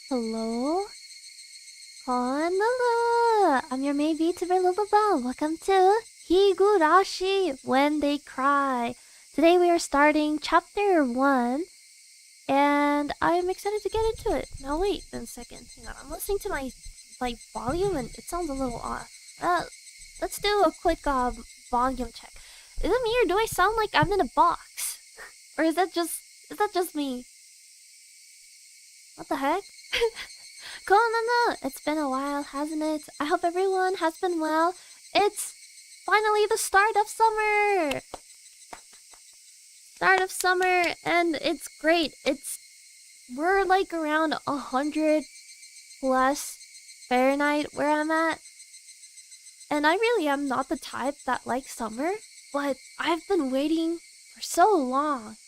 Hello? Konnichiwa! I'm your maid VTuber Lulubelle. Welcome to Higurashi When They Cry. Today we are starting chapter 1, and I'm excited to get into it. Now wait a second. Hang on, I'm listening to my volume and it sounds a little off. Let's do a quick volume check. Is it me or do I sound like I'm in a box? Or is that just me? What the heck? Konnichiwa! It's been a while, hasn't it? I hope everyone has been well. It's finally the start of summer! And it's great. We're like around 100 plus Fahrenheit where I'm at. And I really am not the type that likes summer, but I've been waiting for so long.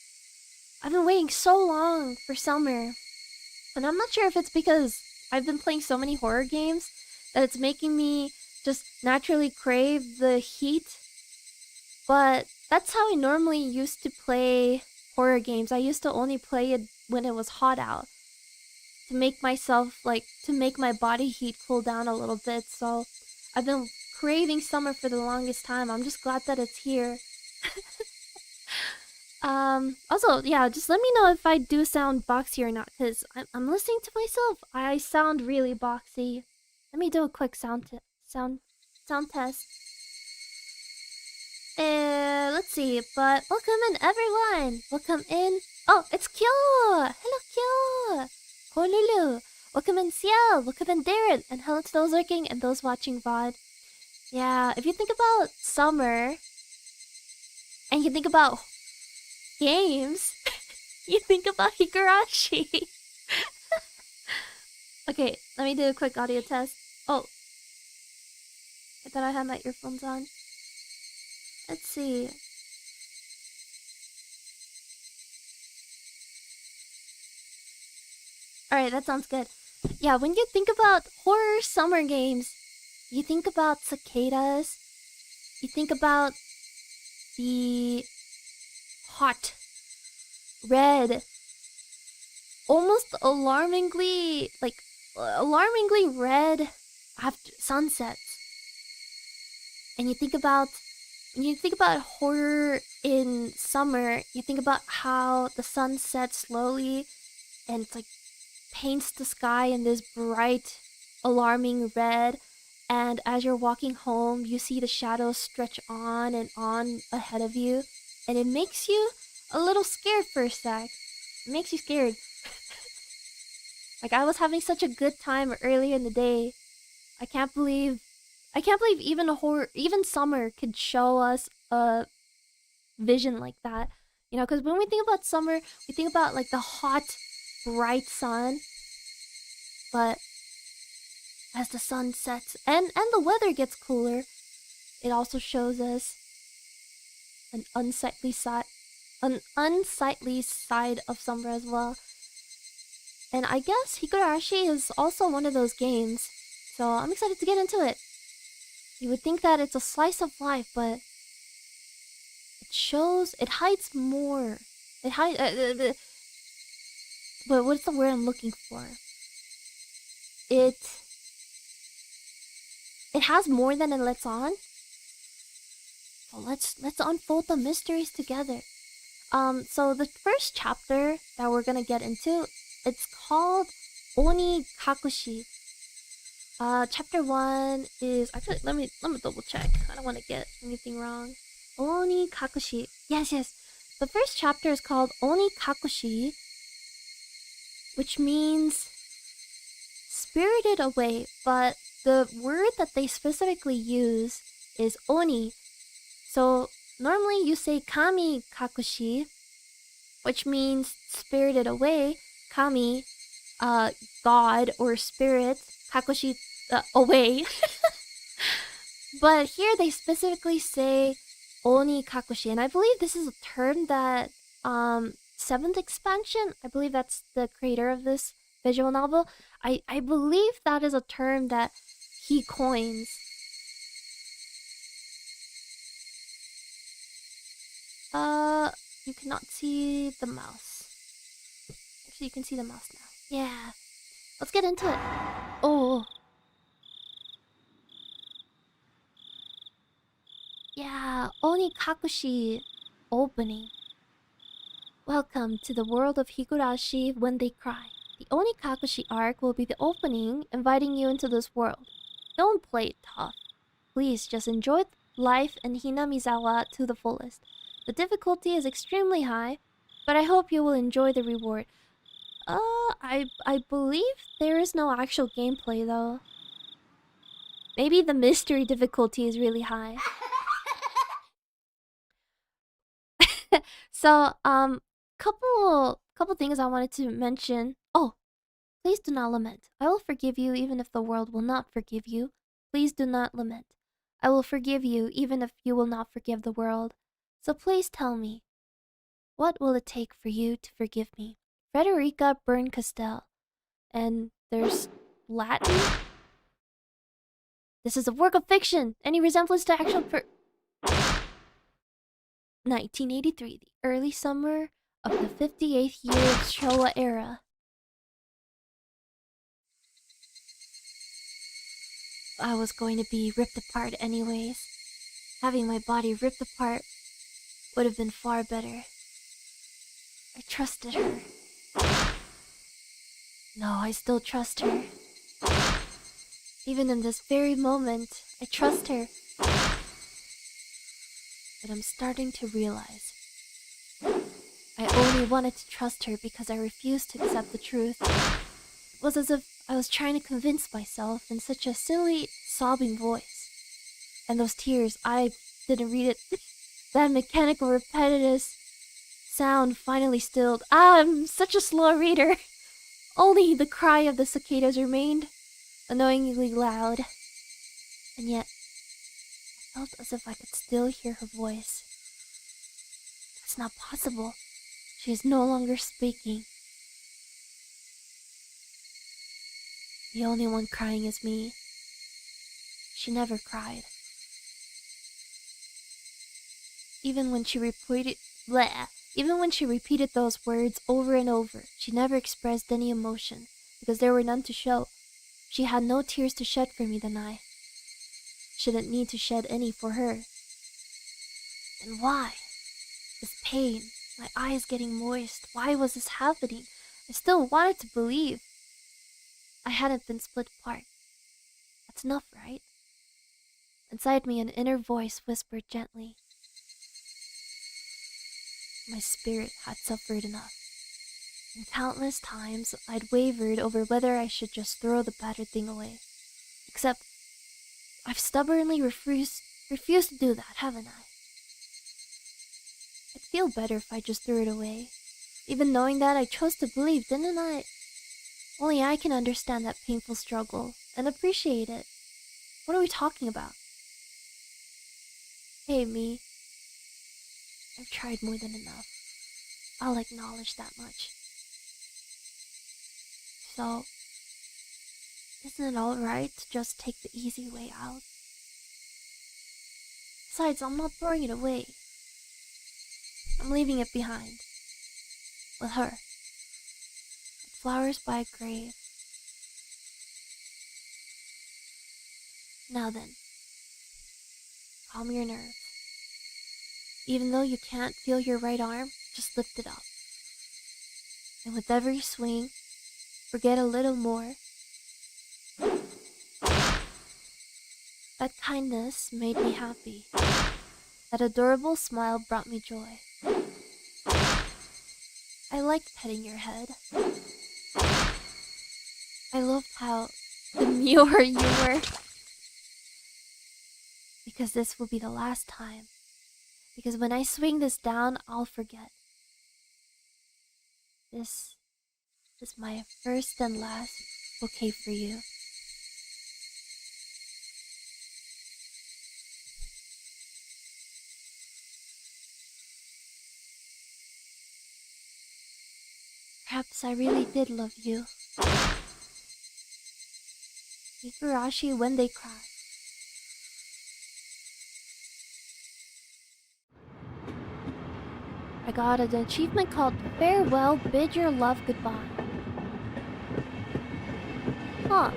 I've been waiting so long for summer. And I'm not sure if it's because I've been playing so many horror games that it's making me just naturally crave the heat. But that's how I normally used to play horror games. I used to only play it when it was hot out. To make my body heat cool down a little bit. So I've been craving summer for the longest time. I'm just glad that it's here. Also, yeah, just let me know if I do sound boxy or not, because I'm listening to myself. I sound really boxy. Let me do a quick sound test. Let's see, but welcome in everyone! Welcome in. Oh, it's Kyo! Hello, Kyo! Honolulu! Welcome in Ciel! Welcome in Darren! And hello to those lurking and those watching VOD. Yeah, if you think about summer, and you think about games, you think about Higurashi. Okay, let me do a quick audio test. Oh, I thought I had my earphones on. Let's see. Alright, that sounds good. Yeah, when you think about horror summer games, you think about cicadas, you think about the hot, red, almost alarmingly red after sunsets. And when you think about horror in summer, you think about how the sun sets slowly and it's like paints the sky in this bright, alarming red. And as you're walking home, you see the shadows stretch on and on ahead of you. And it makes you a little scared for a sec. It makes you scared. Like, I was having such a good time earlier in the day. I can't believe even summer could show us a vision like that. You know, because when we think about summer, we think about like the hot, bright sun. But as the sun sets and the weather gets cooler, it also shows us an unsightly side of summer as well. And I guess Higurashi is also one of those games, so I'm excited to get into it. You would think that it's a slice of life, but it hides more. But what's the word I'm looking for? It has more than it lets on. So let's unfold the mysteries together. So the first chapter that we're gonna get into, it's called Oni Kakushi. Chapter 1 is actually let me double check. I don't want to get anything wrong. Oni Kakushi. Yes. The first chapter is called Oni Kakushi, which means spirited away, but the word that they specifically use is Oni. So normally you say Kami Kakushi, which means spirited away. Kami, God or spirit. Kakushi, away. But here they specifically say Oni Kakushi, and I believe this is a term that 7th expansion, I believe that's the creator of this visual novel, I believe that is a term that he coins. You cannot see the mouse. Actually, you can see the mouse now. Yeah. Let's get into it. Oh. Yeah, Onikakushi opening. Welcome to the world of Higurashi When They Cry. The Onikakushi arc will be the opening, inviting you into this world. Don't play it tough. Please just enjoy life in Hinamizawa to the fullest. The difficulty is extremely high, but I hope you will enjoy the reward. I believe there is no actual gameplay though. Maybe the mystery difficulty is really high. So, couple things I wanted to mention. Oh, please do not lament. I will forgive you even if the world will not forgive you. Please do not lament. I will forgive you even if you will not forgive the world. So please tell me, what will it take for you to forgive me? Frederica Byrne Castell. And there's Latin? This is a work of fiction! Any resemblance to actual 1983, the early summer of the 58th year of Showa era. I was going to be ripped apart anyways. Having my body ripped apart would have been far better. I trusted her. No, I still trust her. Even in this very moment, I trust her. But I'm starting to realize I only wanted to trust her because I refused to accept the truth. It was as if I was trying to convince myself in such a silly, sobbing voice. And those tears, I didn't read it. That mechanical, repetitive sound finally stilled. I'm such a slow reader. Only the cry of the cicadas remained, annoyingly loud. And yet, I felt as if I could still hear her voice. It's not possible. She is no longer speaking. The only one crying is me. She never cried. Even when she repeated those words over and over, she never expressed any emotion, because there were none to show. She had no tears to shed for me, then I shouldn't need to shed any for her. And why? This pain, my eyes getting moist, why was this happening? I still wanted to believe. I hadn't been split apart. That's enough, right? Inside me, an inner voice whispered gently. My spirit had suffered enough. And countless times, I'd wavered over whether I should just throw the battered thing away. Except, I've stubbornly refused to do that, haven't I? I'd feel better if I just threw it away. Even knowing that, I chose to believe, didn't I? Only I can understand that painful struggle and appreciate it. What are we talking about? Hey, me. I've tried more than enough. I'll acknowledge that much. So, isn't it alright to just take the easy way out? Besides, I'm not throwing it away. I'm leaving it behind. With her. Like flowers by a grave. Now then. Calm your nerves. Even though you can't feel your right arm, just lift it up. And with every swing, forget a little more. That kindness made me happy. That adorable smile brought me joy. I liked petting your head. I loved how demure you were. Because this will be the last time. Because when I swing this down, I'll forget. This is my first and last bouquet for you. Perhaps I really did love you. Higurashi When They Cry. I got an achievement called Farewell, Bid Your Love Goodbye. Huh.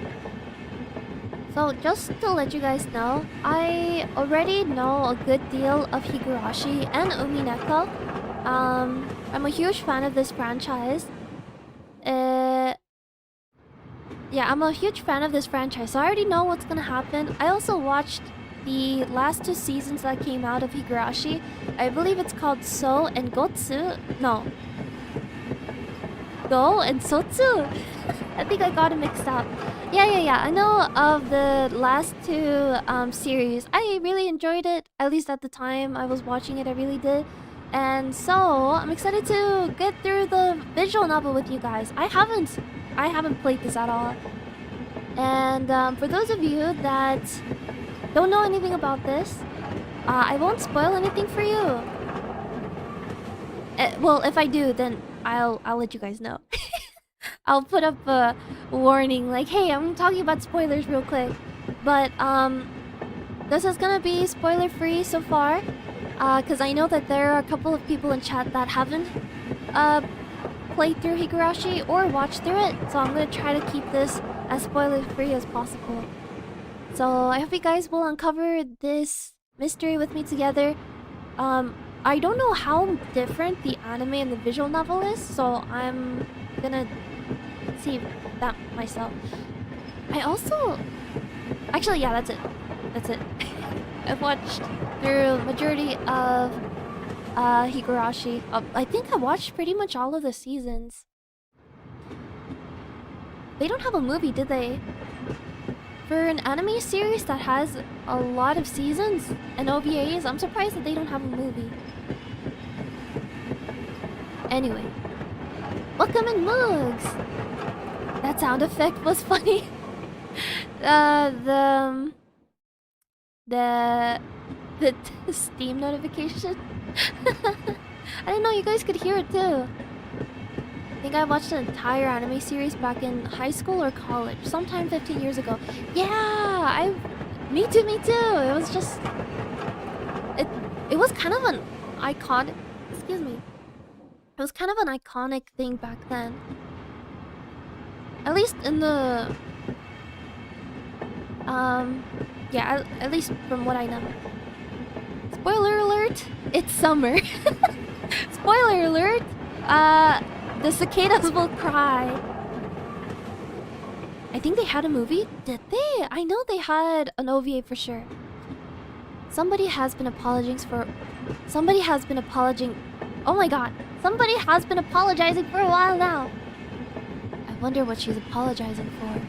So just to let you guys know, I already know a good deal of Higurashi and Umineko. I'm a huge fan of this franchise. Yeah, I'm a huge fan of this franchise, so I already know what's gonna happen. I also watched the last 2 seasons that came out of Higurashi. I believe it's called So and Gotsu. No. Go and Sotsu. I think I got it mixed up. Yeah. I know of the last 2 series. I really enjoyed it. At least at the time I was watching it, I really did. And so I'm excited to get through the visual novel with you guys. I haven't played this at all. And for those of you that don't know anything about this, I won't spoil anything for you. Well, if I do, then I'll let you guys know. I'll put up a warning like, hey, I'm talking about spoilers real quick. But this is gonna be spoiler free so far, because I know that there are a couple of people in chat that haven't played through Higurashi or watched through it, so I'm gonna try to keep this as spoiler free as possible. So I hope you guys will uncover this mystery with me together. I don't know how different the anime and the visual novel is, so I'm gonna see that myself. I also... Actually, yeah, that's it. I've watched through majority of Higurashi. I think I watched pretty much all of the seasons. They don't have a movie, did they? For an anime series that has a lot of seasons and OVAs, I'm surprised that they don't have a movie. Anyway. Welcome in, Mugs! That sound effect was funny. The Steam notification. I didn't know you guys could hear it too. I think I watched an entire anime series back in high school or college, sometime 15 years ago. Yeah, me too. It was just, it was kind of an iconic, excuse me. It was kind of an iconic thing back then. At least in the, yeah, at least from what I know. Spoiler alert, it's summer. Spoiler alert, the cicadas will cry. I think they had a movie. Did they? I know they had an OVA for sure. Somebody has been apologizing for... Oh my god. Somebody has been apologizing for a while now. I wonder what she's apologizing for.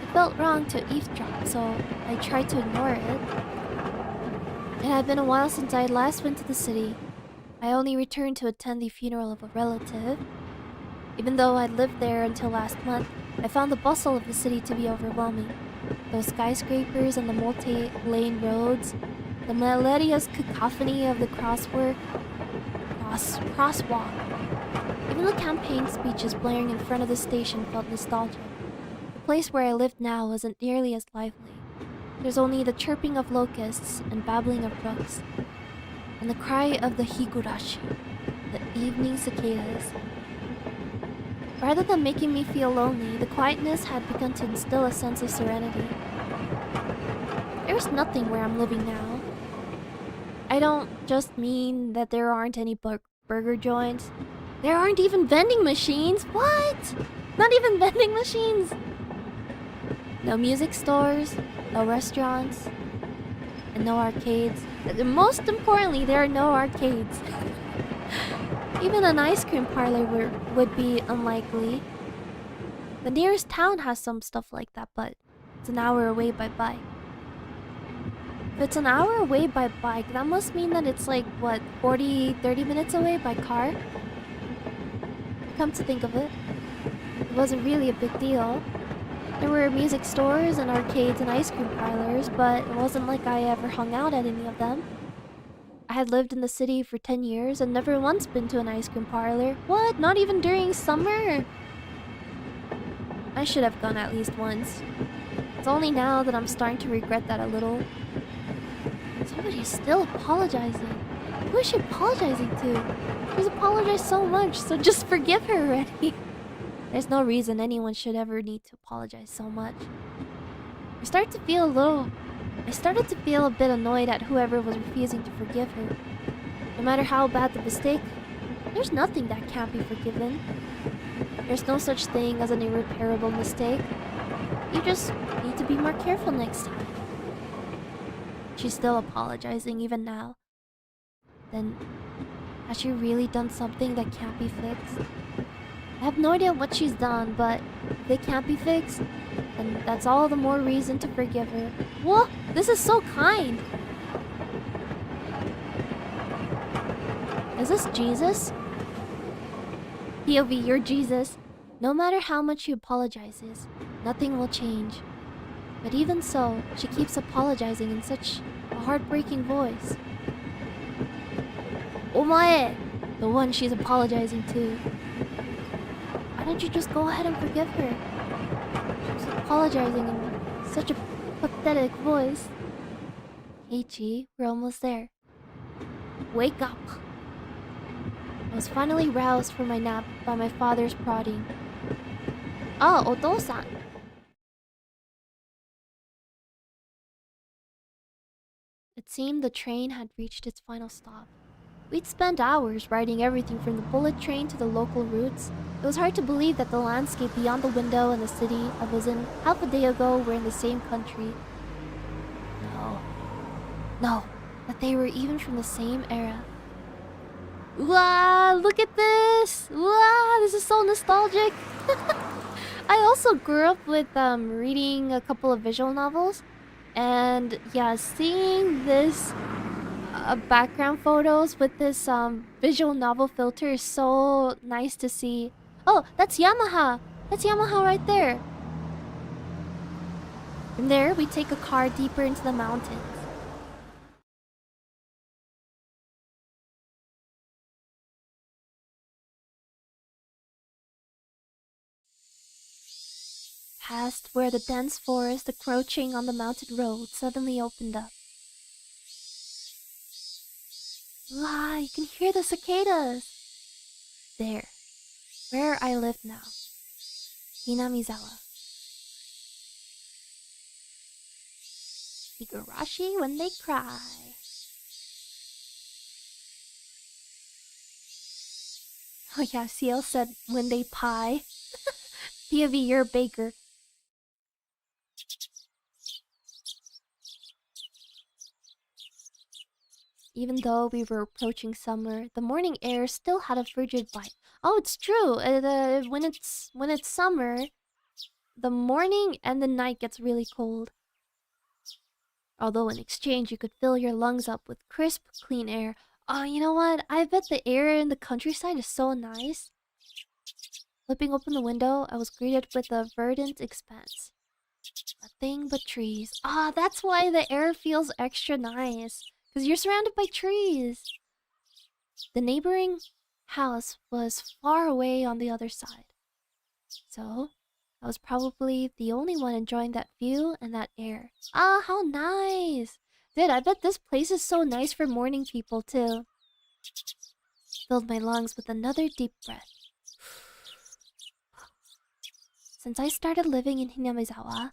It felt wrong to eavesdrop, so I tried to ignore it. It had been a while since I last went to the city. I only returned to attend the funeral of a relative. Even though I'd lived there until last month, I found the bustle of the city to be overwhelming. Those skyscrapers and the multi-lane roads, the melodious cacophony of the crosswalk. Even the campaign speeches blaring in front of the station felt nostalgic. The place where I lived now wasn't nearly as lively. There's only the chirping of locusts and babbling of brooks, and the cry of the Higurashi, the evening cicadas. Rather than making me feel lonely, the quietness had begun to instill a sense of serenity. There's nothing where I'm living now. I don't just mean that there aren't any burger joints. There aren't even vending machines. What? Not even vending machines. No music stores, no restaurants, and no arcades. Most importantly, there are no arcades. Even an ice cream parlor would be unlikely. The nearest town has some stuff like that, but it's an hour away by bike. If it's an hour away by bike, that must mean that it's like, what, 30 minutes away by car? Come to think of it, it wasn't really a big deal. There were music stores and arcades and ice cream parlors, but it wasn't like I ever hung out at any of them. I had lived in the city for 10 years and never once been to an ice cream parlor. What? Not even during summer? I should have gone at least once. It's only now that I'm starting to regret that a little. Somebody is still apologizing. Who is she apologizing to? She's apologized so much, so just forgive her already. There's no reason anyone should ever need to apologize so much. I started to feel a bit annoyed at whoever was refusing to forgive her. No matter how bad the mistake, there's nothing that can't be forgiven. There's no such thing as an irreparable mistake. You just need to be more careful next time. She's still apologizing even now. Then, has she really done something that can't be fixed? I have no idea what she's done, but if it can't be fixed, then that's all the more reason to forgive her. Whoa, this is so kind! Is this Jesus? POV, you're Jesus. No matter how much she apologizes, nothing will change. But even so, she keeps apologizing in such a heartbreaking voice. Omae! The one she's apologizing to. Why don't you just go ahead and forgive her? She's apologizing in such a pathetic voice. Heichi, we're almost there. Wake up! I was finally roused from my nap by my father's prodding. Oh, Oto-san. It seemed the train had reached its final stop. We'd spent hours riding everything from the bullet train to the local routes. It was hard to believe that the landscape beyond the window and the city I was in half a day ago were in the same country. No, that they were even from the same era. Wow, look at this! Wow, this is so nostalgic! I also grew up with reading a couple of visual novels. And yeah, seeing this background photos with this visual novel filter is so nice to see. Oh, that's Yamaha! That's Yamaha right there! From there, we take a car deeper into the mountains. Past where the dense forest encroaching on the mountain road suddenly opened up. Wow, you can hear the cicadas! There, where I live now. Hinamizawa. Higurashi When They Cry. Oh yeah, CL said when they pie. POV, you're a baker. Even though we were approaching summer, the morning air still had a frigid bite. Oh, it's true. When it's summer, the morning and the night gets really cold. Although in exchange, you could fill your lungs up with crisp, clean air. Oh, you know what? I bet the air in the countryside is so nice. Flipping open the window, I was greeted with a verdant expanse. Nothing but trees. Ah, that's why the air feels extra nice. Because you're surrounded by trees. The neighboring house was far away on the other side. So, I was probably the only one enjoying that view and that air. Ah, how nice! Dude, I bet this place is so nice for morning people too. Filled my lungs with another deep breath. Since I started living in Hinamizawa,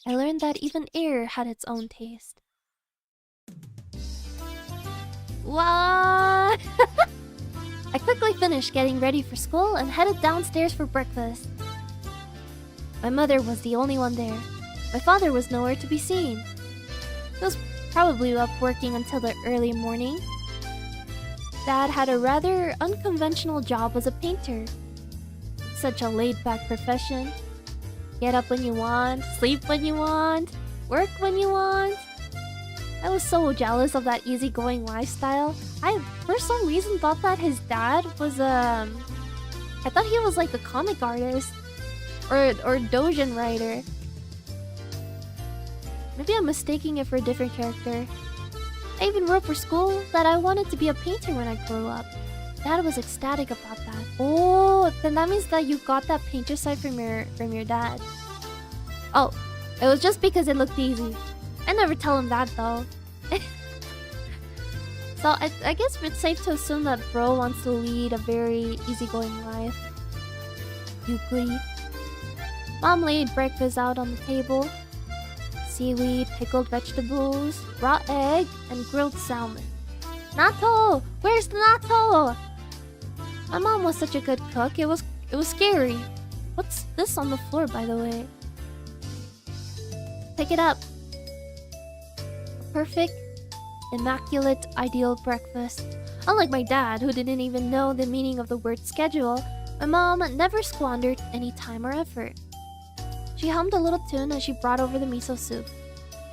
I learned that even air had its own taste. What? I quickly finished getting ready for school and headed downstairs for breakfast. My mother was the only one there. My father was nowhere to be seen. He was probably up working until the early morning. Dad had a rather unconventional job as a painter. Such a laid-back profession. Get up when you want, sleep when you want, work when you want. I was so jealous of that easygoing lifestyle. I, for some reason, thought that his dad was I thought he was like a comic artist or doujin writer. Maybe I'm mistaking it for a different character. I even wrote for school that I wanted to be a painter when I grew up. Dad was ecstatic about that. Oh, then that means that you got that painter site from your dad. Oh, it was just because it looked easy. I never tell him that though. So I guess it's safe to assume that bro wants to lead a very easygoing life. yukuri. Mom laid breakfast out on the table. Seaweed, pickled vegetables, raw egg, and grilled salmon. Natto! Where's the natto? My mom was such a good cook, it was scary. What's this on the floor, by the way? Pick it up. A perfect, immaculate, ideal breakfast. Unlike my dad, who didn't even know the meaning of the word schedule, my mom never squandered any time or effort. She hummed a little tune as she brought over the miso soup.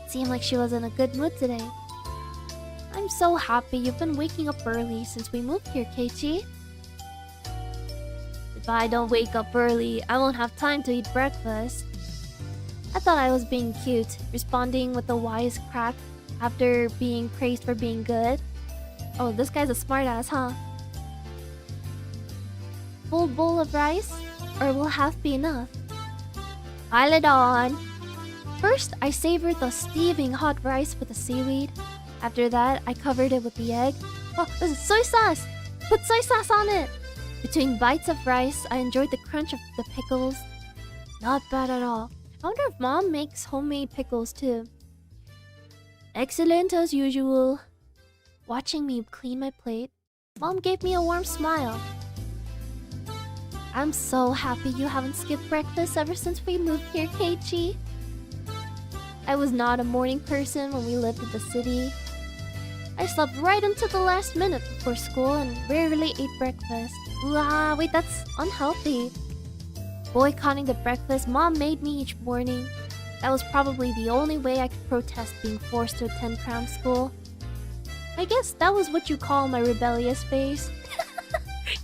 It seemed like she was in a good mood today. I'm so happy you've been waking up early since we moved here, Keiichi. If I don't wake up early, I won't have time to eat breakfast. I thought I was being cute, responding with a wise crack after being praised for being good. Oh, this guy's a smartass, huh? Full bowl of rice? Or will half be enough? Pile it on! First, I savored the steaming hot rice with the seaweed. After that, I covered it with the egg. Oh, this is soy sauce! Put soy sauce on it! Between bites of rice, I enjoyed the crunch of the pickles. Not bad at all. I wonder if Mom makes homemade pickles too. Excellent as usual. Watching me clean my plate, Mom gave me a warm smile. I'm so happy you haven't skipped breakfast ever since we moved here, Keiichi. I was not a morning person when we lived in the city. I slept right until the last minute before school and rarely ate breakfast. Wait, that's unhealthy. Boycotting the breakfast Mom made me each morning. That was probably the only way I could protest being forced to attend cram school. I guess that was what you call my rebellious phase.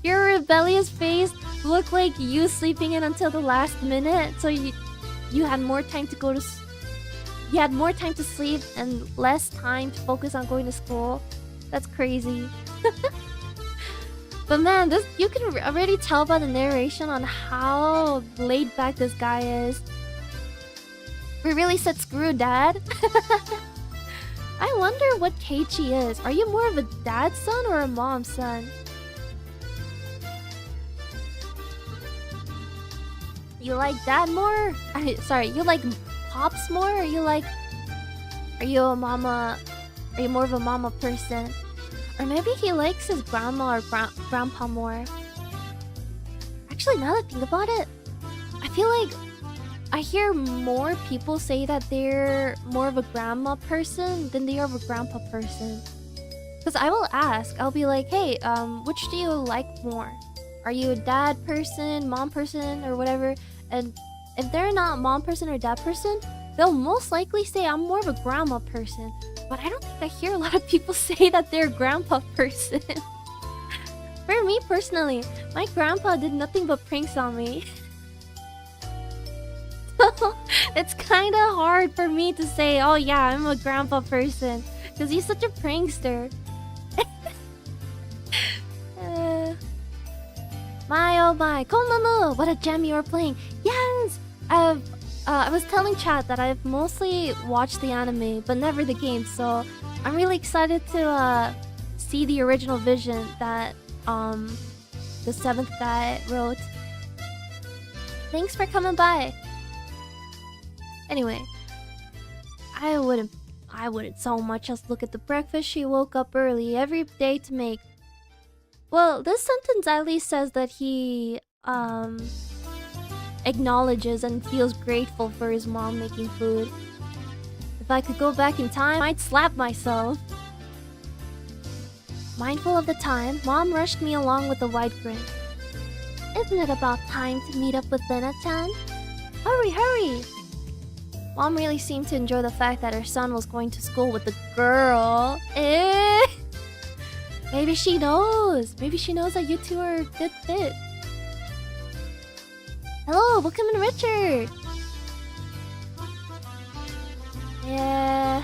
Your rebellious phase looked like you sleeping in until the last minute, so you had more time to go to you had more time to sleep and less time to focus on going to school. That's crazy. But man, you can already tell by the narration on how laid back this guy is. We really said screw dad. I wonder what Keiichi is. Are you more of a dad's son or a mom's son? You like dad more? Sorry, you like pops more? Or are you more of a mama person? Or maybe he likes his grandma or grandpa more. Actually, now that I think about it, I feel like I hear more people say that they're more of a grandma person than they are of a grandpa person. Because I will ask, I'll be like, hey, which do you like more? Are you a dad person, mom person, or whatever? And if they're not mom person or dad person, they'll most likely say I'm more of a grandma person. But I don't think I hear a lot of people say that they're a grandpa person. For me personally, my grandpa did nothing but pranks on me. It's kind of hard for me to say, oh yeah, I'm a grandpa person. Because he's such a prankster. My oh my, konmano! What a gem you are playing. Yes! I was telling chat that I've mostly watched the anime, but never the game, so I'm really excited to see the original vision that the 7th guy wrote. Thanks for coming by. Anyway, I wouldn't so much as look at the breakfast she woke up early every day to make. Well, this sentence at least says that he acknowledges and feels grateful for his mom making food. If I could go back in time, I'd slap myself. Mindful of the time, Mom rushed me along with a wide grin. Isn't it about time to meet up with Lena-chan? Hurry, hurry! Mom really seemed to enjoy the fact that her son was going to school with a girl. Maybe she knows. Maybe she knows that you two are a good fit. Hello, welcome in, Richard. Yeah.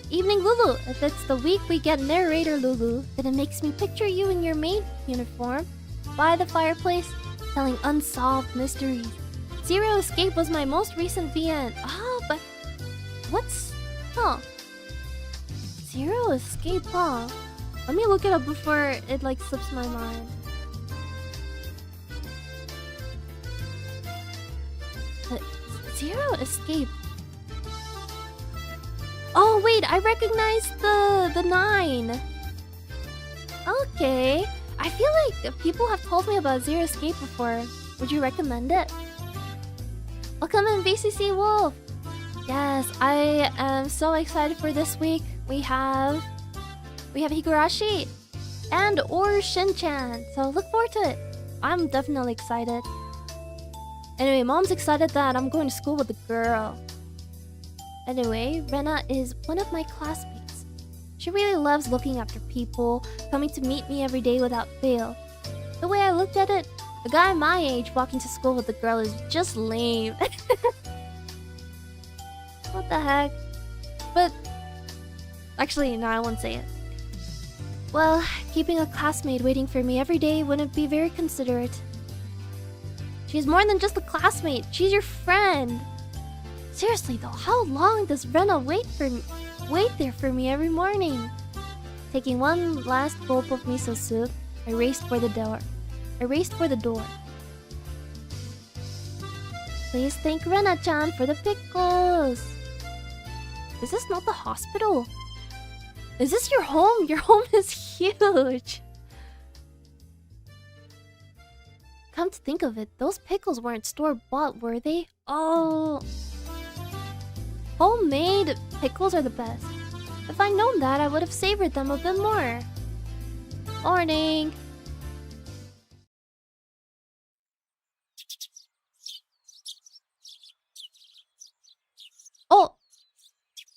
Evening, Lulu. If it's the week we get narrator Lulu, then it makes me picture you in your maid uniform by the fireplace, telling unsolved mysteries. Zero Escape was my most recent VN. But what's... Zero Escape, huh? Let me look it up before it slips my mind. Zero escape. Oh wait, I recognize the 9. Okay. I feel like people have told me about Zero Escape before. Would you recommend it? Welcome in BCC Wolf. Yes, I am so excited for this week. We have Higurashi and or Shin-chan. So look forward to it. I'm definitely excited. Anyway, mom's excited that I'm going to school with a girl. Anyway, Rena is one of my classmates. She really loves looking after people, coming to meet me every day without fail. The way I looked at it, a guy my age walking to school with a girl is just lame. What the heck? But actually, no, I won't say it. Well, keeping a classmate waiting for me every day wouldn't be very considerate. She's more than just a classmate. She's your friend. Seriously though, how long does Rena wait there for me every morning? Taking one last gulp of miso soup, I raced for the door. Please thank Rena-chan for the pickles. Is this not the hospital? Is this your home? Your home is huge. Come to think of it, those pickles weren't store-bought, were they? Oh. Homemade pickles are the best. If I'd known that, I would have savored them a bit more. Morning. Oh,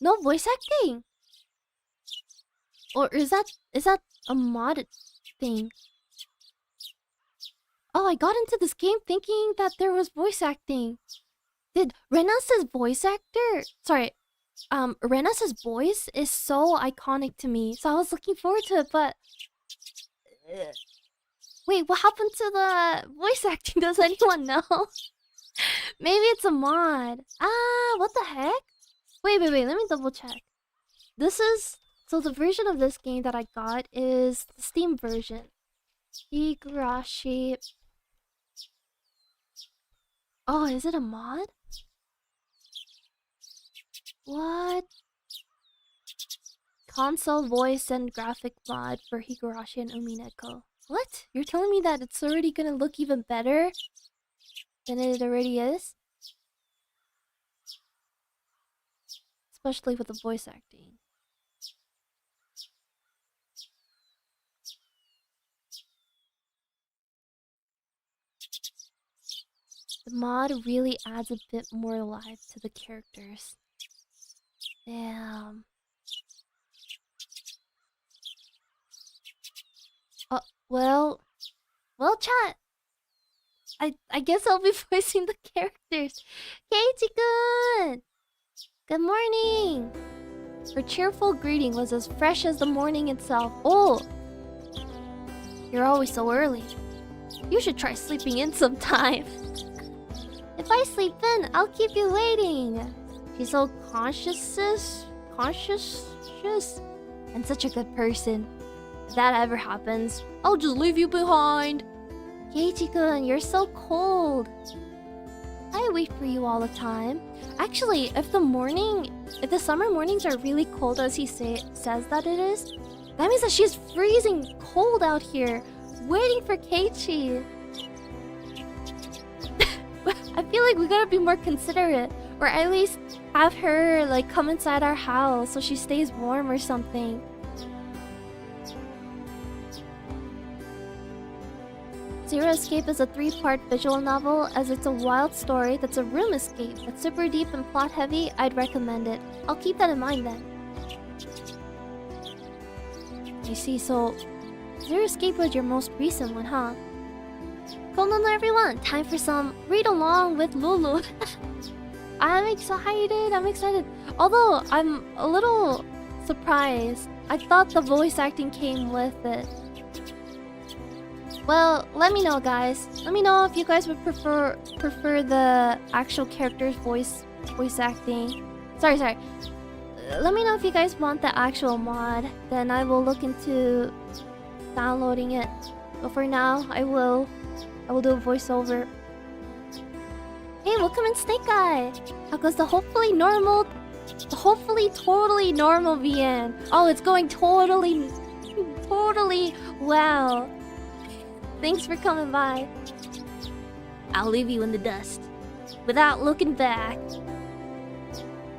no voice acting. Or is that a mod thing? Oh, I got into this game thinking that there was voice acting. Did Rena's voice actor? Sorry, Rena's voice is so iconic to me, so I was looking forward to it. But wait, what happened to the voice acting? Does anyone know? Maybe it's a mod. Ah, what the heck? Wait. Let me double check. This is so the version of this game that I got is the Steam version. Higurashi. Oh, is it a mod? What? Console voice and graphic mod for Higurashi and Umineko. What? You're telling me that it's already gonna look even better than it already is? Especially with the voice acting. The mod really adds a bit more life to the characters. Damn. Well, chat. I guess I'll be voicing the characters. Keiichi-kun! Good morning! Her cheerful greeting was as fresh as the morning itself. Oh! You're always so early. You should try sleeping in sometime. If I sleep in, I'll keep you waiting. She's so conscious, and such a good person. If that ever happens, I'll just leave you behind. Keiichi-kun, you're so cold. I wait for you all the time. Actually, if the summer mornings are really cold as he says that it is, that means that she's freezing cold out here, waiting for Keiichi. I feel like we gotta be more considerate, or at least have her like come inside our house so she stays warm or something. Zero Escape is a 3-part visual novel. As it's a wild story that's a room escape that's super deep and plot heavy, I'd recommend it. I'll keep that in mind then. You see, so Zero Escape was your most recent one, huh? Kondono everyone! Time for some read along with Lulu. I'm excited. Although I'm a little surprised. I thought the voice acting came with it. Well, let me know, guys. Let me know if you guys would prefer the actual character's voice acting. Sorry. Let me know if you guys want the actual mod. Then I will look into downloading it. But for now, I will do a voiceover. Hey, welcome in, Snake Eye. How goes the hopefully totally normal VN? Oh, it's going totally well. Thanks for coming by. I'll leave you in the dust without looking back.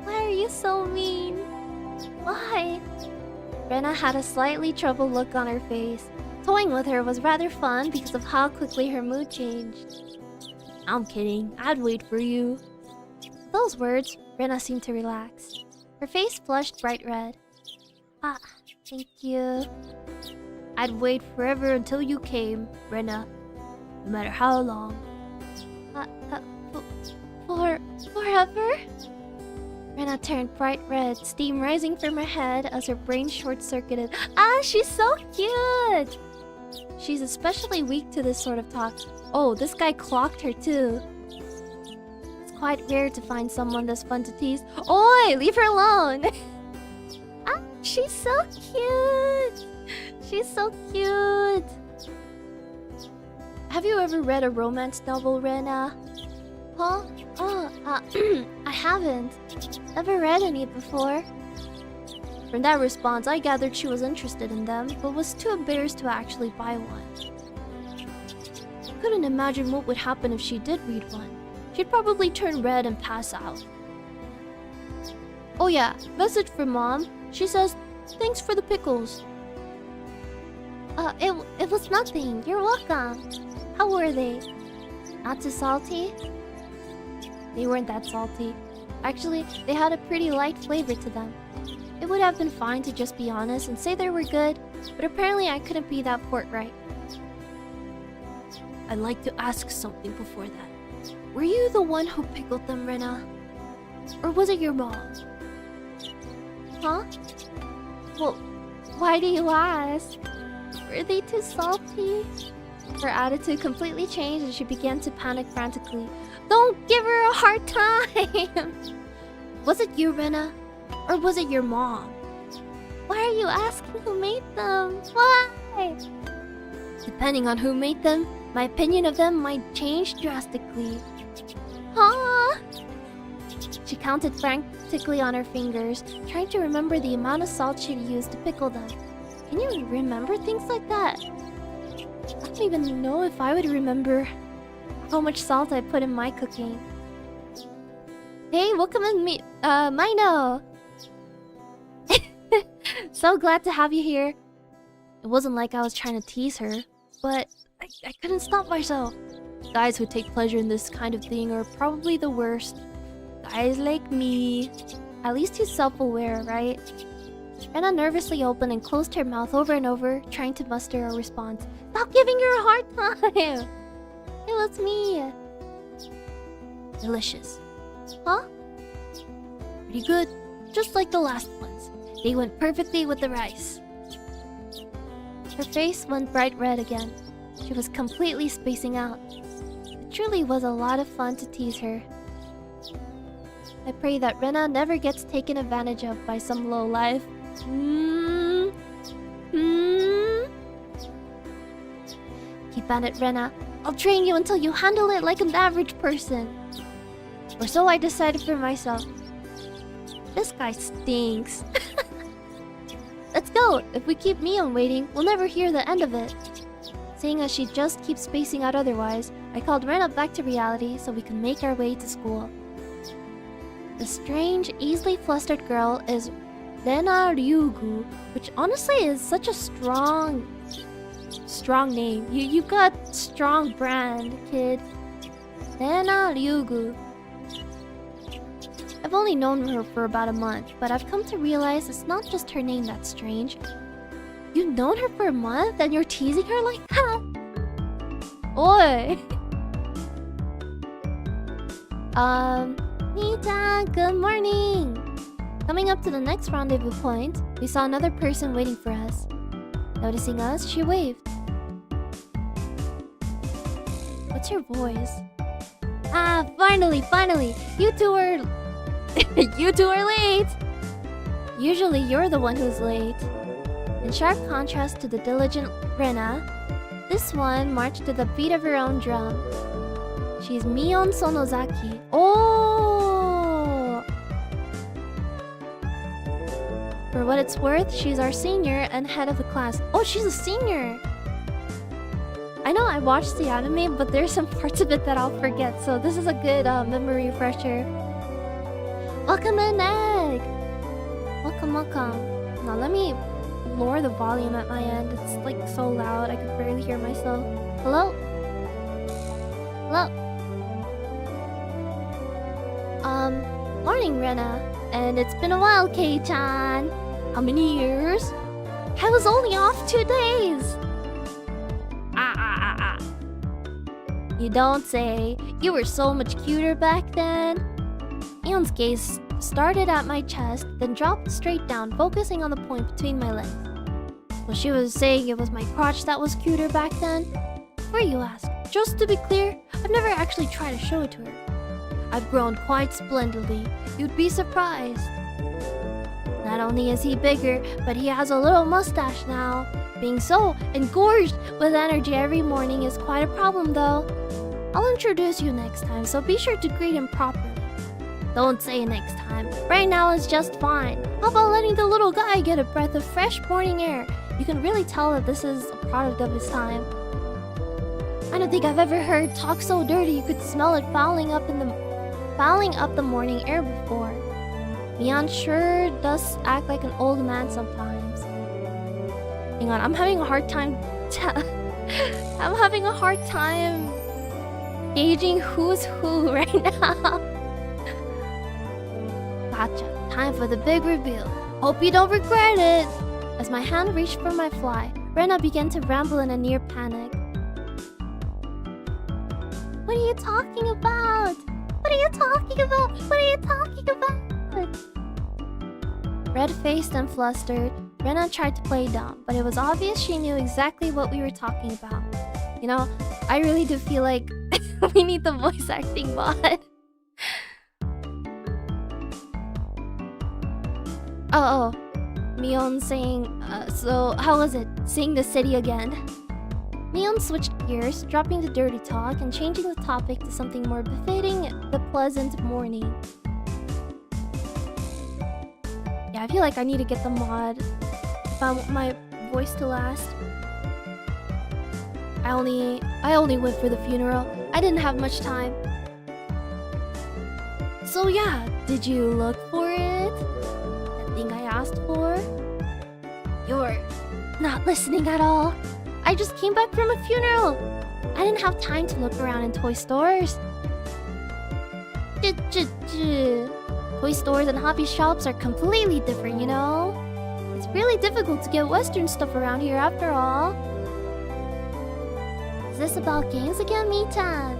Why are you so mean? Why? Rena had a slightly troubled look on her face. Toying with her was rather fun because of how quickly her mood changed. I'm kidding. I'd wait for you. Those words, Rena seemed to relax. Her face flushed bright red. Ah, thank you. I'd wait forever until you came, Rena. No matter how long. Forever? Rena turned bright red, steam rising from her head as her brain short-circuited. Ah, she's so cute! She's especially weak to this sort of talk. Oh, this guy clocked her too. It's quite rare to find someone that's fun to tease. Oi, leave her alone! Ah, she's so cute! She's so cute! Have you ever read a romance novel, Rena? Huh? Oh, I haven't. Never read any before. From that response, I gathered she was interested in them, but was too embarrassed to actually buy one. I couldn't imagine what would happen if she did read one. She'd probably turn red and pass out. Oh yeah, message from Mom. She says, thanks for the pickles. It was nothing. You're welcome. How were they? Not too salty? They weren't that salty. Actually, they had a pretty light flavor to them. It would have been fine to just be honest and say they were good, but apparently I couldn't be that forthright. I'd like to ask something before that. Were you the one who pickled them, Rena? Or was it your mom? Huh? Well, why do you ask? Were they too salty? Her attitude completely changed and she began to panic frantically. Don't give her a hard time! Was it you, Rena? Or was it your mom? Why are you asking who made them? Why? Depending on who made them, my opinion of them might change drastically. Huh? She counted frantically on her fingers, trying to remember the amount of salt she'd used to pickle them. Can you remember things like that? I don't even know if I would remember how much salt I put in my cooking. Hey, welcome in Mino! So glad to have you here. It wasn't like I was trying to tease her, but I couldn't stop myself. Guys who take pleasure in this kind of thing are probably the worst. Guys like me. At least he's self-aware, right? Rena nervously opened and closed her mouth over and over, trying to muster a response. Stop giving her a hard time! It was me. Delicious. Huh? Pretty good. Just like the last ones. They went perfectly with the rice. Her face went bright red again. She was completely spacing out. It truly was a lot of fun to tease her. I pray that Rena never gets taken advantage of by some lowlife. Keep at it, Rena. I'll train you until you handle it like an average person. Or so I decided for myself. This guy stinks. Let's go! If we keep Mion waiting, we'll never hear the end of it. Seeing as she just keeps spacing out otherwise, I called Rena back to reality so we could make our way to school. The strange, easily flustered girl is Rena Ryugu, which honestly is such a strong name. You got strong brand, kid. Rena Ryugu. I've only known her for about a month, but I've come to realize it's not just her name that's strange. You've known her for a month and you're teasing her like that? Oi! Mita, good morning! Coming up to the next rendezvous point, we saw another person waiting for us. Noticing us, she waved. What's your voice? Ah, finally! You two are... you two are late! Usually you're the one who's late. In sharp contrast to the diligent Rena, this one marched to the beat of her own drum. She's Mion Sonozaki. Oh! For what it's worth, she's our senior and head of the class. Oh, she's a senior! I know I watched the anime, but there's some parts of it that I'll forget, so this is a good memory refresher. Welcome in, Egg! Welcome, welcome. Now let me lower the volume at my end. It's like so loud, I could barely hear myself. Hello? Hello? Morning, Rena. And it's been a while, Kei-chan. How many years? I was only off 2 days. You don't say. You were so much cuter back then. Eon's gaze started at my chest, then dropped straight down, focusing on the point between my legs. Well, she was saying it was my crotch that was cuter back then. Where, you ask? Just to be clear, I've never actually tried to show it to her. I've grown quite splendidly. You'd be surprised. Not only is he bigger, but he has a little mustache now. Being so engorged with energy every morning is quite a problem, though. I'll introduce you next time, so be sure to greet him properly. Don't say next time. Right now is just fine. How about letting the little guy get a breath of fresh morning air? You can really tell that this is a product of his time. I don't think I've ever heard talk so dirty you could smell it fouling up the morning air before. Mion sure does act like an old man sometimes. Hang on, I'm having a hard time gauging who's who right now. Gotcha. Time for the big reveal. Hope you don't regret it. As my hand reached for my fly, Rena began to ramble in a near panic. What are you talking about? What are you talking about? What are you talking about? Red-faced and flustered, Rena tried to play dumb, but it was obvious she knew exactly what we were talking about. You know, I really do feel like we need the voice acting bot. Oh, Mion saying, so how was it, seeing the city again? Mion switched gears, dropping the dirty talk and changing the topic to something more befitting the pleasant morning. Yeah, I feel like I need to get the mod if I want my voice to last. I only went for the funeral. I didn't have much time. So yeah, did you look for it? That thing I asked for? You're not listening at all. I just came back from a funeral. I didn't have time to look around in toy stores. Toy stores and hobby shops are completely different, you know? It's really difficult to get Western stuff around here after all. Is this about games again, Mi-chan?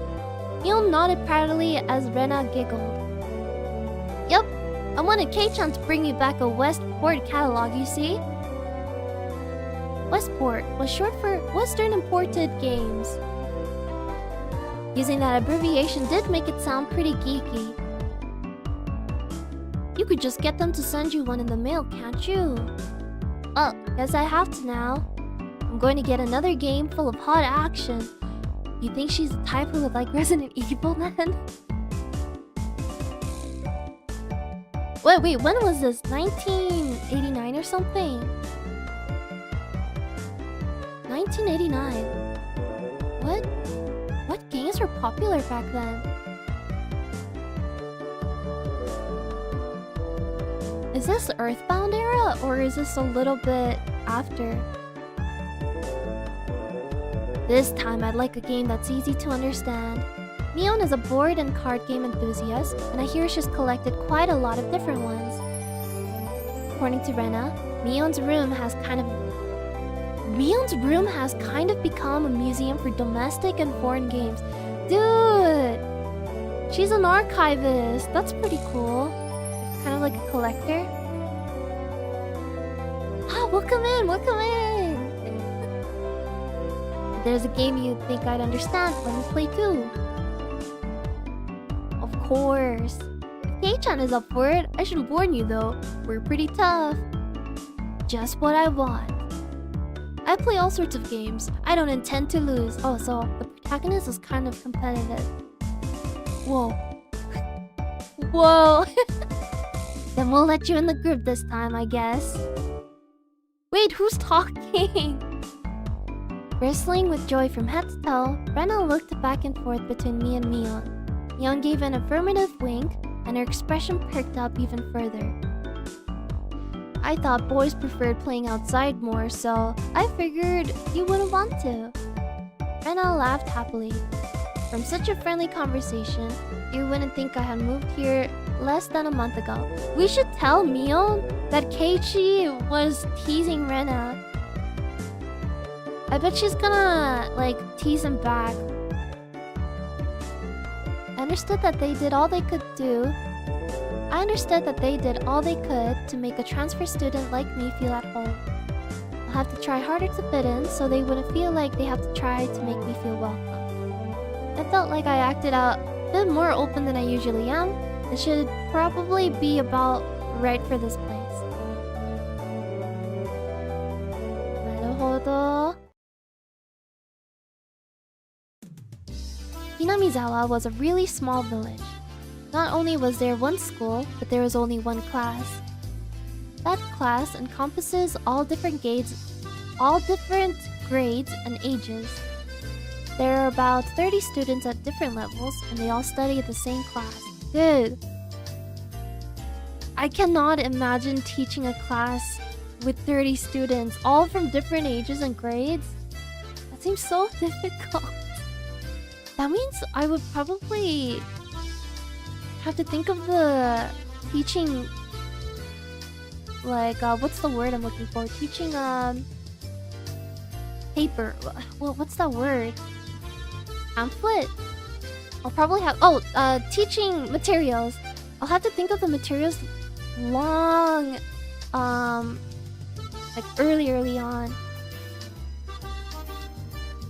Mion nodded proudly as Rena giggled. Yup, I wanted Kei-chan to bring me back a Westport catalog, you see? Westport was short for Western Imported Games. Using that abbreviation did make it sound pretty geeky. You could just get them to send you one in the mail, can't you? Oh, guess I have to now. I'm going to get another game full of hot action. You think she's the type who would like Resident Evil then? Wait, when was this? 1989 or something? 1989. What games were popular back then? Is this Earthbound era or is this a little bit after? This time I'd like a game that's easy to understand. Mion is a board and card game enthusiast, and I hear she's collected quite a lot of different ones. According to Rena, Mion's room has kind of become a museum for domestic and foreign games. Dude! She's an archivist. That's pretty cool. Kind of like a collector. Ah, welcome in, welcome in! If there's a game you think I'd understand, let me play too. Of course. If Kei-chan is up for it, I should warn you though, we're pretty tough. Just what I want. I play all sorts of games. I don't intend to lose. Oh, so the protagonist is kind of competitive. Whoa. Whoa. Then we'll let you in the group this time, I guess. Wait, who's talking? Bristling with joy from head to toe, Rena looked back and forth between me and Mion. Mion gave an affirmative wink, and her expression perked up even further. I thought boys preferred playing outside more, so I figured you wouldn't want to. Rena laughed happily. From such a friendly conversation, you wouldn't think I had moved here less than a month ago. We should tell Mion that Keiichi was teasing Rena. I bet she's gonna, like, tease him back. I understood that they did all they could to make a transfer student like me feel at home. I'll have to try harder to fit in so they wouldn't feel like they have to try to make me feel welcome. I felt like I acted out a bit more open than I usually am. It should probably be about right for this place. Naruhodo. Hinamizawa was a really small village. Not only was there one school, but there was only one class. That class encompasses all different grades and ages. There are about 30 students at different levels, and they all study at the same class. Dude, I cannot imagine teaching a class with 30 students, all from different ages and grades. That seems so difficult. That means I would probably have to think of the teaching, like, what's the word I'm looking for? Teaching, paper. Well, what's that word? Pamphlet? I'll probably have, teaching materials. I'll have to think of the materials long, like early on.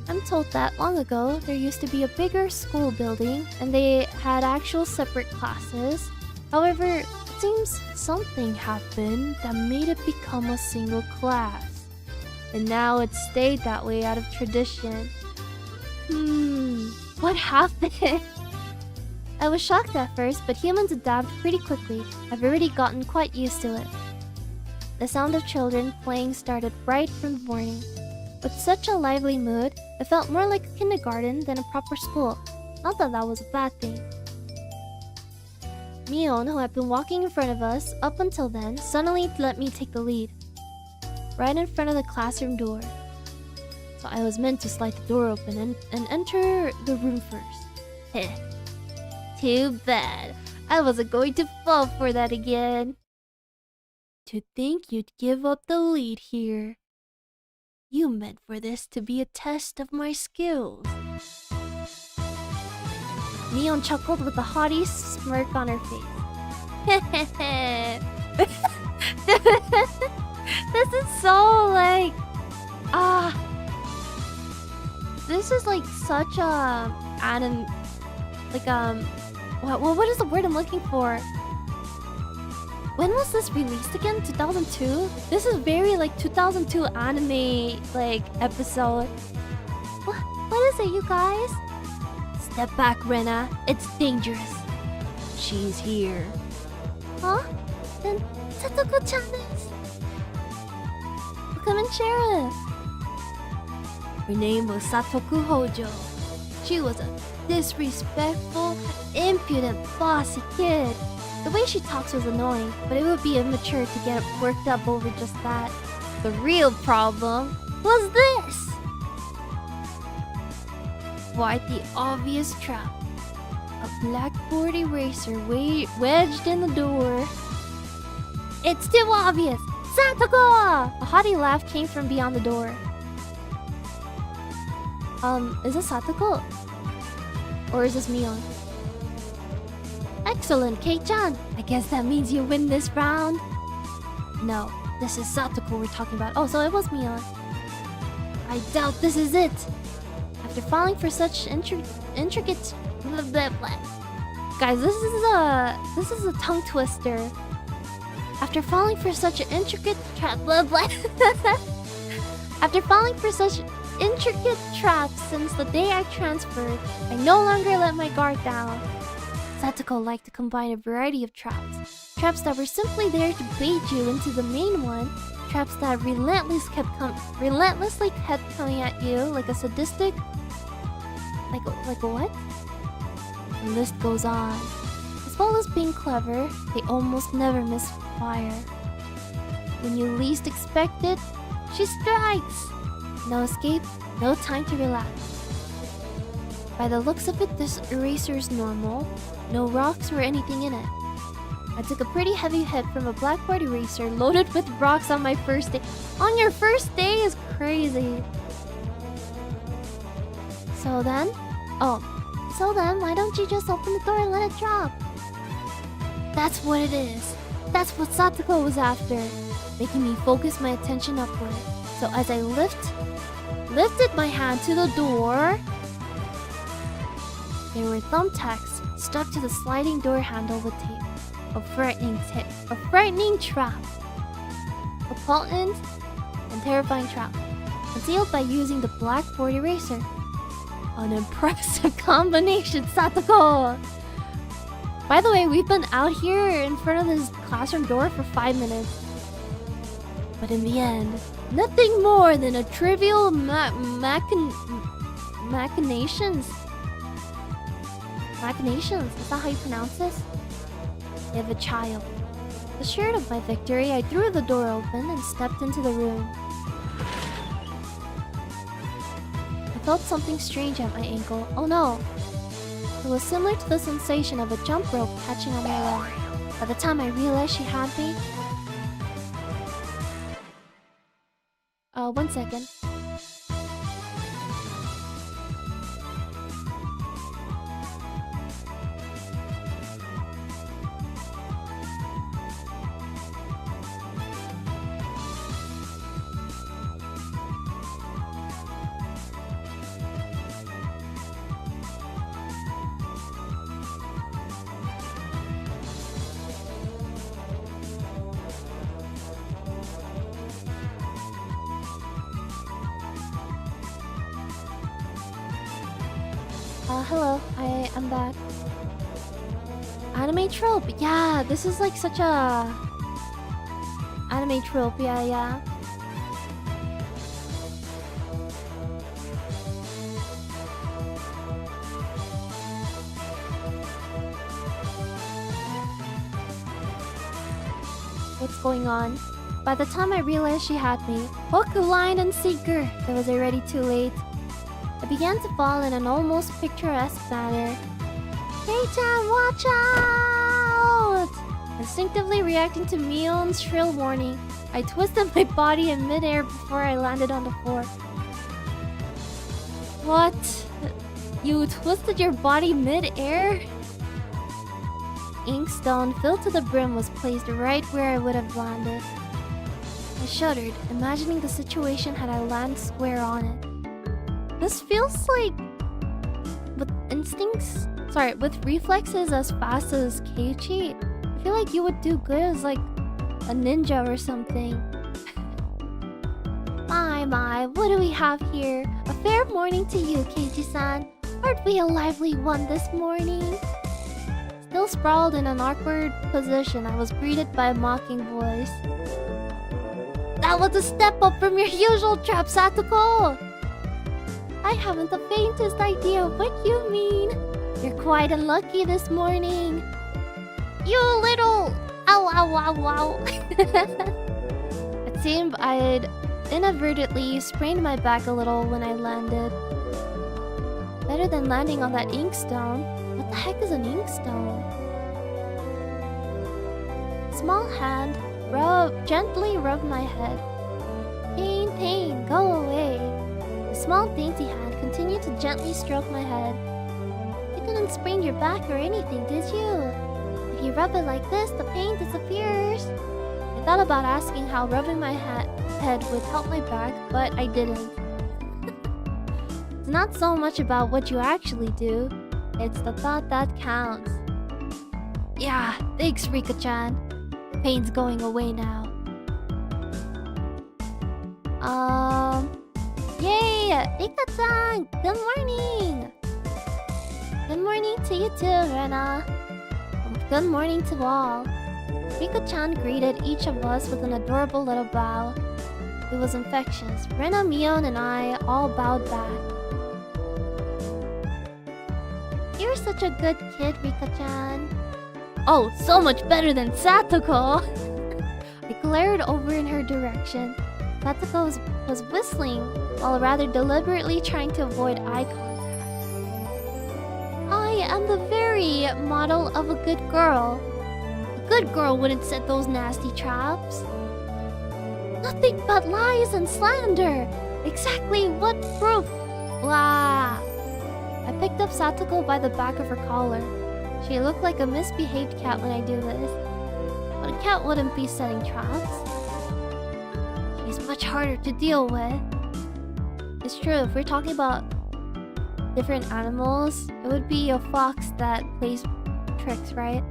I'm told that long ago, there used to be a bigger school building, and they had actual separate classes. However, it seems something happened that made it become a single class. And now it's stayed that way out of tradition. What happened? I was shocked at first, but humans adapt pretty quickly. I've already gotten quite used to it. The sound of children playing started right from the morning. With such a lively mood, it felt more like a kindergarten than a proper school. Not that that was a bad thing. Mion, who had been walking in front of us up until then, suddenly let me take the lead. Right in front of the classroom door. So I was meant to slide the door open and enter the room first. Heh. Too bad. I wasn't going to fall for that again. To think you'd give up the lead here. You meant for this to be a test of my skills. Mion chuckled with a haughty smirk on her face. This is so like... This is like such a... what is the word I'm looking for? When was this released again? 2002? This is very like 2002 anime like episode. What is it, you guys? Step back, Rena. It's dangerous. She's here. Huh? Then Satoko-chan is. Come and share it. Her name was Satoku Hojo. She was a disrespectful, impudent, bossy kid. The way she talks was annoying, but it would be immature to get worked up over just that. The real problem was this! Quite the obvious trap. A blackboard eraser wedged in the door. It's too obvious! Satoko! A haughty laugh came from beyond the door. Is this Satoko? Or is this Mion? Excellent, Kei-chan! I guess that means you win this round. No, this is Satoko we're talking about. Oh, so it was Mion. I doubt this is it. After falling for such intricate... Blah, blah, blah. Guys, this is a tongue twister. After falling for such an intricate blah, blah. After falling for such intricate traps since the day I transferred, I no longer let my guard down. Satoko liked to combine a variety of traps. Traps that were simply there to bait you into the main one. Traps that relentlessly kept coming at you like a sadistic... Like what? The list goes on. As well as being clever, they almost never miss fire. When you least expect it, she strikes! No escape, no time to relax. By the looks of it, this eraser's normal. No rocks or anything in it. I took a pretty heavy hit from a blackboard eraser loaded with rocks on my first day. On your first day is crazy. So then, why don't you just open the door and let it drop? That's what it is. That's what Satoko was after, making me focus my attention upward. So as I lifted my hand to the door, there were thumbtacks stuck to the sliding door handle with tape. A frightening trap. A potent and terrifying trap, concealed by using the blackboard eraser. An impressive combination, Satoko! By the way, we've been out here in front of this classroom door for 5 minutes. But in the end, nothing more than a trivial machinations. Machinations, is that how you pronounce this? Of a child. Assured of my victory, I threw the door open and stepped into the room. I felt something strange at my ankle. Oh no! It was similar to the sensation of a jump rope catching on my leg. By the time I realized she had me... 1 second. Hello, I'm back. Anime trope, yeah, this is like such a... Anime trope, yeah. What's going on? By the time I realized she had me, hook, line, and sinker, it was already too late. I began to fall in an almost picturesque manner. Hey-chan, watch out! Instinctively reacting to Mion's shrill warning, I twisted my body in midair before I landed on the floor. What? You twisted your body mid-air? Inkstone filled to the brim was placed right where I would have landed. I shuddered, imagining the situation had I landed square on it. This feels like... with reflexes as fast as Keiichi, I feel like you would do good as like a ninja or something. My, what do we have here? A fair morning to you, Keiichi-san. Aren't we a lively one this morning? Still sprawled in an awkward position, I was greeted by a mocking voice. That was a step up from your usual trap, Satoko! I haven't the faintest idea what you mean. You're quite unlucky this morning. You little... Ow. It seemed I'd inadvertently sprained my back a little when I landed. Better than landing on that inkstone. What the heck is an inkstone? Small hand gently rubbed my head. Pain, go away. The small dainty hand continued to gently stroke my head. You didn't sprain your back or anything, did you? If you rub it like this, the pain disappears. I thought about asking how rubbing my head would help my back, but I didn't. It's not so much about what you actually do, it's the thought that counts. Yeah, thanks, Rika-chan. Pain's going away now. Yay! Rika-chan! Good morning! Good morning to you too, Rena. Good morning to all. Rika-chan greeted each of us with an adorable little bow. It was infectious. Rena, Mion, and I all bowed back. You're such a good kid, Rika-chan. Oh, so much better than Satoko! I glared over in her direction. Satoko was whistling, while rather deliberately trying to avoid eye contact. I am the very model of a good girl. A good girl wouldn't set those nasty traps. Nothing but lies and slander! Exactly what proof? Blah! I picked up Satoko by the back of her collar. She looked like a misbehaved cat when I do this. But a cat wouldn't be setting traps. She's much harder to deal with. It's true, if we're talking about different animals, it would be a fox that plays tricks, right?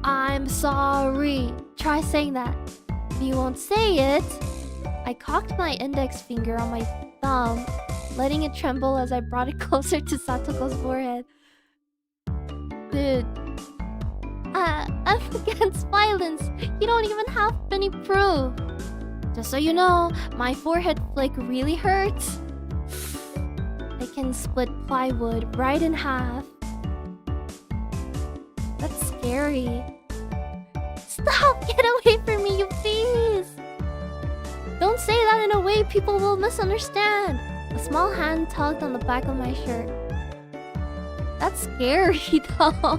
I'm sorry. Try saying that. If you won't say it... I cocked my index finger on my thumb, letting it tremble as I brought it closer to Satoko's forehead. Dude. I'm against violence. You don't even have any proof. Just so you know, my forehead flick really hurts. I can split plywood right in half. That's scary. Stop! Get away from me, you bees! Don't say that in a way people will misunderstand. A small hand tugged on the back of my shirt. That's scary, though.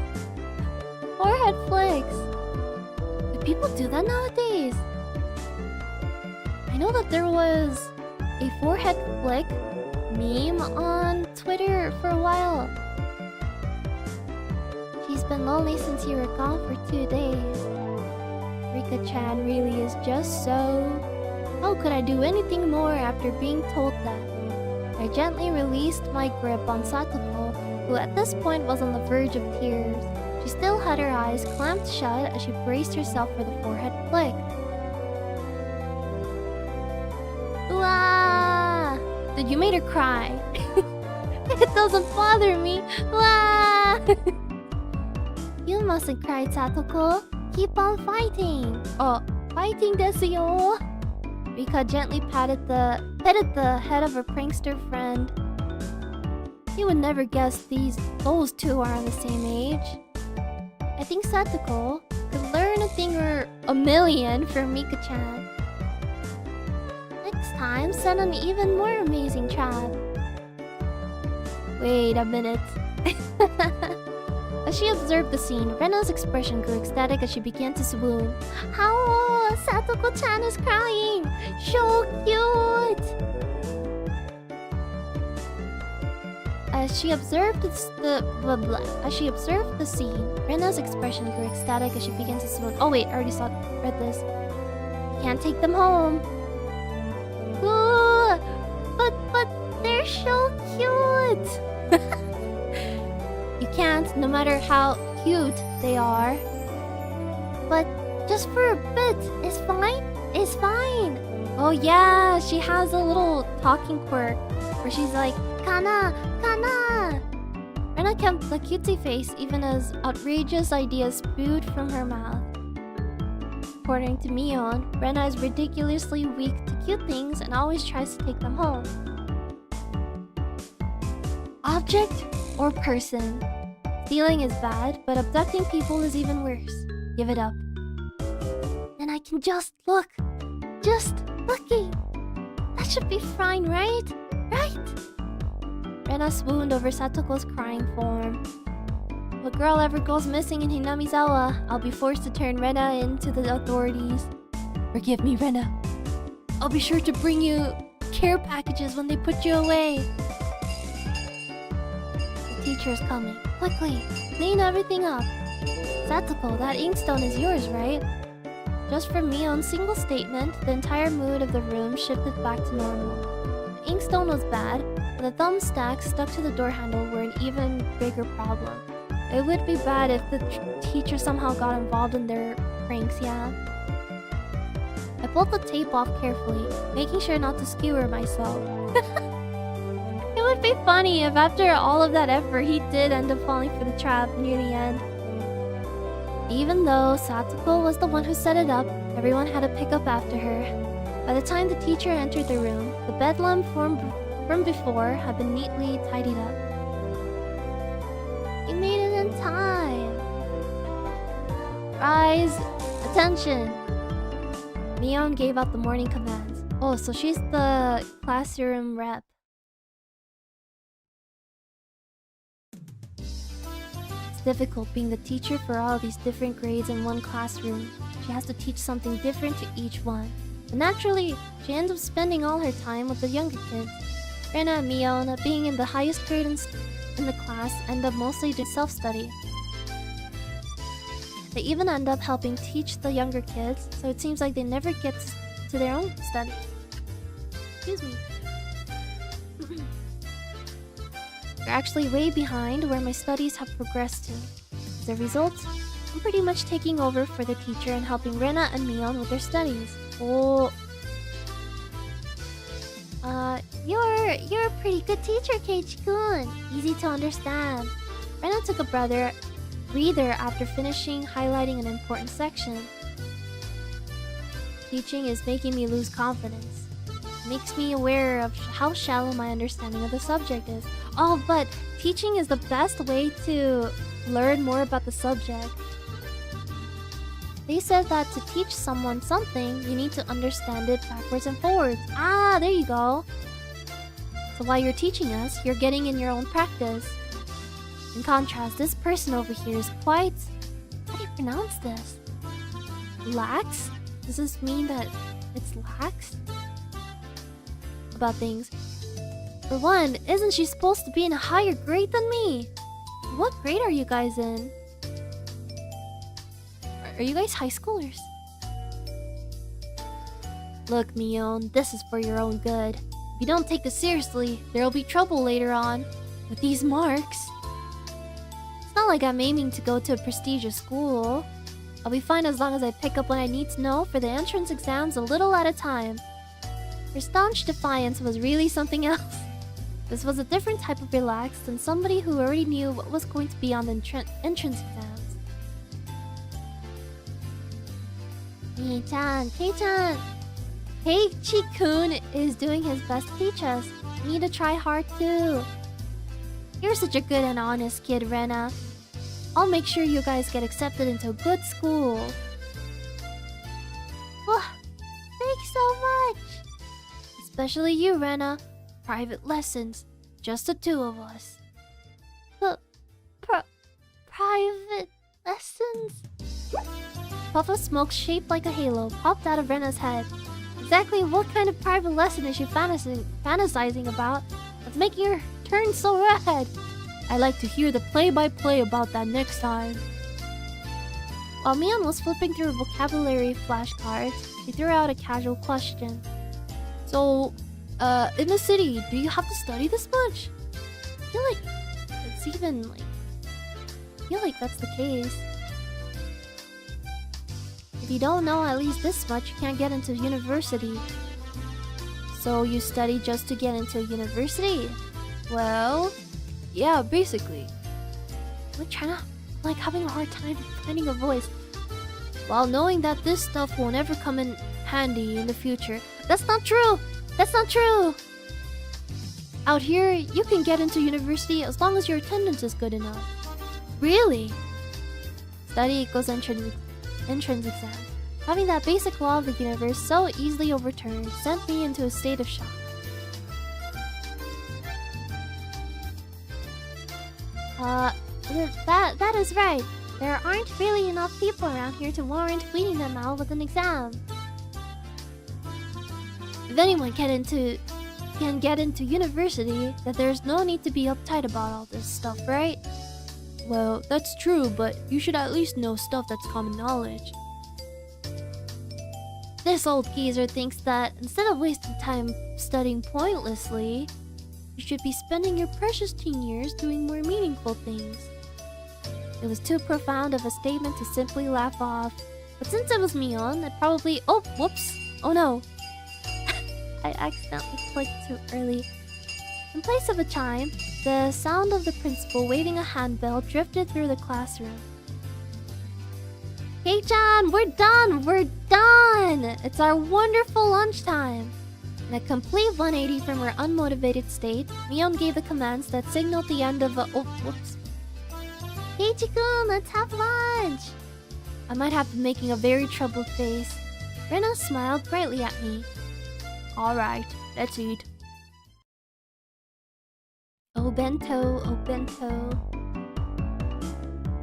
Forehead flicks. Do people do that nowadays? I know that there was a forehead flick meme on Twitter for a while. She's been lonely since you were gone for 2 days. Rika-chan really is just so... How could I do anything more after being told that? I gently released my grip on Satoko, who at this point was on the verge of tears. She still had her eyes clamped shut as she braced herself for the forehead flick. Wah! Dude, you made her cry. It doesn't bother me. Wah! You mustn't cry, Satoko. Keep on fighting. Oh, fighting desu yo. Rika gently petted the head of her prankster friend. You would never guess those two are on the same age. I think Satoko could learn a thing or a million from Mika-chan. Next time, send an even more amazing trap. Wait a minute. As she observed the scene, Rena's expression grew ecstatic as she began to swoon. How? Satoko-chan is crying! So cute! As she observed the scene, Rena's expression grew ecstatic as she began to swoon. Oh wait, I already read this. Can't take them home. Ooh, but they're so cute! You can't, no matter how cute they are. But just for a bit, it's fine? It's fine! Oh yeah, she has a little talking quirk where she's like, Kana! Kana! Rena kept the cutesy face even as outrageous ideas spewed from her mouth. According to Mion, Rena is ridiculously weak to cute things and always tries to take them home. Object or person? Stealing is bad, but abducting people is even worse. Give it up. Then I can just look. Just looking. That should be fine, right? Right? Rena swooned over Satoko's crying form. If a girl ever goes missing in Hinamizawa, I'll be forced to turn Rena in to the authorities. Forgive me, Rena. I'll be sure to bring you care packages when they put you away. The teacher's coming. Quickly, clean everything up. Satoko, that inkstone is yours, right? Just from Mion's single statement, the entire mood of the room shifted back to normal. The inkstone was bad, but the thumbstacks stuck to the door handle were an even bigger problem. It would be bad if the teacher somehow got involved in their pranks, yeah? I pulled the tape off carefully, making sure not to skewer myself. It would be funny if after all of that effort he did end up falling for the trap near the end. Even though Satsuko was the one who set it up, everyone had to pick up after her. By the time the teacher entered the room, the bedlam from before had been neatly tidied up. You made it in time! Rise! Attention! Mion gave out the morning commands. Oh, so she's the classroom rep. It's difficult being the teacher for all these different grades in one classroom. She has to teach something different to each one. But naturally, she ends up spending all her time with the younger kids. Rena and Mion, being in the highest grade in the class, end up mostly doing self-study. They even end up helping teach the younger kids, so it seems like they never get to their own studies. Excuse me. They're actually way behind where my studies have progressed to. As a result, I'm pretty much taking over for the teacher and helping Rena and Mion with their studies. Oh. You're a pretty good teacher, Keiichi-kun. Easy to understand. Rena took a breather after finishing highlighting an important section. Teaching is making me lose confidence. It makes me aware of how shallow my understanding of the subject is. Oh, but teaching is the best way to learn more about the subject. They said that to teach someone something, you need to understand it backwards and forwards. Ah, there you go. So while you're teaching us, you're getting in your own practice. In contrast, this person over here is quite... How do you pronounce this? Lax? Does this mean that it's lax? About things. For one, isn't she supposed to be in a higher grade than me? What grade are you guys in? Are you guys high schoolers? Look, Mion, this is for your own good. If you don't take this seriously, there'll be trouble later on. With these marks... It's not like I'm aiming to go to a prestigious school. I'll be fine as long as I pick up what I need to know for the entrance exams a little at a time. Her staunch defiance was really something else. This was a different type of relax than somebody who already knew what was going to be on the entrance exams. Kei-chan, Kei-chan! Keiichi-kun is doing his best to teach us. We need to try hard too. You're such a good and honest kid, Rena. I'll make sure you guys get accepted into a good school. Oh, thanks so much! Especially you, Rena. Private lessons. Just the two of us. Private lessons? Puff of smoke shaped like a halo popped out of Rena's head. Exactly what kind of private lesson is she fantasizing about that's making her turn so red? I'd like to hear the play-by-play about that next time. While Mion was flipping through vocabulary flashcards, he threw out a casual question. So, in the city, do you have to study this much? I feel like it's even like... I feel like that's the case. If you don't know at least this much, you can't get into university. So you study just to get into university? Well, yeah, basically. I'm having a hard time finding a voice. While knowing that this stuff won't ever come in handy in the future. That's not true! That's not true! Out here, you can get into university as long as your attendance is good enough. Really? Study equals entrance exam. Having that basic law of the universe so easily overturned sent me into a state of shock. That is right. There aren't really enough people around here to warrant weeding them out with an exam. If anyone can get into university, then there's no need to be uptight about all this stuff, right? Well, that's true, but you should at least know stuff that's common knowledge. This old geezer thinks that instead of wasting time studying pointlessly, you should be spending your precious teen years doing more meaningful things. It was too profound of a statement to simply laugh off, but since it was Mion, it probably... Oh, whoops! Oh no! I accidentally clicked too early. In place of a chime, the sound of the principal waving a handbell drifted through the classroom. Hey-chan, we're done! We're done! It's our wonderful lunchtime! In a complete 180 from her unmotivated state, Mion gave the commands that signaled the end of a... Oh, whoops. Keiichi-kun, let's have lunch! I might have been making a very troubled face. Rena smiled brightly at me. Alright, let's eat. Obento, obento.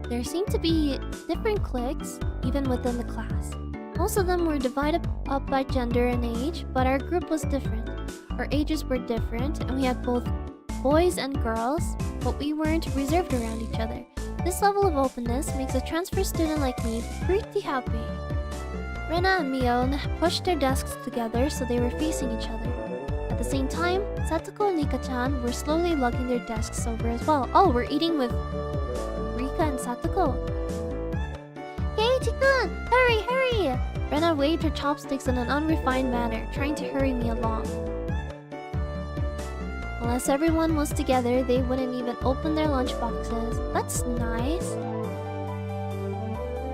There seemed to be different cliques, even within the class. Most of them were divided up by gender and age, but our group was different. Our ages were different, and we had both boys and girls, but we weren't reserved around each other. This level of openness makes a transfer student like me pretty happy. Rena and Mion pushed their desks together so they were facing each other. At the same time, Satoko and Nika-chan were slowly lugging their desks over as well. Oh, we're eating with Rika and Satoko. Keiichi-kun, hurry, hurry! Rena waved her chopsticks in an unrefined manner, trying to hurry me along. Unless everyone was together, they wouldn't even open their lunch boxes. That's nice.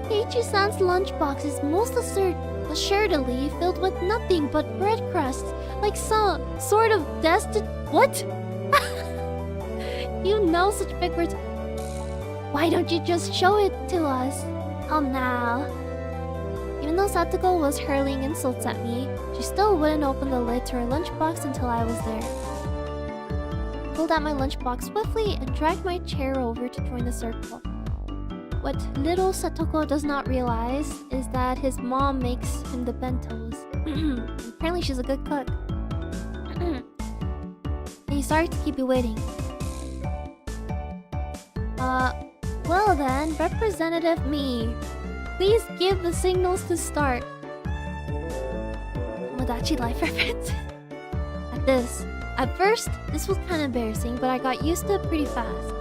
Keiichi-san's lunchbox is most assuredly filled with nothing but bread crusts, like some sort of destined... What? You know such big words. Why don't you just show it to us? Come now. Even though Satoko was hurling insults at me, she still wouldn't open the lid to her lunchbox until I was there. I pulled out my lunchbox swiftly and dragged my chair over to join the circle. What little Satoko does not realize is that his mom makes him the bentos. Apparently she's a good cook. Hey, sorry to keep you waiting. Well then, Representative Me, please give the signals to start. Tomodachi life reference. At first, this was kinda embarrassing, but I got used to it pretty fast.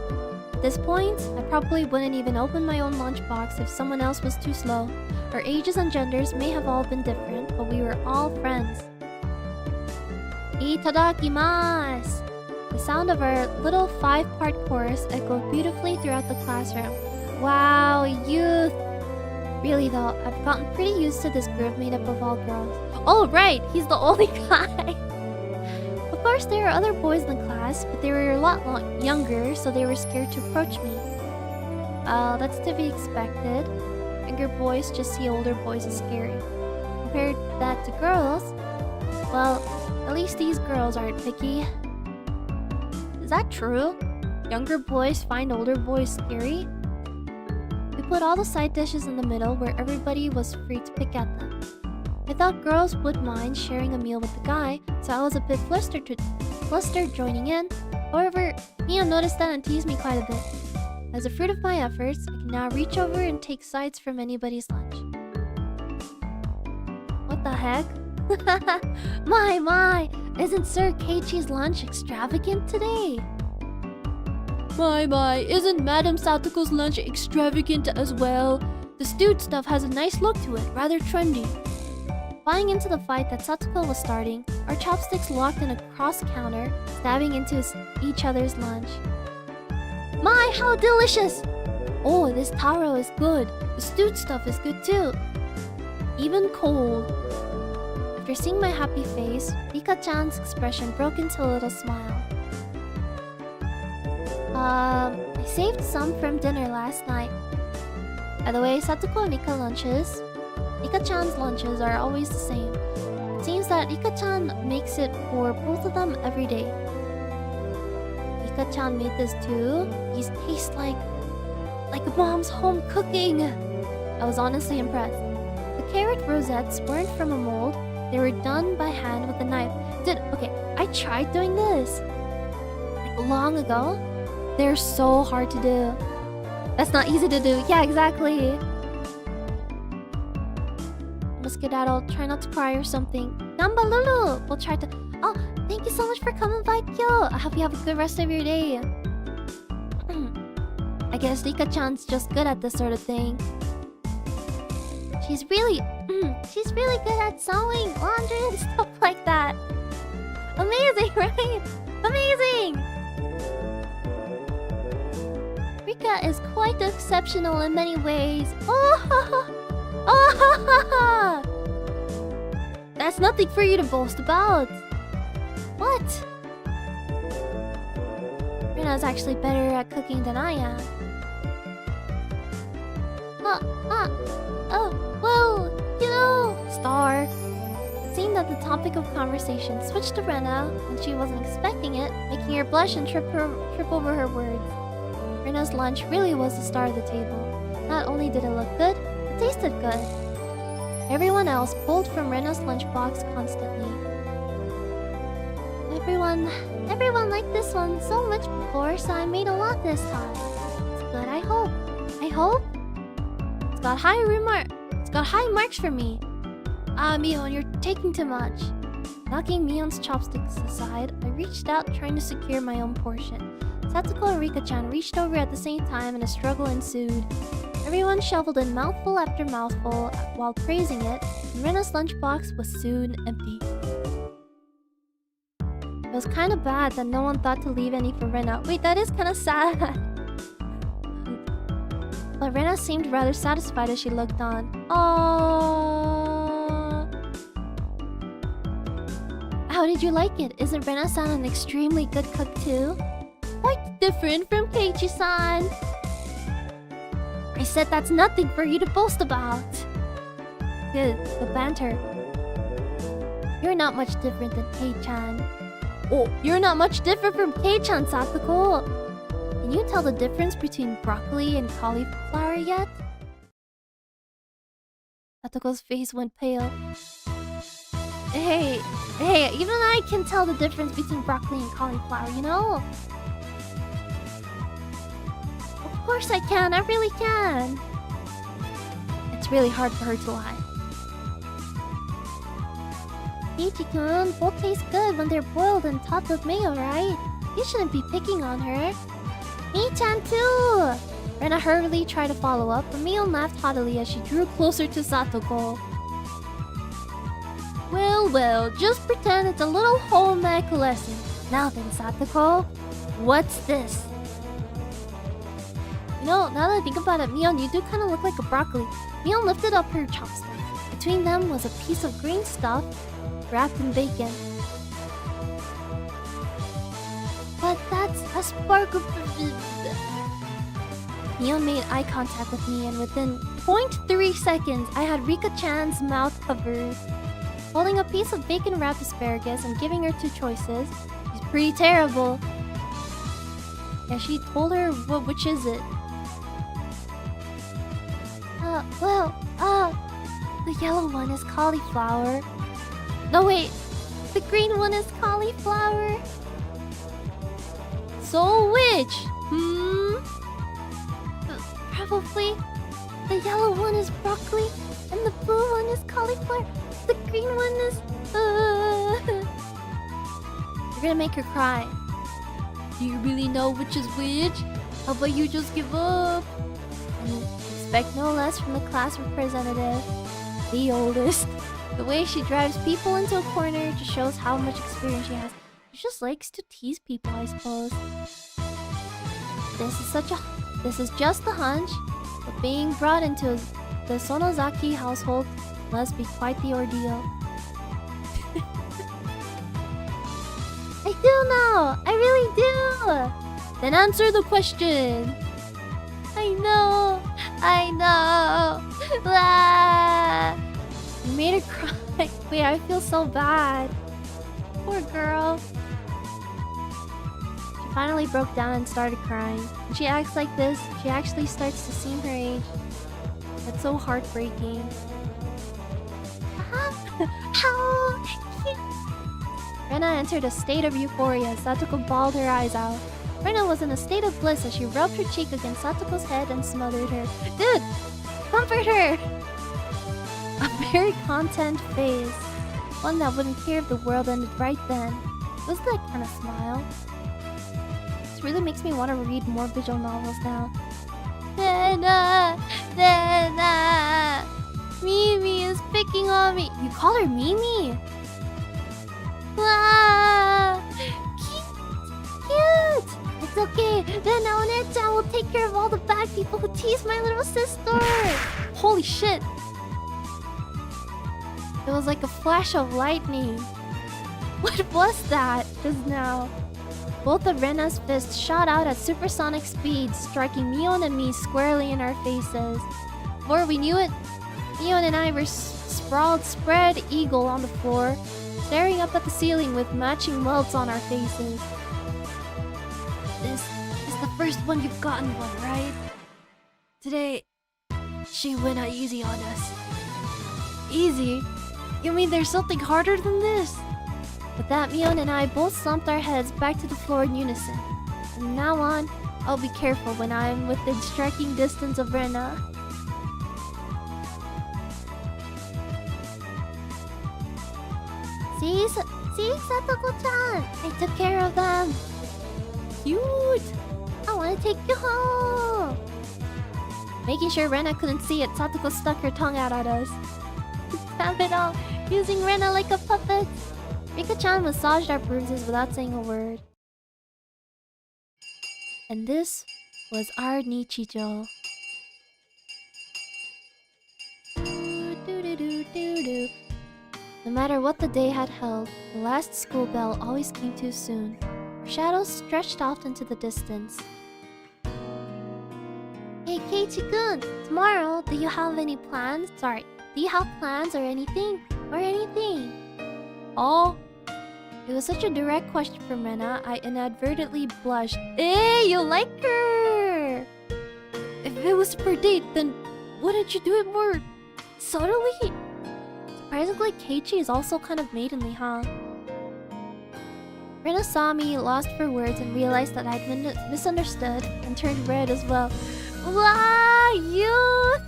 At this point, I probably wouldn't even open my own lunchbox if someone else was too slow. Our ages and genders may have all been different, but we were all friends. Itadakimasu! The sound of our little 5-part chorus echoed beautifully throughout the classroom. Wow, youth! Really though, I've gotten pretty used to this group made up of all girls. Oh right, he's the only guy! Of course, there are other boys in the class, but they were a lot younger, so they were scared to approach me. That's to be expected. Younger boys just see older boys as scary. Compared that to girls, well, at least these girls aren't picky. Is that true? Younger boys find older boys scary? We put all the side dishes in the middle where everybody was free to pick at them. I thought girls would mind sharing a meal with the guy, so I was a bit flustered joining in. However, Mia noticed that and teased me quite a bit. As a fruit of my efforts, I can now reach over and take sides from anybody's lunch. What the heck? My! Isn't Sir Keiichi's lunch extravagant today? My, isn't Madame Satoko's lunch extravagant as well? The stewed stuff has a nice look to it, rather trendy. Buying into the fight that Satoko was starting, our chopsticks locked in a cross-counter, stabbing into each other's lunch. My, how delicious! Oh, this taro is good. The stewed stuff is good too. Even cold. After seeing my happy face, Rika-chan's expression broke into a little smile. I saved some from dinner last night. By the way, Satoko and Rika-chan's lunches are always the same. It seems that Rika-chan makes it for both of them every day. Rika-chan made this too. These taste like mom's home cooking. I was honestly impressed. The carrot rosettes weren't from a mold. They were done by hand with a knife. Okay, I tried doing this like long ago. They're so hard to do. That's not easy to do. Yeah, exactly. Skedaddle, try not to cry or something. Namba Lulu! We'll try to... Oh, thank you so much for coming by, Kyo! I hope you have a good rest of your day. I guess Rika-chan's just good at this sort of thing. She's really good at sewing, laundry, and stuff like that. Amazing, right? Amazing! Rika is quite exceptional in many ways. Oh! Oh! That's nothing for you to boast about. What? Rena's actually better at cooking than I am. Oh, well, you know... Star. It seemed that the topic of conversation switched to Rena when she wasn't expecting it, making her blush and trip over her words. Rena's lunch really was the star of the table. Not only did it look good, it tasted good. Everyone else pulled from Rena's lunchbox constantly. Everyone liked this one so much before, so I made a lot this time. It's good, I hope. I hope? It's got high marks for me. Ah, Mion, you're taking too much. Knocking Mion's chopsticks aside, I reached out trying to secure my own portion. Satsuko and Rika-chan reached over at the same time and a struggle ensued. Everyone shoveled in mouthful after mouthful while praising it, and Rena's lunchbox was soon empty. It was kinda bad that no one thought to leave any for Rena. Wait, that is kinda sad. But Rena seemed rather satisfied as she looked on. Aww. How did you like it? Isn't Rena-san an extremely good cook too? Quite different from Keiichi-san. I said that's nothing for you to boast about. Good, the banter. You're not much different than Kei-chan. Oh, you're not much different from Kei-chan, Satoko. Can you tell the difference between broccoli and cauliflower yet? Satoko's face went pale. Hey, even I can tell the difference between broccoli and cauliflower, you know? Of course I can, I really can. It's really hard for her to lie. Ichi-kun, both taste good when they're boiled and topped with mayo, right? You shouldn't be picking on her. Me-chan too! Rena hurriedly tried to follow up, but Mion laughed haughtily as she drew closer to Satoko. Well, just pretend it's a little home ec lesson. Now then, Satoko, what's this? You know, now that I think about it, Mion, you do kind of look like a broccoli. Mion lifted up her chopstick. Between them was a piece of green stuff wrapped in bacon. But that's a spark of... Mion made eye contact with me, and within 0.3 seconds, I had Rika-chan's mouth covered. Holding a piece of bacon-wrapped asparagus and giving her two choices. She's pretty terrible. Yeah, she told her, which is it? The yellow one is cauliflower. No, wait. The green one is cauliflower. So which? Probably the yellow one is broccoli and the blue one is cauliflower. The green one is... You're gonna make her cry. Do you really know which is which? How about you just give up? And expect no less from the class representative. The oldest. The way she drives people into a corner just shows how much experience she has. She just likes to tease people, I suppose. This is just a hunch, but being brought into the Sonozaki household must be quite the ordeal. I do know! I really do! Then answer the question! I know! Ah! You made her cry. Wait, I feel so bad. Poor girl. She finally broke down and started crying. When she acts like this, she actually starts to seem her age. That's so heartbreaking. How cute! Rena entered a state of euphoria as Satoko bawled her eyes out. Rena was in a state of bliss as she rubbed her cheek against Satoko's head and smothered her. Dude! Comfort her! A very content face. One that wouldn't care if the world ended right then. It was that kind of smile. This really makes me want to read more visual novels now. Rena! Mimi is picking on me. You call her Mimi? Ah, cute! It's okay. Rena One-chan will take care of all the bad people who tease my little sister. Holy shit. It was like a flash of lightning. What was that just now? Both of Rena's fists shot out at supersonic speed, striking Mion and me squarely in our faces. Before we knew it, Mion and I were sprawled spread eagle on the floor, staring up at the ceiling with matching welts on our faces. This is the first one you've gotten one, right? Today, she went out easy on us. Easy? You mean there's something harder than this? With that, Mion and I both slumped our heads back to the floor in unison. From now on, I'll be careful when I'm within striking distance of Rena. See, Satoko-chan! I took care of them! Cute! I wanna take you home! Making sure Rena couldn't see it, Satoko stuck her tongue out at us. Have it all, using Rena like a puppet! Rika-chan massaged our bruises without saying a word. And this was our Nichijo. No matter what the day had held, the last school bell always came too soon. Our shadows stretched off into the distance. Hey Keiichi-kun, tomorrow, do you have any plans? Do you have plans or anything? Oh? It was such a direct question from Rena, I inadvertently blushed. Hey, you like her! If it was for date, then wouldn't you do it more subtly? Surprisingly, Keiichi is also kind of maidenly, huh? Rena saw me, lost for words, and realized that I'd been misunderstood, and turned red as well. Wow, youth!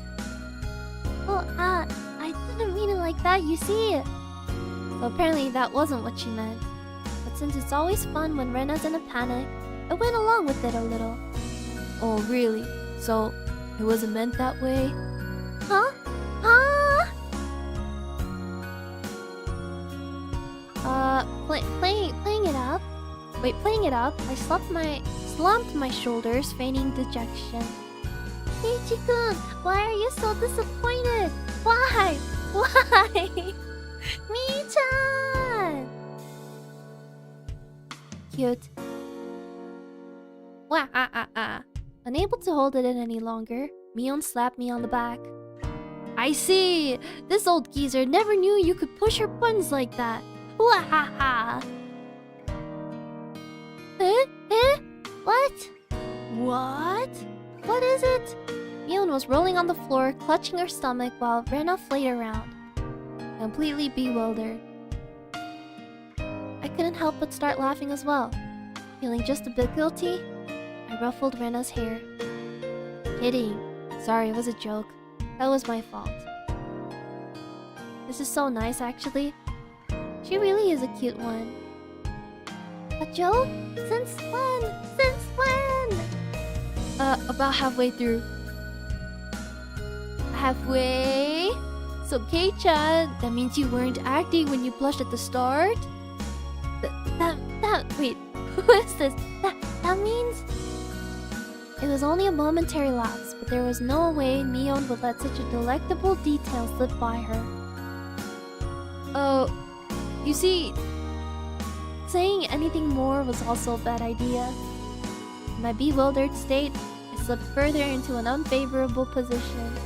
Well, I didn't mean it like that, you see. So apparently that wasn't what she meant. But since it's always fun when Rena's in a panic, I went along with it a little. Oh, really? So, it wasn't meant that way? Huh? Playing it up, I slumped my shoulders, feigning dejection. Keiichi-kun, why are you so disappointed? Why? Mi-chan! Cute. Wah. Unable to hold it in any longer, Mion slapped me on the back. I see! This old geezer never knew you could push her buttons like that. Wahaha! What? What is it? Mion was rolling on the floor, clutching her stomach while Rena flayed around. Completely bewildered. I couldn't help but start laughing as well. Feeling just a bit guilty, I ruffled Rena's hair. Kidding. Sorry, it was a joke. That was my fault. This is so nice, actually. She really is a cute one. A joke? Since when? About halfway through. Halfway? So Kei-chan, that means you weren't acting when you blushed at the start? Wait, who is this? That means... It was only a momentary lapse, but there was no way Mion would let such a delectable detail slip by her. Oh, you see, saying anything more was also a bad idea. In my bewildered state, I slipped further into an unfavorable position.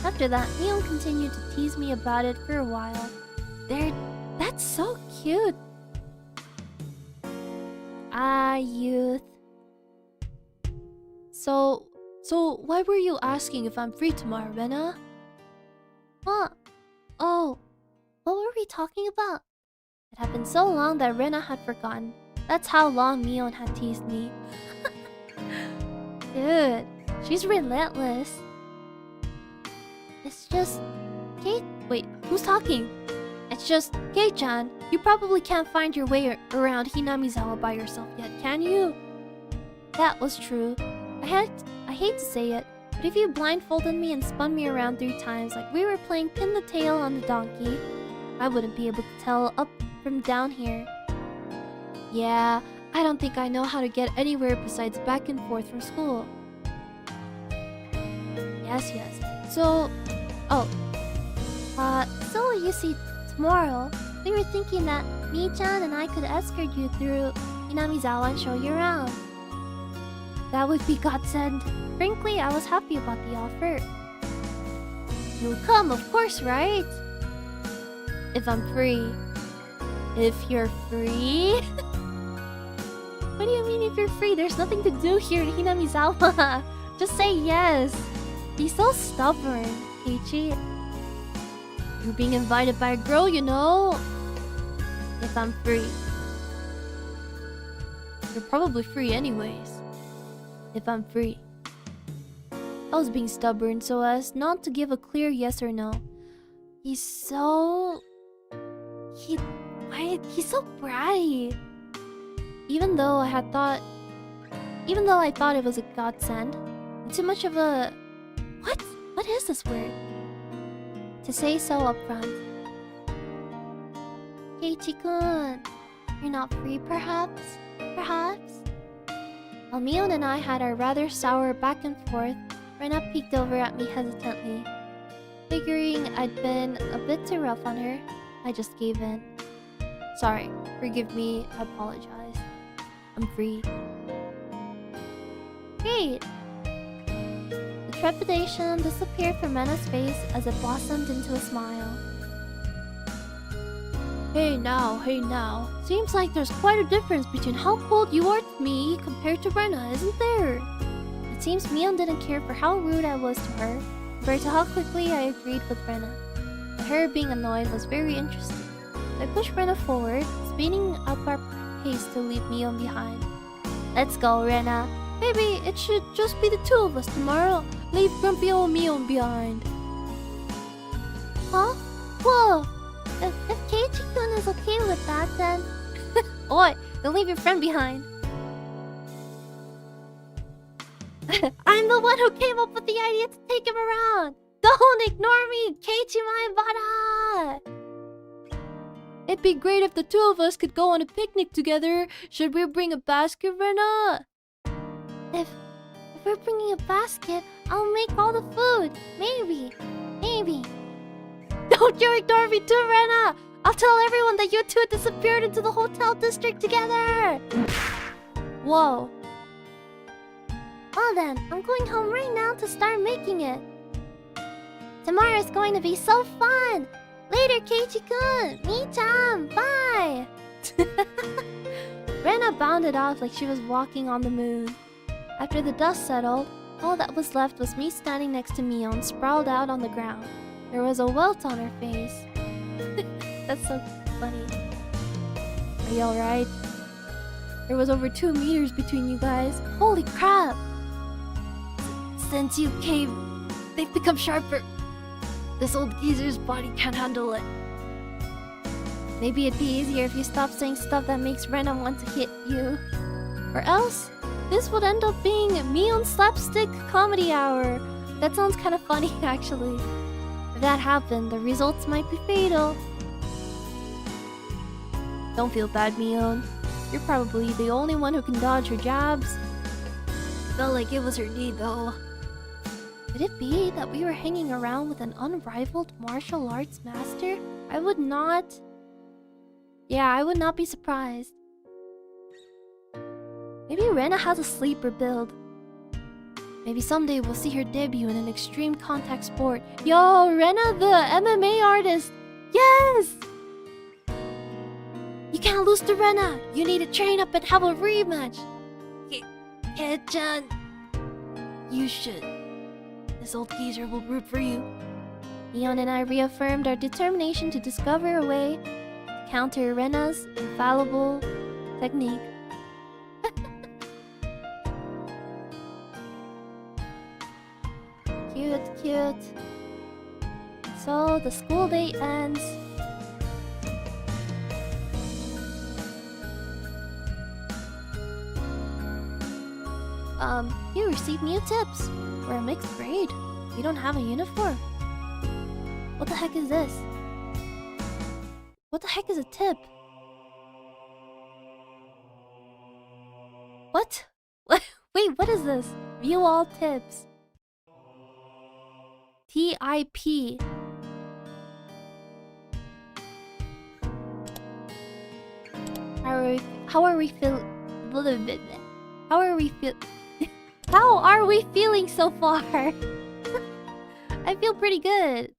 After that, Mion continued to tease me about it for a while. That's so cute! Ah, youth. So why were you asking if I'm free tomorrow, Rena? What? Oh, what were we talking about? It had been so long that Rena had forgotten. That's how long Mion had teased me. Dude, she's relentless. It's just... Wait, who's talking? It's just, Kei-chan, you probably can't find your way around Hinamizawa by yourself yet, can you? That was true. I hate to say it, but if you blindfolded me and spun me around 3 times like we were playing pin the tail on the donkey, I wouldn't be able to tell up from down here. Yeah, I don't think I know how to get anywhere besides back and forth from school. Yes. So, saw you see tomorrow, we were thinking that Mi-chan and I could escort you through Hinamizawa and show you around. That would be godsend. Frankly, I was happy about the offer. You'll come, of course, right? If I'm free. If you're free? What do you mean if you're free? There's nothing to do here in Hinamizawa. Just say yes. He's so stubborn, Keiichi. You're being invited by a girl, you know. If I'm free. You're probably free anyways. If I'm free. I was being stubborn so as not to give a clear yes or no. He's so... He's so bratty. Even though I thought it was a godsend, too much of a... What is this word? To say so upfront. Keiichi-kun, you're not free perhaps? Perhaps? While Mion and I had our rather sour back and forth, Rena peeked over at me hesitantly. Figuring I'd been a bit too rough on her, I just gave in. Sorry, forgive me, I apologize. I'm free. Great! The trepidation disappeared from Rena's face as it blossomed into a smile. Hey now. Seems like there's quite a difference between how cold you are to me compared to Rena, isn't there? It seems Mion didn't care for how rude I was to her, compared to how quickly I agreed with Rena. But her being annoyed was very interesting. I pushed Rena forward, speeding up our pace to leave Mion behind. Let's go, Rena. Maybe it should just be the two of us tomorrow. Leave grumpy old Mion behind. Huh? Whoa! If Keiichi-kun is okay with that, then... Oi! Don't leave your friend behind. I'm the one who came up with the idea to take him around! Don't ignore me, Keiichi Maebara! It'd be great if the two of us could go on a picnic together. Should we bring a basket, Rena? If we're bringing a basket, I'll make all the food. Maybe. Don't you ignore me too, Rena! I'll tell everyone that you two disappeared into the hotel district together! Whoa. Well then, I'm going home right now to start making it. Tomorrow's going to be so fun! Later, Keiichi-kun! Mi-chan! Bye! Rena bounded off like she was walking on the moon. After the dust settled, all that was left was me standing next to Mion, sprawled out on the ground. There was a welt on her face. That's so funny. Are you alright? There was over 2 meters between you guys. Holy crap! Since you came, they've become sharper. This old geezer's body can't handle it. Maybe it'd be easier if you stopped saying stuff that makes Rena want to hit you. Or else, this would end up being Mion's slapstick comedy hour. That sounds kind of funny, actually. If that happened, the results might be fatal. Don't feel bad, Mion. You're probably the only one who can dodge her jabs. Felt like it was her knee, though. Could it be that we were hanging around with an unrivaled martial arts master? I would not be surprised. Maybe Rena has a sleeper build. Maybe someday we'll see her debut in an extreme contact sport. Yo, Rena the MMA artist! Yes! You can't lose to Rena! You need to train up and have a rematch! Kid-chan, you should. This old geezer will root for you. Mion and I reaffirmed our determination to discover a way to counter Rena's infallible technique. Cute. So the school day ends. You received new tips. We're a mixed grade. We don't have a uniform. What the heck is this? What the heck is a tip? What? Wait, what is this? View all tips. TIP. How are we feel? How are we feel? How are we feeling so far? I feel pretty good.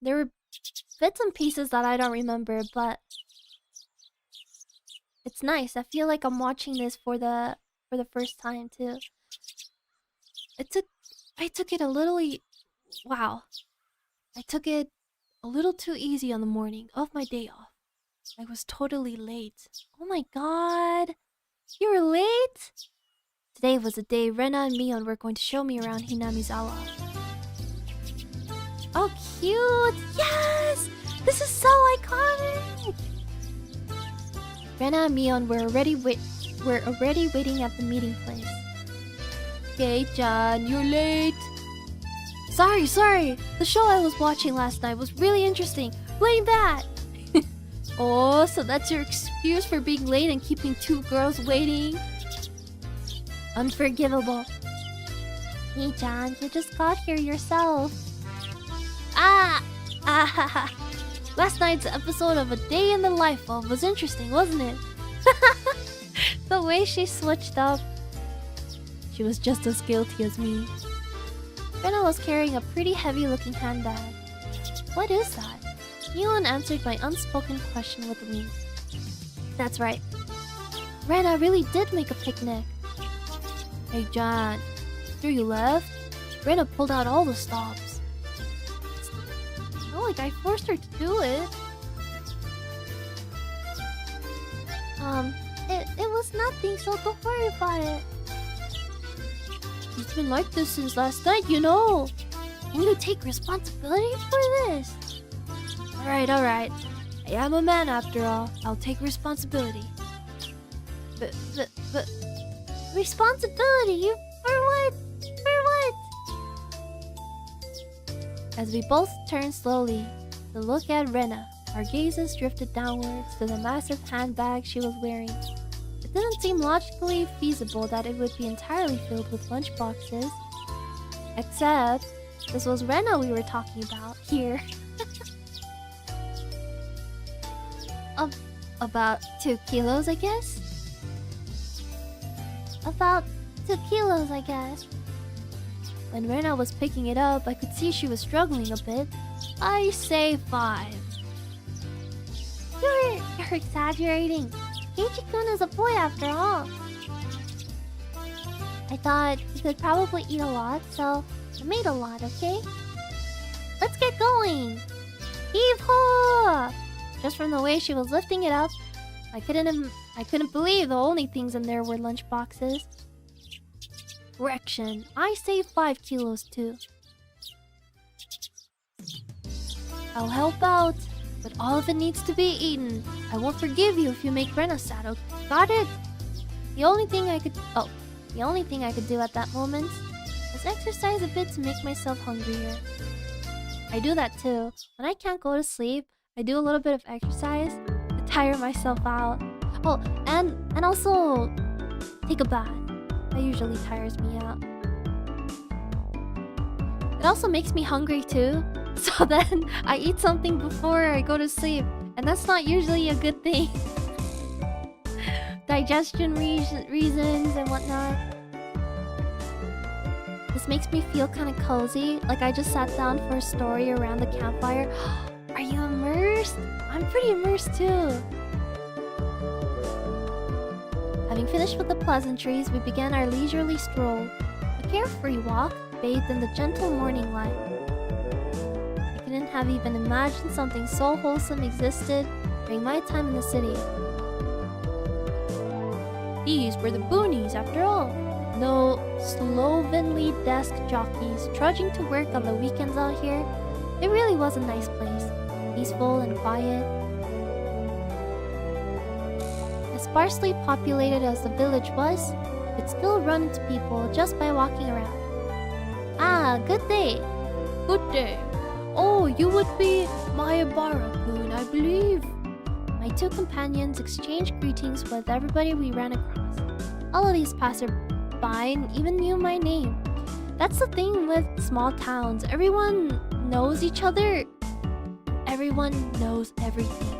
There were bits and pieces that I don't remember, but it's nice. I feel like I'm watching this for the first time too. I took it a little wow. I took it a little too easy on the morning of my day off. I was totally late. Oh my god. You were late? Today was the day Rena and Mion were going to show me around Hinamizawa. Oh, cute! Yes! This is so iconic! Rena and Mion were already waiting at the meeting place. Kei-chan, you're late! Sorry! The show I was watching last night was really interesting. Blame that! Oh, so that's your excuse for being late and keeping two girls waiting? Unforgivable. Kei-chan, you just got here yourself. Last night's episode of A Day in the Life of was interesting, wasn't it? The way she switched up. She was just as guilty as me. Rena was carrying a pretty heavy-looking handbag. What is that? Mion answered my unspoken question with a wink. That's right. Rena really did make a picnic. Hey John, after you left, Rena pulled out all the stops. It's not like I forced her to do it. It was nothing, so don't worry about it. It's been like this since last night, you know. Can you take responsibility for this? Alright. I am a man after all. I'll take responsibility. But... Responsibility? For what? As we both turned slowly to look at Rena, our gazes drifted downwards to the massive handbag she was wearing. It didn't seem logically feasible that it would be entirely filled with lunchboxes. Except, this was Rena we were talking about here. About 2 kilos, I guess? About 2 kilos, I guess. When Rena was picking it up, I could see she was struggling a bit. I say 5. You're exaggerating. Keiichi-kun is a boy after all. I thought he could probably eat a lot, so I made a lot, okay? Let's get going! Heave-ho! Just from the way she was lifting it up, I couldn't believe the only things in there were lunch boxes. Correction, I say 5 kilos too. I'll help out, but all of it needs to be eaten. I won't forgive you if you make Rena sad, okay? Got it? The only thing I could do at that moment was exercise a bit to make myself hungrier. I do that too. When I can't go to sleep, I do a little bit of exercise to tire myself out. Oh, and also take a bath. That usually tires me out. It also makes me hungry too, so then I eat something before I go to sleep, and that's not usually a good thing. Digestion reasons and whatnot. This makes me feel kind of cozy, like I just sat down for a story around the campfire. Are you immersed? I'm pretty immersed too. Having finished with the pleasantries, we began our leisurely stroll. A carefree walk, bathed in the gentle morning light. I couldn't have even imagined something so wholesome existed during my time in the city. These were the boonies after all. No slovenly desk jockeys trudging to work on the weekends out here. It really was a nice place, peaceful and quiet. As sparsely populated as the village was, you could still run into people just by walking around. Ah, good day. Good day. Oh, you would be Mayabara-kun, I believe. My two companions exchanged greetings with everybody we ran across. All of these passerby even knew my name. That's the thing with small towns. Everyone knows each other. Everyone knows everything.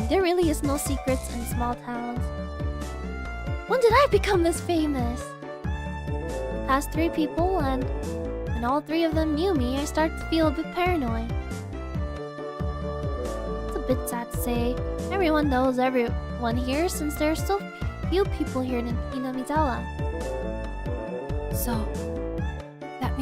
There really is no secrets in small towns. When did I become this famous? Past 3 people, and when all 3 of them knew me, I started to feel a bit paranoid. It's a bit sad to say. Everyone knows everyone here since there are so few people here in Hinamizawa. So that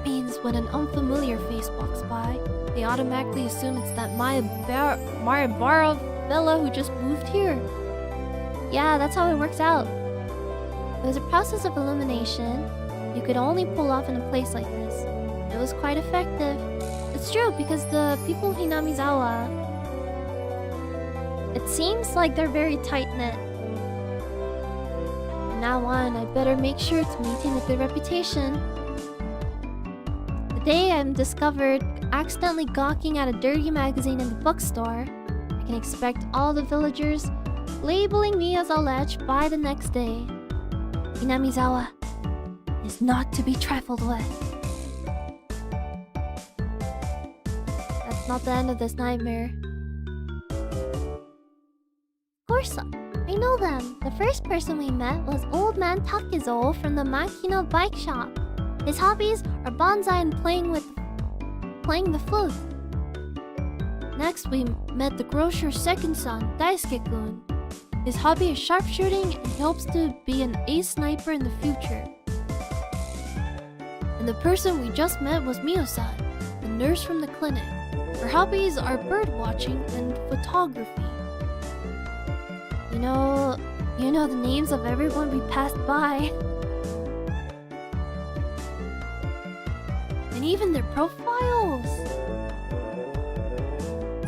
means when an unfamiliar face walks by, they automatically assume it's that Maribara fella who just moved here. Yeah, that's how it works out. It was a process of elimination you could only pull off in a place like this. It was quite effective. It's true, because the people of Hinamizawa, it seems like they're very tight-knit. From now on, I better make sure to maintain a good reputation. The day I'm discovered accidentally gawking at a dirty magazine in the bookstore, I can expect all the villagers labeling me as a lech by the next day. Hinamizawa is not to be trifled with. That's not the end of this nightmare. Of course, I know them. The first person we met was Old Man Takezo from the Makino bike shop. His hobbies are bonsai and playing the flute. Next, we met the grocer's second son, Daisuke-kun. His hobby is sharpshooting, and he hopes to be an ace sniper in the future. And the person we just met was Mio-san, the nurse from the clinic. Her hobbies are bird watching and photography. You know the names of everyone we passed by. And even their profiles.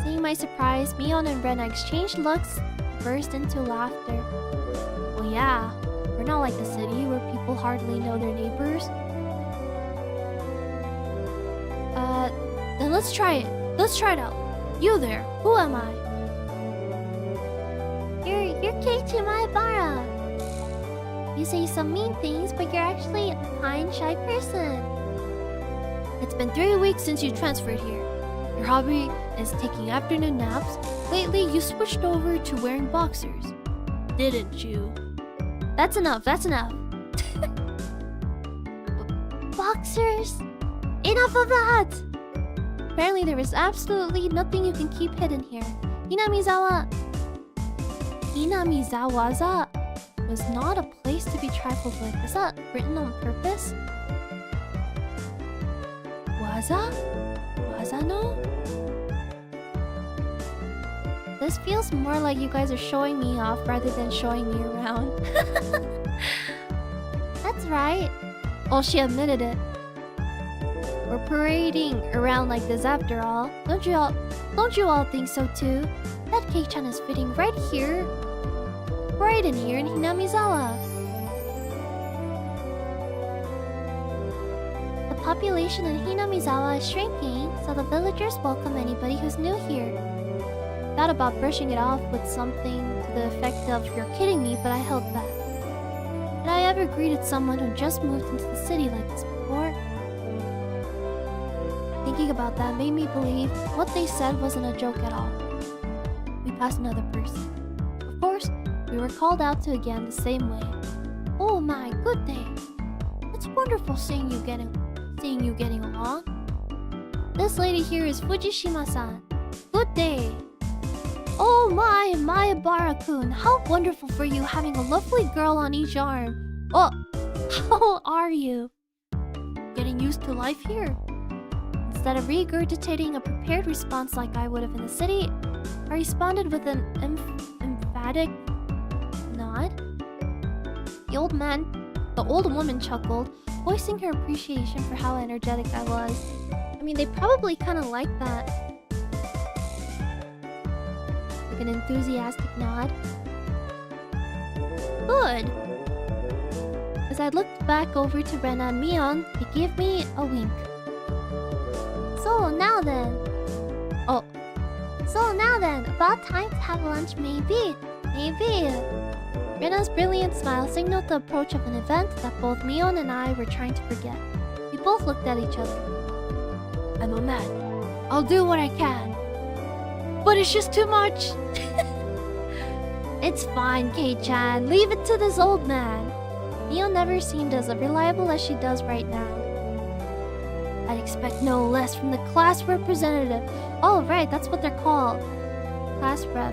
Seeing my surprise, Mion and Rena exchanged looks, burst into laughter. Well, yeah, we're not like the city where people hardly know their neighbors. Then let's try it. Let's try it out. You there, who am I? You're Keiichi Maebara. You say some mean things, but you're actually a kind, shy person. It's been 3 weeks since you transferred here. Your hobby is taking afternoon naps. Lately, you switched over to wearing boxers. Didn't you? That's enough, that's enough. Boxers? Enough of that! Apparently, there is absolutely nothing you can keep hidden here. Hinamizawaza was not a place to be trifled with. Is that written on purpose? Waza? Waza no? This feels more like you guys are showing me off rather than showing me around. That's right. Oh, she admitted it. We're parading around like this after all. Don't you all think so too? That Kei-chan is fitting right here. Right in here in Hinamizawa. The population in Hinamizawa is shrinking, so the villagers welcome anybody who's new here. Thought about brushing it off with something to the effect of, "You're kidding me," but I held back. Had I ever greeted someone who just moved into the city like this before? Thinking about that made me believe what they said wasn't a joke at all. We passed another person. Of course, we were called out to again the same way. Oh my, good day. It's wonderful seeing you getting along. This lady here is Fujishima-san. Good day. Oh my, Maebara-kun, how wonderful for you having a lovely girl on each arm. Oh, how are you? Getting used to life here? Instead of regurgitating a prepared response like I would have in the city, I responded with an emphatic nod. The old woman chuckled, voicing her appreciation for how energetic I was. I mean, they probably kind of like that. With an enthusiastic nod. Good! As I looked back over to Rena and Mion, they gave me a wink. So now then, about time to have lunch, maybe. Rena's brilliant smile signaled the approach of an event that both Mion and I were trying to forget. We both looked at each other. I'm a man. I'll do what I can. but it's just too much. It's fine, Kei-chan. Leave it to this old man. Mio never seemed as reliable as she does right now. I'd expect no less from the class representative. Oh, right, that's what they're called. Class rep.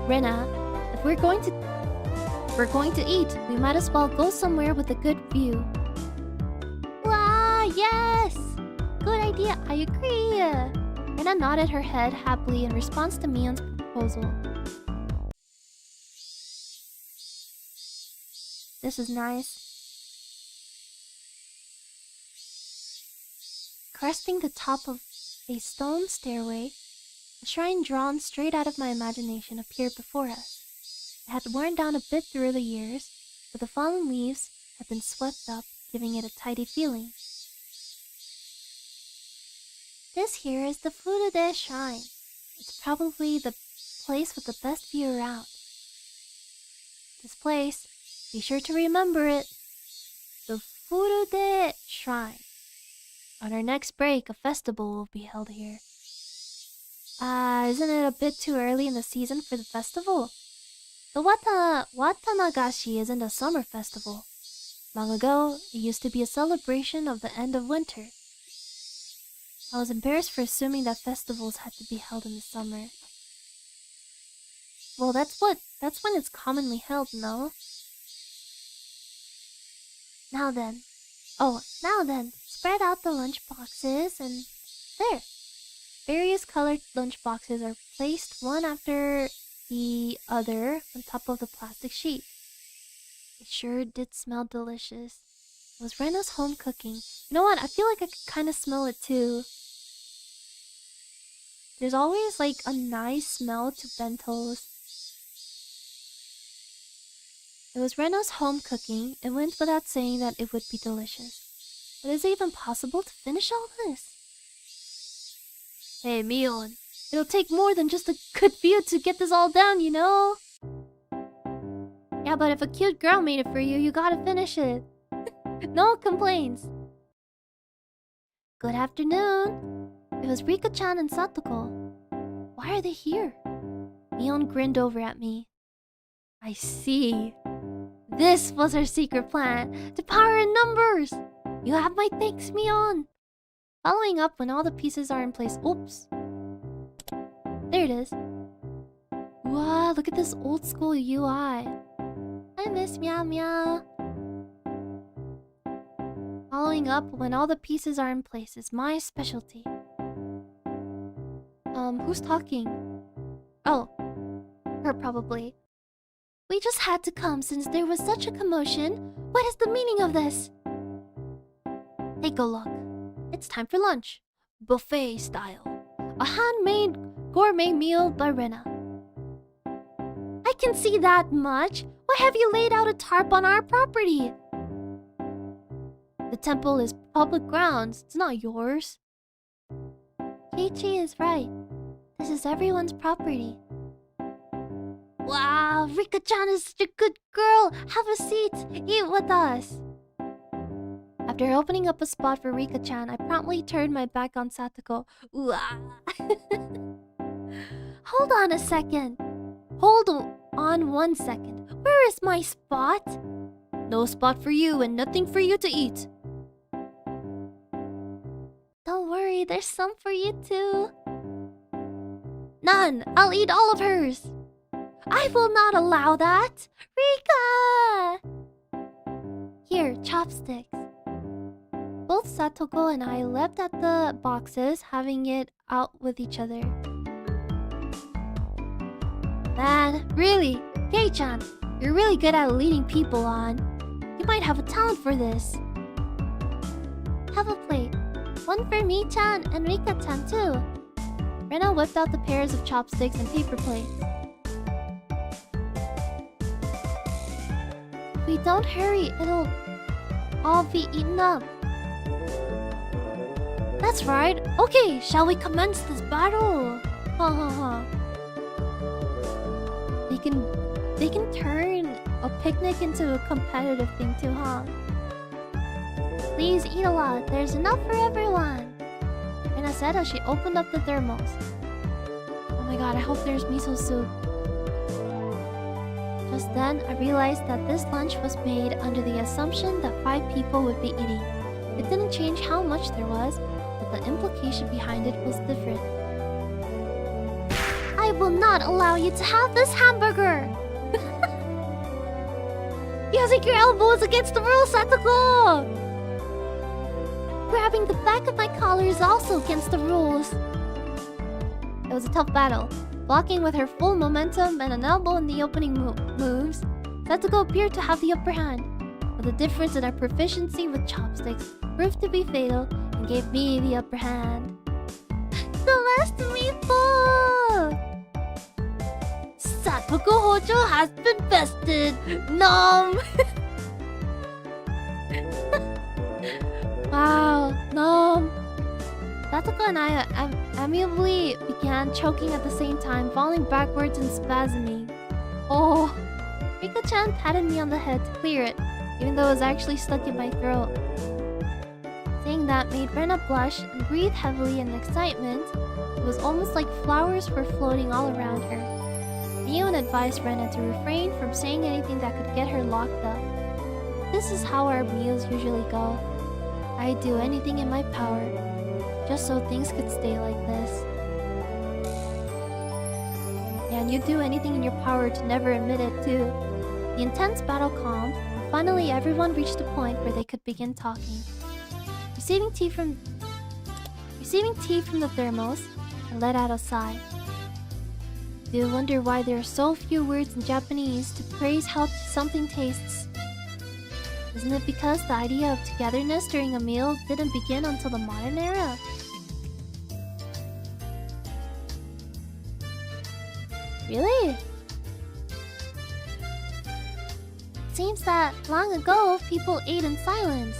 Rena, if we're going to eat, we might as well go somewhere with a good view. Wow, yes! Good idea, I agree. Rena nodded her head happily in response to Mion's proposal. This is nice. Cresting the top of a stone stairway, a shrine drawn straight out of my imagination appeared before us. It had worn down a bit through the years, but the fallen leaves had been swept up, giving it a tidy feeling. This here is the Furude Shrine. It's probably the place with the best view around. This place, be sure to remember it. The Furude Shrine. On our next break, a festival will be held here. Isn't it a bit too early in the season for the festival? The Watanagashi isn't a summer festival. Long ago, it used to be a celebration of the end of winter. I was embarrassed for assuming that festivals had to be held in the summer. Well, that's when it's commonly held, no? Now then, spread out the lunch boxes and there. Various colored lunch boxes are placed one after the other on top of the plastic sheet. It sure did smell delicious. It was Rena's home cooking. You know what? I feel like I could kind of smell it too. There's always like a nice smell to bentos. It was Rena's home cooking. It went without saying that it would be delicious. But is it even possible to finish all this? Hey, Mion. It'll take more than just a good view to get this all down, you know? Yeah, but if a cute girl made it for you, you gotta finish it. No complaints. Good afternoon. It was Rika-chan and Satoko. Why are they here? Mion grinned over at me. I see. This was her secret plan, to power in numbers. You have my thanks, Mion. Following up when all the pieces are in place. Oops. There it is. Wow, look at this old school UI. I miss Meow Meow. Following up when all the pieces are in place is my specialty. Who's talking? Oh, her probably. We just had to come since there was such a commotion. What is the meaning of this? Take a look. It's time for lunch. Buffet style. A handmade gourmet meal by Rena. I can see that much. Why have you laid out a tarp on our property? The temple is public grounds. It's not yours. Keiichi is right. This is everyone's property. Wow, Rika-chan is such a good girl. Have a seat. Eat with us. After opening up a spot for Rika-chan, I promptly turned my back on Satoko. Ooh, ah. Hold on a second. Hold on 1 second. Where is my spot? No spot for you and nothing for you to eat. Don't worry, there's some for you too. None! I'll eat all of hers! I will not allow that! Rika! Here, chopsticks. Both Satoko and I leapt at the boxes, having it out with each other. Man, really? Kei-chan, you're really good at leading people on. You might have a talent for this. Have a plate. One for me-chan and Rika-chan too. Rena whipped out the pairs of chopsticks and paper plates. If we don't hurry, it'll all be eaten up. That's right. Okay, shall we commence this battle? Ha ha ha. They can turn a picnic into a competitive thing too, huh? Please eat a lot. There's enough for everyone. Rena said as she opened up the thermos. Oh my god, I hope there's miso soup. Just then, I realized that this lunch was made under the assumption that 5 people would be eating. It didn't change how much there was, but the implication behind it was different. I will not allow you to have this hamburger! Using your elbows against the rules, Satoko! Grabbing the back of my collar is also against the rules. It was a tough battle. Blocking with her full momentum and an elbow in the opening moves, Satoko appeared to have the upper hand. But the difference in her proficiency with chopsticks proved to be fatal and gave me the upper hand. The last meatball! Satoko Hojo has been bested! Nom! Wow, nom! Satoko and I amiably began choking at the same time, falling backwards and spasming. Oh! Rika-chan patted me on the head to clear it, even though it was actually stuck in my throat. Saying that made Rena blush and breathe heavily in excitement. It was almost like flowers were floating all around her. Mion advised Rena to refrain from saying anything that could get her locked up. This is how our meals usually go. I'd do anything in my power, just so things could stay like this. And you'd do anything in your power to never admit it too. The intense battle calmed, and finally everyone reached a point where they could begin talking. Receiving tea from the thermos, I let out a sigh. Do you wonder why there are so few words in Japanese to praise how something tastes? Isn't it because the idea of togetherness during a meal didn't begin until the modern era? Really? It seems that long ago, people ate in silence.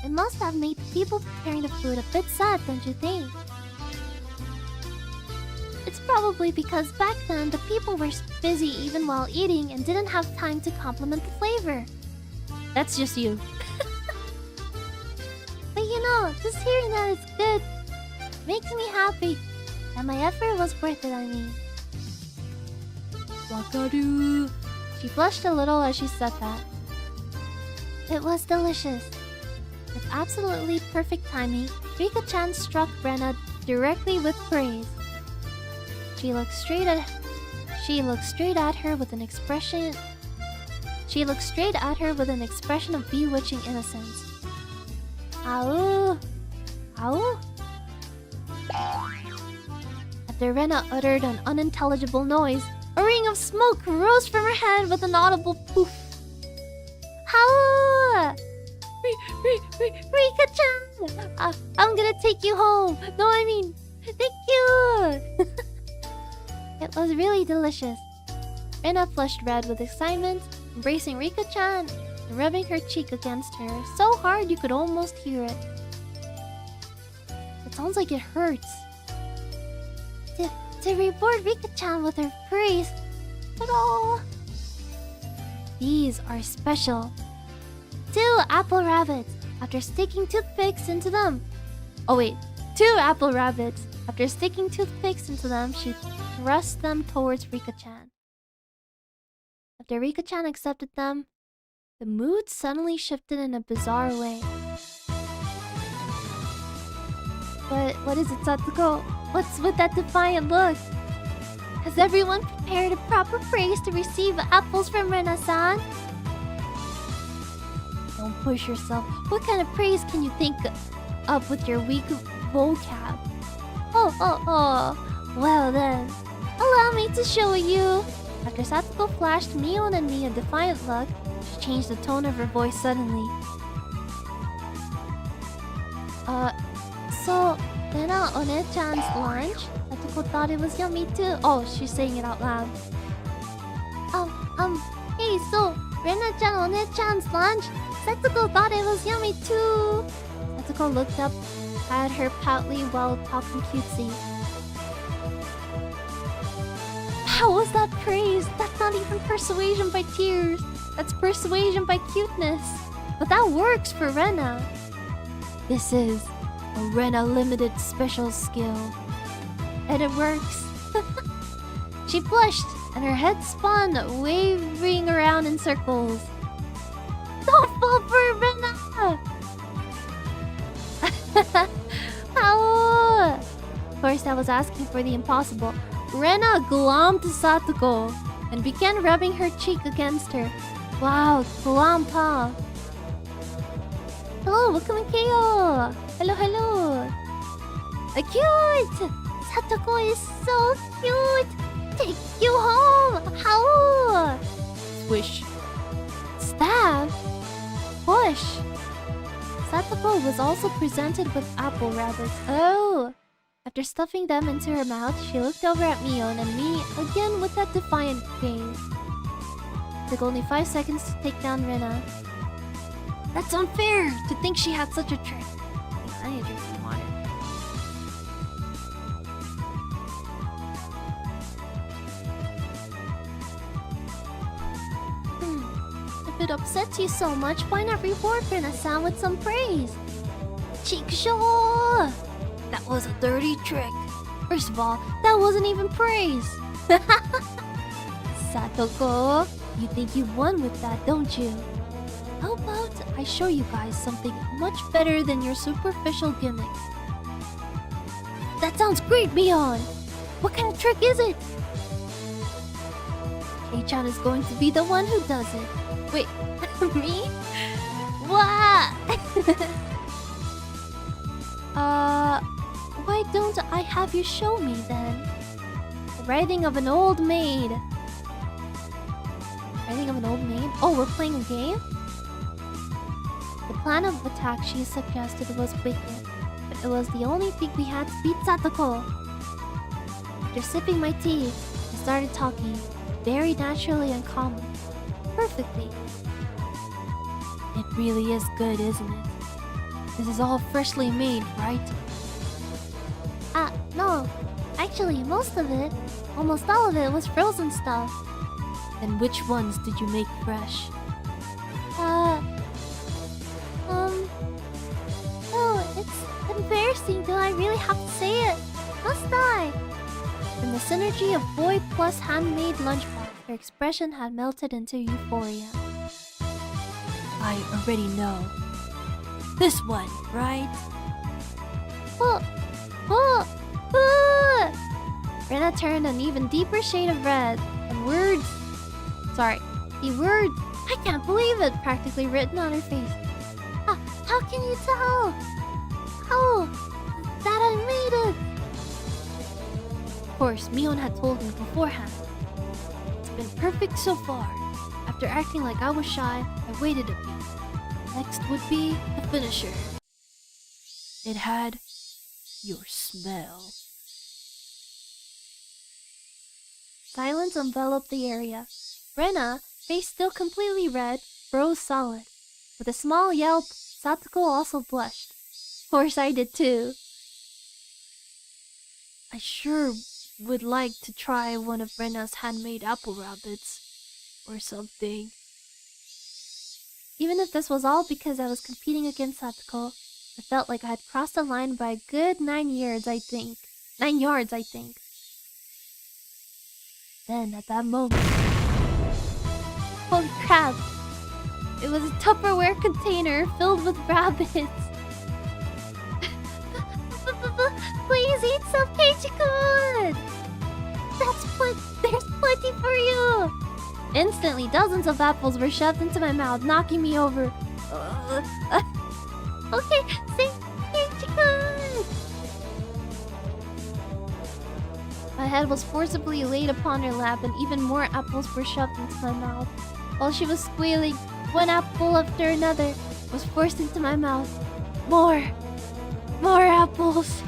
It must have made the people preparing the food a bit sad, don't you think? It's probably because back then the people were busy even while eating and didn't have time to complement the flavor. That's just you. But you know, just hearing that it's good makes me happy. And my effort was worth it, I mean. Wakaru. She blushed a little as she said that. It was delicious. With absolutely perfect timing, Rika-chan struck Rena directly with praise. She looked straight at her with an expression of bewitching innocence. Ow! Ow! After Rena uttered an unintelligible noise, a ring of smoke rose from her head with an audible poof. Ow! Rika-chan! I'm gonna take you home! No, I mean, thank you! It was really delicious. Rena flushed red with excitement, embracing Rika-chan and rubbing her cheek against her so hard you could almost hear it. It sounds like it hurts. To reward Rika-chan with her praise, but oh, these are special. 2 apple rabbits after sticking toothpicks into them. Oh wait, 2 apple rabbits. After sticking toothpicks into them, she thrust them towards Rika-chan. After Rika-chan accepted them, the mood suddenly shifted in a bizarre way. What is it, Satsuko? What's with that defiant look? Has everyone prepared a proper praise to receive apples from Rena-san? Don't push yourself. What kind of praise can you think up with your weak vocab? Oh. Well then, allow me to show you. After Satsuko flashed Mion and me a defiant look, she changed the tone of her voice suddenly. So, Rena One-chan's lunch? Satsuko thought it was yummy too. Oh, she's saying it out loud. Hey, so, Rena-chan One-chan's lunch? Satsuko thought it was yummy too. Satsuko looked up at her proudly while talking cutesy. How was that praise? That's not even persuasion by tears. That's persuasion by cuteness. But that works for Rena. This is A Rena limited special skill. And it works. She blushed, and her head spun, waving around in circles. Don't fall for Rena! How? Of course, I was asking for the impossible. Rena glommed Satoko and began rubbing her cheek against her. Wow, glompa. Hello, welcome kayo. Hello, hello. Cute! Satoko is so cute. Take you home. How? Swish. Stab. Push. Satoko was also presented with apple rabbits. Oh! After stuffing them into her mouth, she looked over at Mion and me again with that defiant gaze. It took only 5 seconds to take down Rena. That's unfair to think she had such a trick. I need to drink some water. If it upsets you so much, why not reward Rena-san with some praise? Chikusho! That was a dirty trick. First of all, that wasn't even praise. Satoko, you think you won with that, don't you? How about I show you guys something much better than your superficial gimmicks? That sounds great, Mion! What kind of trick is it? Kei-chan is going to be the one who does it. Wait, me? What? Why don't I have you show me then? The writing of an old maid. Writing of an old maid? Oh, we're playing a game? The plan of attack she suggested was wicked, but it was the only thing we had to beat Satoko. After sipping my tea, I started talking, very naturally and calmly. Perfectly. It really is good, isn't it? This is all freshly made, right? No. Actually, most of it, almost all of it, was frozen stuff. Then which ones did you make fresh? Oh, it's embarrassing. Do I really have to say it? Must I? From the synergy of boy plus handmade lunchbox, her expression had melted into euphoria. I already know. This one, right? Rena turned an even deeper shade of red, and the word, I can't believe it, practically written on her face. How can you tell? How? That I made it! Of course, Mion had told me beforehand. It's been perfect so far. After acting like I was shy, I waited a bit. Next would be the finisher. It had your smell. Silence enveloped the area. Rena, face still completely red, froze solid. With a small yelp, Satoko also blushed. Of course I did too. I sure would like to try one of Rena's handmade apple rabbits. Or something. Even if this was all because I was competing against Satoko, I felt like I had crossed the line by a good 9 yards, I think. Then, at that moment... Holy crap! It was a Tupperware container filled with rabbits. Please eat some Keiichi-kun! There's plenty for you! Instantly, dozens of apples were shoved into my mouth, knocking me over. Okay, say Keiichi-kun! My head was forcibly laid upon her lap, and even more apples were shoved into my mouth. While she was squealing, one apple after another was forced into my mouth. More apples.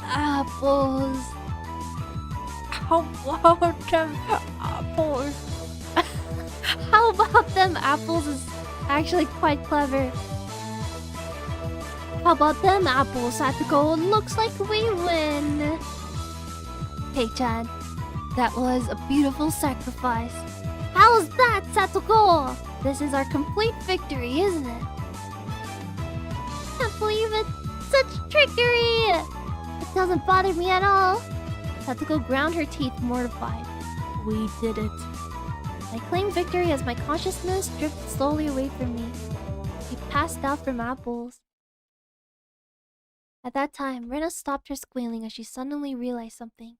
Apples. How about them apples? How about them apples is actually quite clever. How about them apples, Satoko? Looks like we win. Kei-chan, that was a beautiful sacrifice. How's that, Satoko? This is our complete victory, isn't it? Can't believe it. Such trick victory! It doesn't bother me at all. Satoko ground her teeth, mortified. We did it. I claimed victory as my consciousness drifted slowly away from me. We passed out from apples. At that time, Rena stopped her squealing as she suddenly realized something.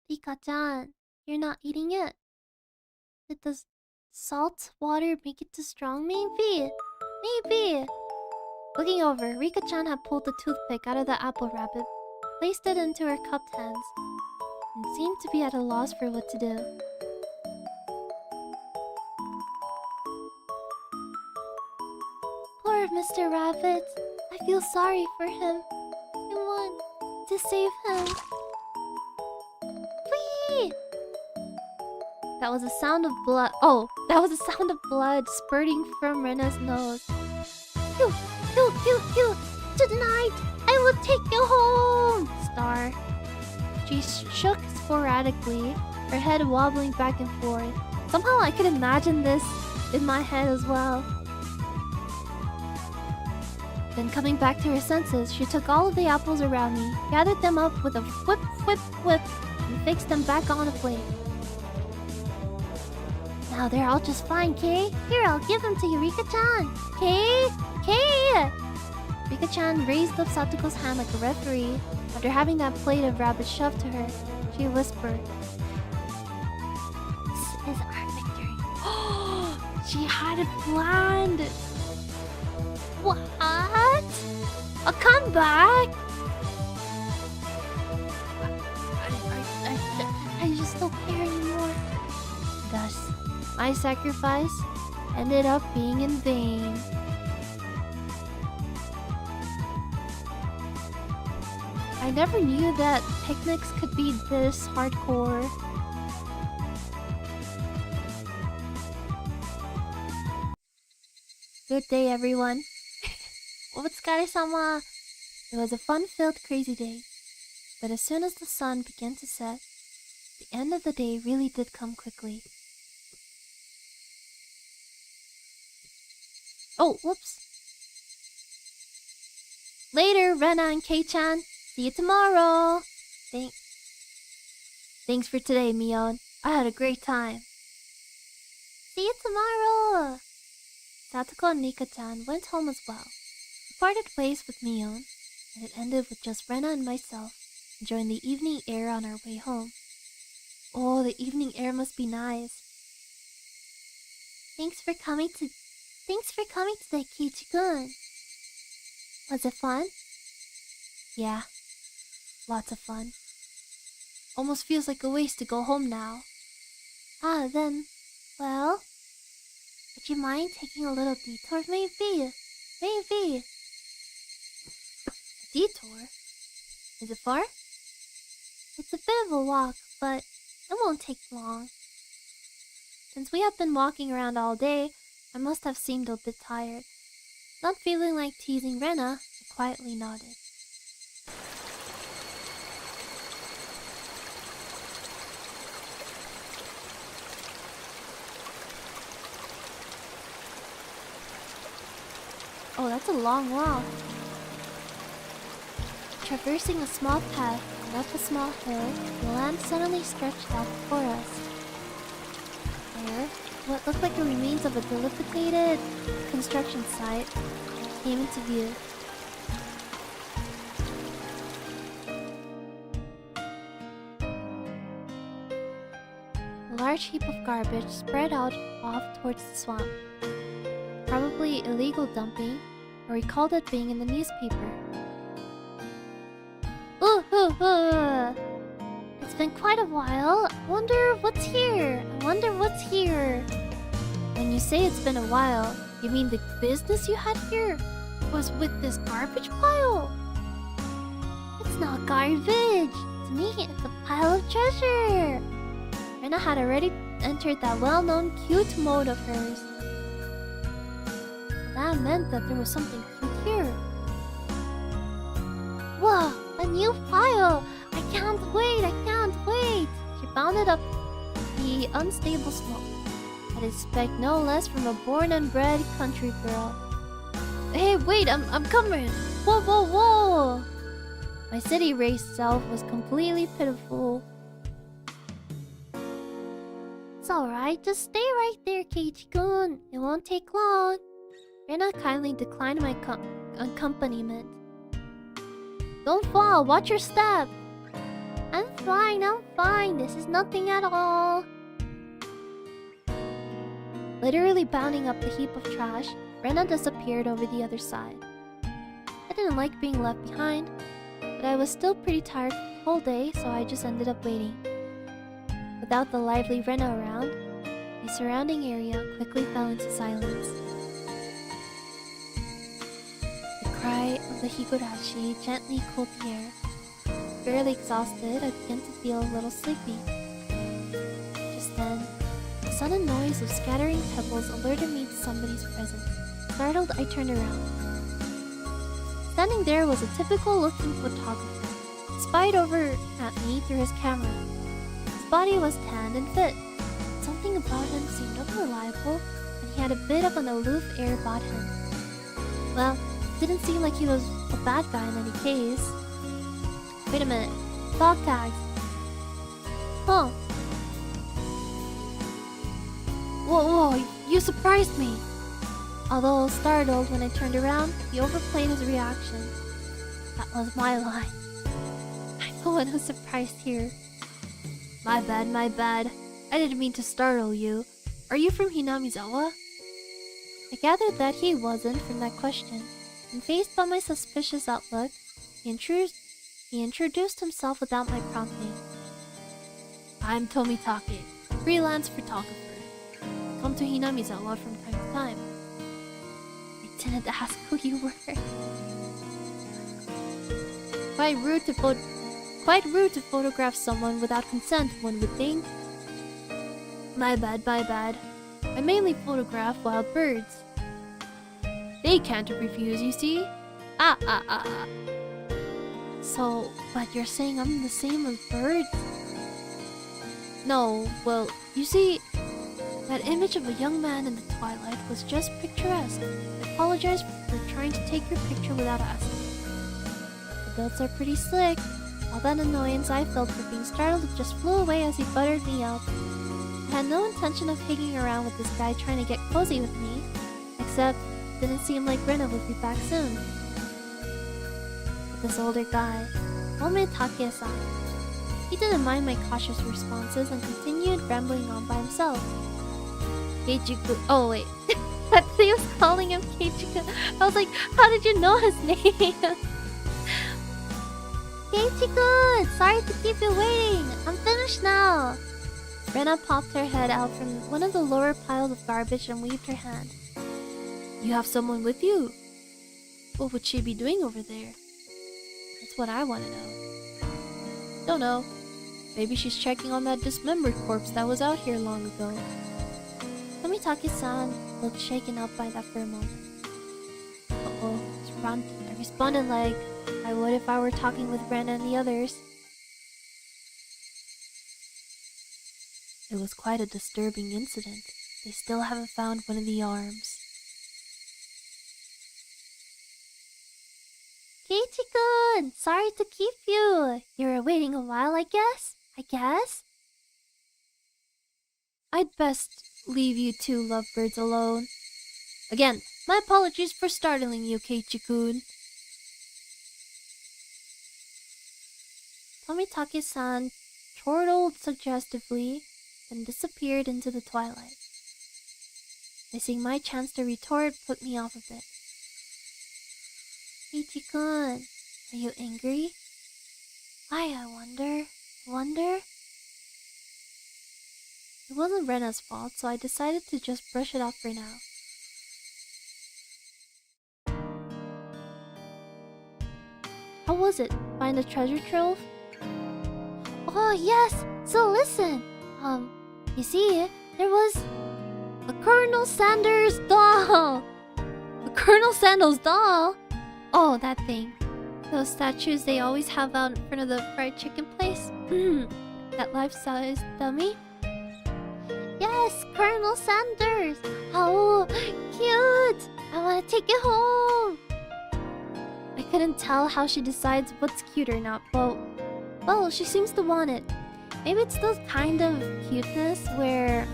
Rika-chan, you're not eating it. Did the salt water make it too strong? Maybe. Maybe. Looking over, Rika-chan had pulled the toothpick out of the apple rabbit, placed it into her cupped hands, and seemed to be at a loss for what to do. Poor Mr. Rabbit. I feel sorry for him. I want to save him. Whee! That was a sound of blood. Oh, that was a sound of blood spurting from Rena's nose. Phew, phew, phew, phew. Tonight, I will take you home, Star. She shook sporadically, her head wobbling back and forth. Somehow I could imagine this in my head as well. Then coming back to her senses, she took all of the apples around me, gathered them up with a whip, whip, whip, and fixed them back on a plate. Now they're all just fine, Kay. Here, I'll give them to you, Rika-chan. Kay? Kay! Rika-chan raised up Satoko's hand like a referee. After having that plate of rabbit shoved to her, she whispered, "This is our victory." She had it planned. What? A comeback? I just don't care anymore. Thus, my sacrifice ended up being in vain. I never knew that picnics could be this hardcore. Good day, everyone. Otsukare-sama. It was a fun-filled, crazy day. But as soon as the sun began to set, the end of the day really did come quickly. Oh, whoops. Later, Rena and Kei-chan. See you tomorrow. Thanks for today, Mion. I had a great time. See you tomorrow. Satoko and Nika-chan went home as well. We parted ways with Mion, and it ended with just Rena and myself enjoying the evening air on our way home. Oh, the evening air must be nice. Thanks for coming today, Kiichi-kun. Was it fun? Yeah, lots of fun. Almost feels like a waste to go home now. Then, well, would you mind taking a little detour? Maybe. A detour? Is it far? It's a bit of a walk, but it won't take long. Since we have been walking around all day, I must have seemed a bit tired. Not feeling like teasing Rena, I quietly nodded. Oh, that's a long walk. Traversing a small path and up a small hill, the land suddenly stretched out before us. There, what looked like the remains of a dilapidated construction site came into view. A large heap of garbage spread out off towards the swamp. Probably illegal dumping, or recalled it being in the newspaper. It's been quite a while. I wonder what's here. When you say it's been a while, you mean the business you had here was with this garbage pile? It's not garbage. To me, it's a pile of treasure. Rena had already entered that well-known cute mode of hers. That meant that there was something cute here. Whoa, a new file! I can't wait! She bounded up the unstable slope. I'd expect no less from a born and bred country girl. Hey, wait, I'm coming! Whoa, whoa, whoa! My city race self was completely pitiful. It's alright, just stay right there, Keiichi-kun. It won't take long. Rena kindly declined my accompaniment. Don't fall, watch your step. I'm fine. This is nothing at all. Literally bounding up the heap of trash, Rena disappeared over the other side. I didn't like being left behind, but I was still pretty tired from the whole day, so I just ended up waiting. Without the lively Rena around, the surrounding area quickly fell into silence. The cry of the Higurashi gently cooled the air. Barely exhausted, I began to feel a little sleepy. Just then, a sudden noise of scattering pebbles alerted me to somebody's presence. Startled, I turned around. Standing there was a typical-looking photographer. He spied over at me through his camera. His body was tanned and fit. Something about him seemed unreliable, and he had a bit of an aloof air about him. Well, it didn't seem like he was a bad guy in any case. Wait a minute. Dog tags. Huh. Whoa, you surprised me. Although startled when I turned around, he overplayed his reaction. That was my line. I'm the one who's surprised here. My bad. I didn't mean to startle you. Are you from Hinamizawa? I gathered that he wasn't from that question, and faced by my suspicious outlook, he introduced himself without my prompting. I'm Tomitake, freelance photographer. Come to Hinamizawa from time to time. I didn't ask who you were. Quite rude to photograph someone without consent, one would think. My bad. I mainly photograph wild birds. They can't refuse, you see? So, but you're saying I'm the same as birds? No, well, you see, that image of a young man in the twilight was just picturesque. I apologize for trying to take your picture without asking. The builds are pretty slick. All that annoyance I felt for being startled just flew away as he buttered me up. I had no intention of hanging around with this guy trying to get cozy with me, except it didn't seem like Rena would be back soon. But this older guy, Take-san, he didn't mind my cautious responses and continued rambling on by himself. Keiichi-kun. Oh wait, I thought he was calling him Keiichi-kun. I was like, how did you know his name? Keiichi-kun, sorry to keep you waiting. I'm finished now. Rena popped her head out from one of the lower piles of garbage and waved her hand. You have someone with you? What would she be doing over there? That's what I want to know. Don't know. Maybe she's checking on that dismembered corpse that was out here long ago. Tomitake-san looked shaken up by that for a moment. Uh-oh, I responded like I would if I were talking with Rena and the others. It was quite a disturbing incident. They still haven't found one of the arms. Keiichi-kun! Sorry to keep you. You were waiting a while, I guess? I'd best leave you two lovebirds alone. Again, my apologies for startling you, Keiichi-kun. Tomitake-san chortled suggestively, then disappeared into the twilight. Missing my chance to retort put me off a bit. Keiichi-kun, are you angry? Why, I wonder? It wasn't Rena's fault, so I decided to just brush it off for now. How was it? Find a treasure trove? Oh yes! So listen! You see, there was a Colonel Sanders doll! A Colonel Sanders doll? Oh, that thing. Those statues they always have out in front of the fried chicken place? That life-size dummy? Yes, Colonel Sanders! Oh, cute! I wanna take it home! I could couldn't tell how she decides what's cute or not, but well, she seems to want it. Maybe it's those kind of cuteness where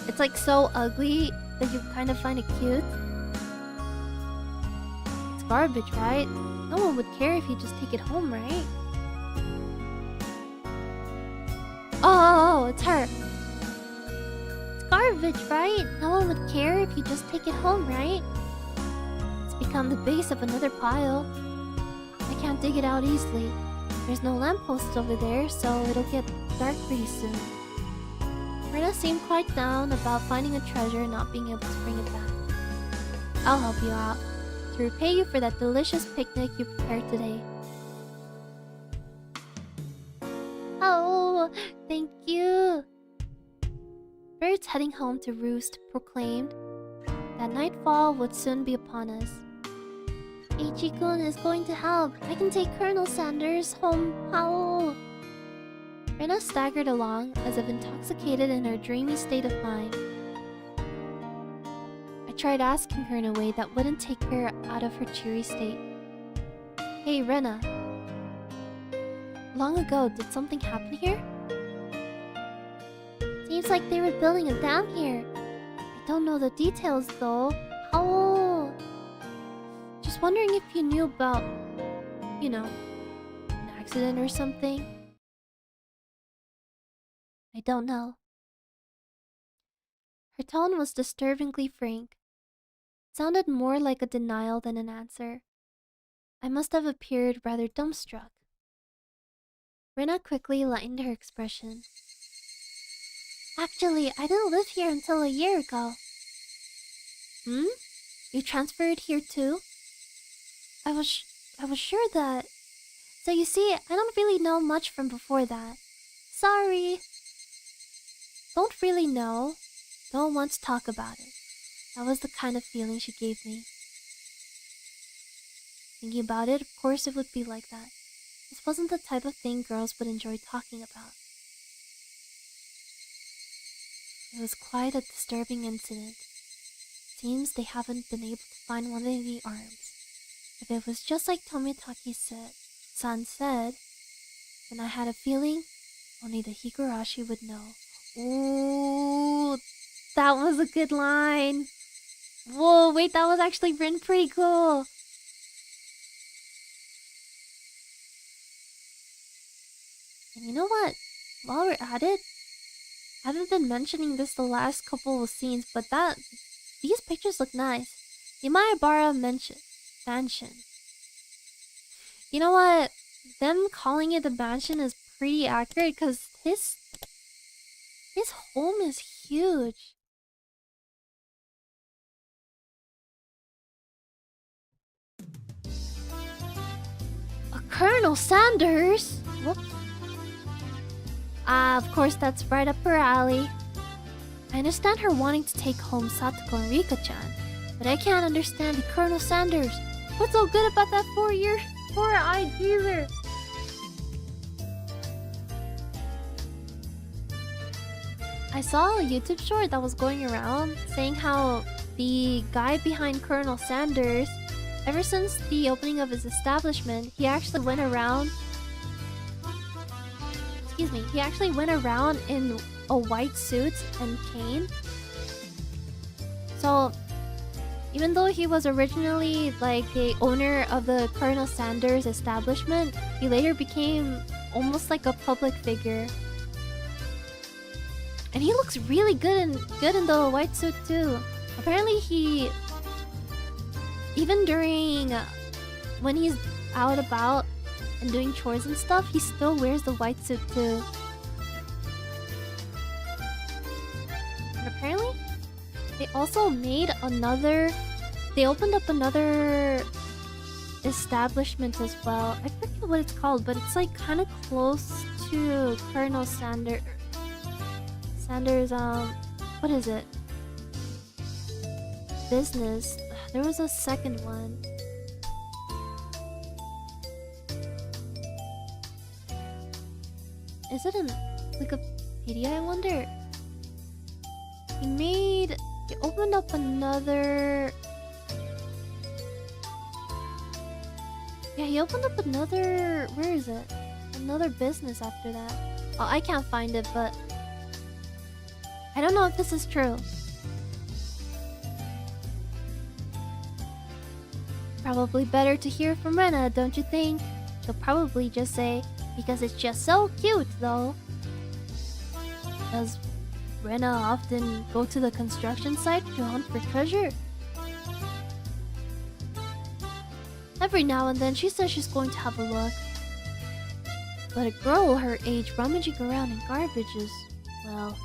it's like so ugly that you kind of find it cute. It's garbage, right? No one would care if you just take it home, right? Oh, it's her. It's garbage, right? No one would care if you just take it home, right? It's become the base of another pile. I can't dig it out easily. There's no lamppost over there, so it'll get dark pretty soon. Rena seemed quite down about finding a treasure and not being able to bring it back. I'll help you out, to repay you for that delicious picnic you prepared today. Oh, thank you! Birds heading home to roost proclaimed that nightfall would soon be upon us. Ichi-kun is going to help. I can take Colonel Sanders home. How? Rena staggered along, as if intoxicated in her dreamy state of mind. I tried asking her in a way that wouldn't take her out of her cheery state. Hey, Rena. Long ago, did something happen here? Seems like they were building a dam here. I don't know the details, though. How? Just wondering if you knew about, you know, an accident or something. I don't know. Her tone was disturbingly frank. It sounded more like a denial than an answer. I must have appeared rather dumbstruck. Rena quickly lightened her expression. Actually, I didn't live here until a year ago. Hmm? You transferred here too? I was sure that... So you see, I don't really know much from before that. Sorry. Don't really know. Don't want to talk about it. That was the kind of feeling she gave me. Thinking about it, of course it would be like that. This wasn't the type of thing girls would enjoy talking about. It was quite a disturbing incident. Seems they haven't been able to find one of the arms. If it was just like Tomitaki-san said, then I had a feeling only the Higurashi would know. Ooh, that was a good line. Whoa, wait, that was actually written pretty cool. And you know what? While we're at it, I haven't been mentioning this the last couple of scenes, but these pictures look nice. The Imayabara mansion. You know what? Them calling it a mansion is pretty accurate because his home is huge. A Colonel Sanders? Whoops. Of course that's right up her alley. I understand her wanting to take home Satoko and Rika-chan, but I can't understand the Colonel Sanders. What's so good about that four-eyed geezer? I saw a YouTube short that was going around saying how the guy behind Colonel Sanders, ever since the opening of his establishment, he actually went around in a white suit and cane. So even though he was originally like the owner of the Colonel Sanders establishment, he later became almost like a public figure. And he looks really good in the white suit too. Apparently he, even during when he's out about and doing chores and stuff, he still wears the white suit too. And apparently they also made another, they opened up another establishment as well. I forget what it's called, but it's like kind of close to Colonel Sanders, what is it? Business. There was a second one. Is it in Wikipedia, I wonder? He opened up another Yeah, he opened up another... Where is it? Another business after that. Oh, I can't find it, but... I don't know if this is true. Probably better to hear from Rena, don't you think? She'll probably just say, because it's just so cute, though. Does Rena often go to the construction site to hunt for treasure? Every now and then she says she's going to have a look. But a girl her age rummaging around in garbage is... well...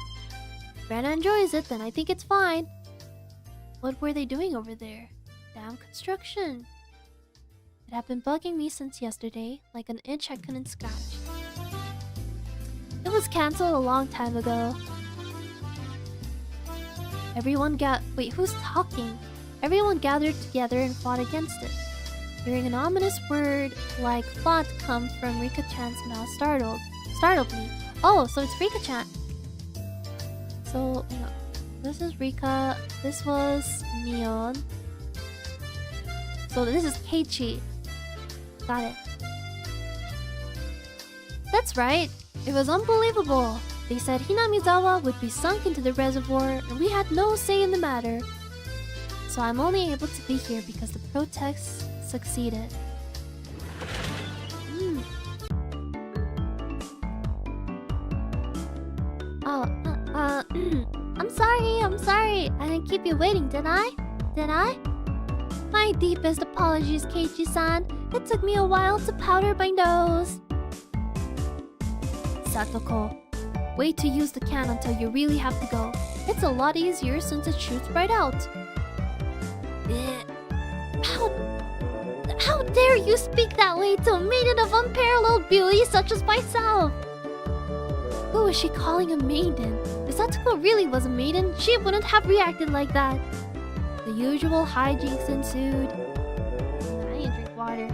if Rena enjoys it, then I think it's fine. What were they doing over there? Damn construction. It had been bugging me since yesterday, like an itch I couldn't scratch. It was cancelled a long time ago. Wait, who's talking? Everyone gathered together and fought against it. Hearing an ominous word like fought come from Rika-chan's mouth startled me. Oh, so it's Rika-chan. So, no. This is Rika. This was Neon. So this is Keiichi. Got it. That's right. It was unbelievable. They said Hinamizawa would be sunk into the reservoir and we had no say in the matter. So I'm only able to be here because the protests succeeded. Oh, I'm sorry. I didn't keep you waiting, did I? My deepest apologies, Keiichi-san. It took me a while to powder my nose. Satoko, wait to use the can until you really have to go. It's a lot easier since it shoots right out. How dare you speak that way to a maiden of unparalleled beauty such as myself? Who is she calling a maiden? If Satoko really was a maiden, she wouldn't have reacted like that. The usual hijinks ensued. I need to drink water.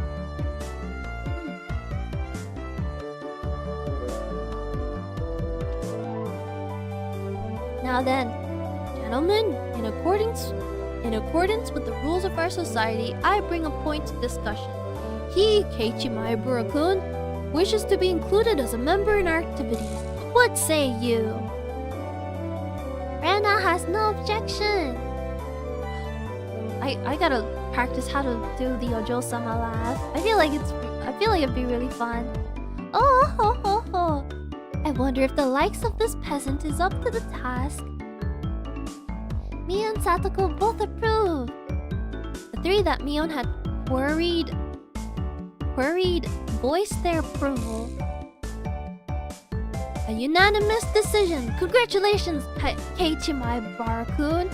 Now then, gentlemen, in accordance with the rules of our society, I bring a point to discussion. He, Keiichi Maebura-kun, wishes to be included as a member in our activities. What say you? Rena has no objection. I gotta practice how to do the Ojo-sama laugh. I feel like it'd be really fun. Oh ho ho ho! I wonder if the likes of this peasant is up to the task. Mio and Satoko both approve. The three that Mion had worried voiced their approval. A unanimous decision. Congratulations, Keiichi Maebura-kun.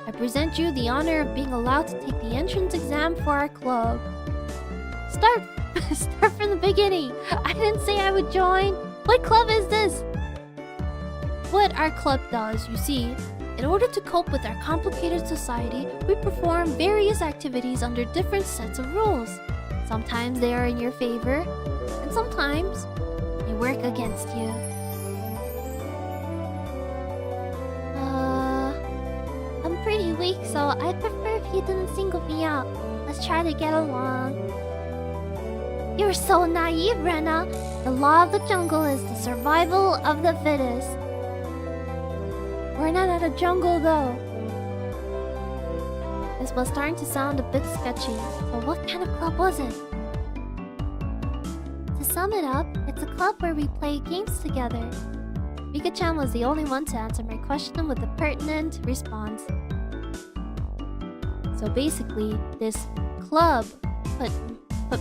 I present you the honor of being allowed to take the entrance exam for our club. Start from the beginning. I didn't say I would join. What club is this? What our club does, you see, in order to cope with our complicated society, we perform various activities under different sets of rules. Sometimes they are in your favor, and sometimes they work against you. I'm pretty weak, so I'd prefer if you didn't single me out. Let's try to get along. You're so naive, Rena. The law of the jungle is the survival of the fittest. We're not at a jungle, though. This was starting to sound a bit sketchy, so what kind of club was it? To sum it up, it's a club where we play games together. Rika-chan was the only one to answer my question with a pertinent response. So basically, this club put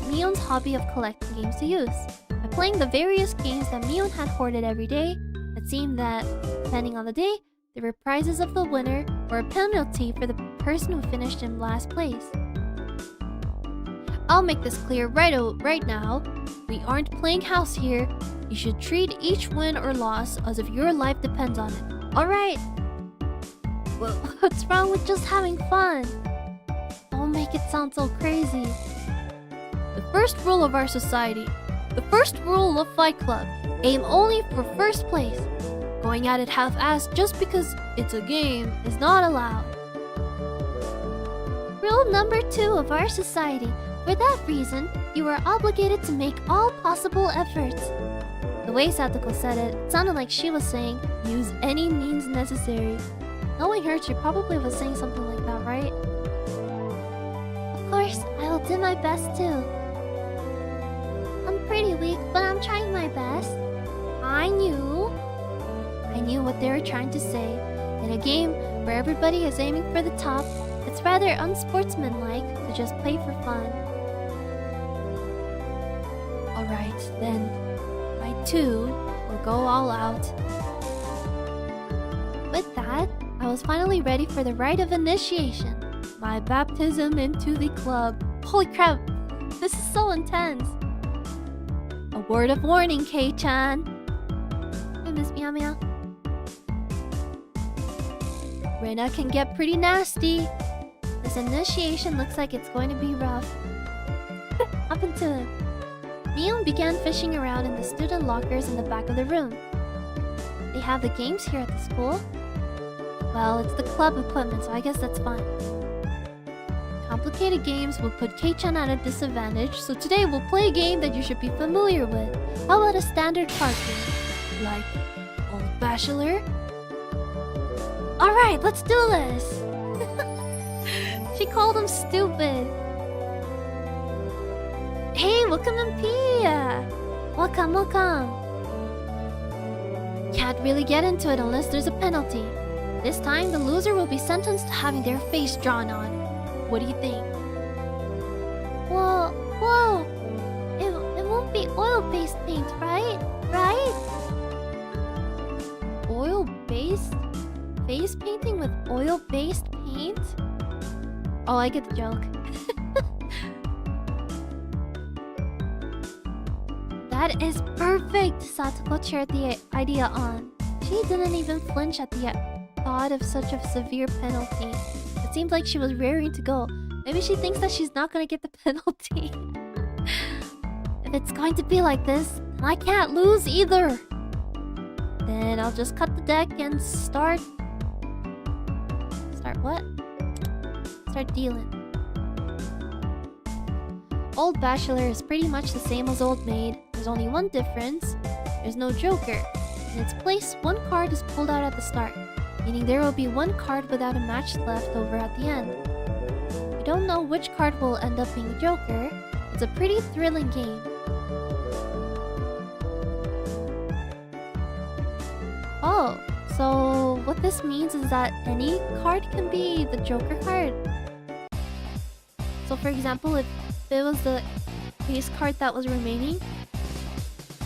Mion's hobby of collecting games to use. By playing the various games that Mion had hoarded every day, it seemed that, depending on the day, there were prizes of the winner or a penalty for the person who finished in last place. I'll make this clear right now. We aren't playing house here. You should treat each win or loss as if your life depends on it. Alright? Well, what's wrong with just having fun? Don't make it sound so crazy. The first rule of our society. The first rule of Fight Club. Aim only for first place. Going at it half-assed just because it's a game is not allowed. Rule number 2 of our society. For that reason, you are obligated to make all possible efforts. The way Satoko said it, it sounded like she was saying, use any means necessary. Knowing her, she probably was saying something like that, right? Of course, I will do my best too. I'm pretty weak, but I'm trying my best. I knew what they were trying to say. In a game where everybody is aiming for the top, it's rather unsportsmanlike to just play for fun. Alright, then I too will go all out. With that, I was finally ready for the rite of initiation. My baptism into the club. Holy crap, this is so intense. A word of warning, Kei-chan. Hey, Miss Meow Meow. Rena can get pretty nasty. This initiation looks like it's going to be rough. Up into him. Neon began fishing around in the student lockers in the back of the room. They have the games here at the school? Well, it's the club equipment, so I guess that's fine. Complicated games will put Kei-chan at a disadvantage, so today we'll play a game that you should be familiar with. How about a standard card game? Like Old Bachelor? Alright, let's do this! She called him stupid. Hey, welcome in Pia! Welcome, welcome. Can't really get into it unless there's a penalty. This time, the loser will be sentenced to having their face drawn on. What do you think? Whoa! It won't be oil-based paint, right? Right? Oil-based? Face painting with oil-based paint? Oh, I get the joke. That is perfect! Satoko cheered the idea on. She didn't even flinch at the thought of such a severe penalty. It seemed like she was raring to go. Maybe she thinks that she's not gonna get the penalty. If it's going to be like this, then I can't lose either. Then I'll just cut the deck and start... Start what? Start dealing. Old Bachelor is pretty much the same as Old Maid. There's only one difference. There's no Joker. In its place, one card is pulled out at the start, meaning there will be one card without a match left over at the end. You don't know which card will end up being Joker. It's a pretty thrilling game. Oh, so what this means is that any card can be the Joker card. So for example, if it was the base card that was remaining,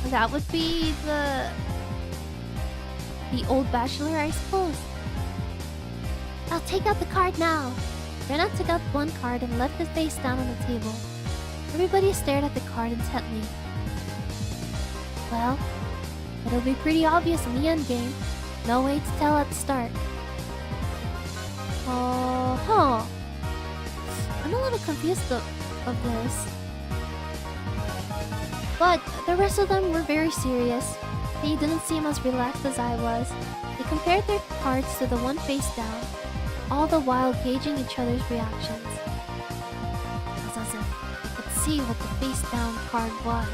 that would be the Old Bachelor, I suppose. I'll take out the card now. Rena took out one card and left it face down on the table. Everybody stared at the card intently. Well, it'll be pretty obvious in the endgame. No way to tell at the start. I'm a little confused of this. But the rest of them were very serious. They didn't seem as relaxed as I was. They compared their cards to the one face down, all the while gauging each other's reactions. It was as if they could see what the face down card was.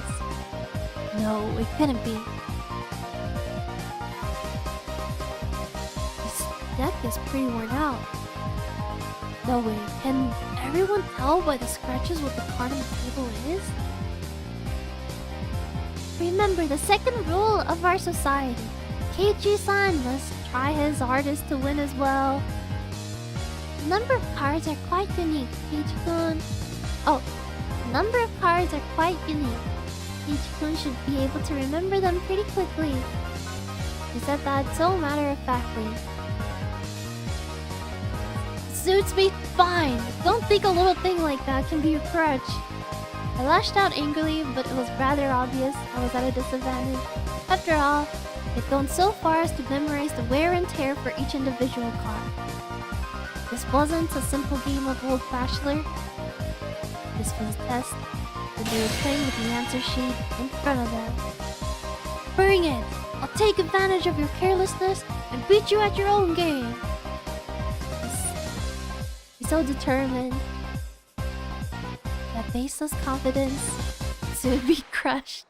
No, it couldn't be. This deck is pretty worn out. No way, can everyone tell by the scratches what the card on the table is? Remember the second rule of our society. Keiichi-san must try his hardest to win as well. The number of cards are quite unique, Keiichi-kun. Oh, the number of cards are quite unique. Keiichi-kun should be able to remember them pretty quickly. He said that so matter-of-factly. Suits me fine. Don't think a little thing like that can be your crutch. I lashed out angrily, but it was rather obvious I was at a disadvantage. After all, I'd gone so far as to memorize the wear and tear for each individual card. This wasn't a simple game of Old Bachelor. This was a test, and they were playing with the answer sheet in front of them. Bring it! I'll take advantage of your carelessness and beat you at your own game! He's so determined. That faceless confidence to be crushed.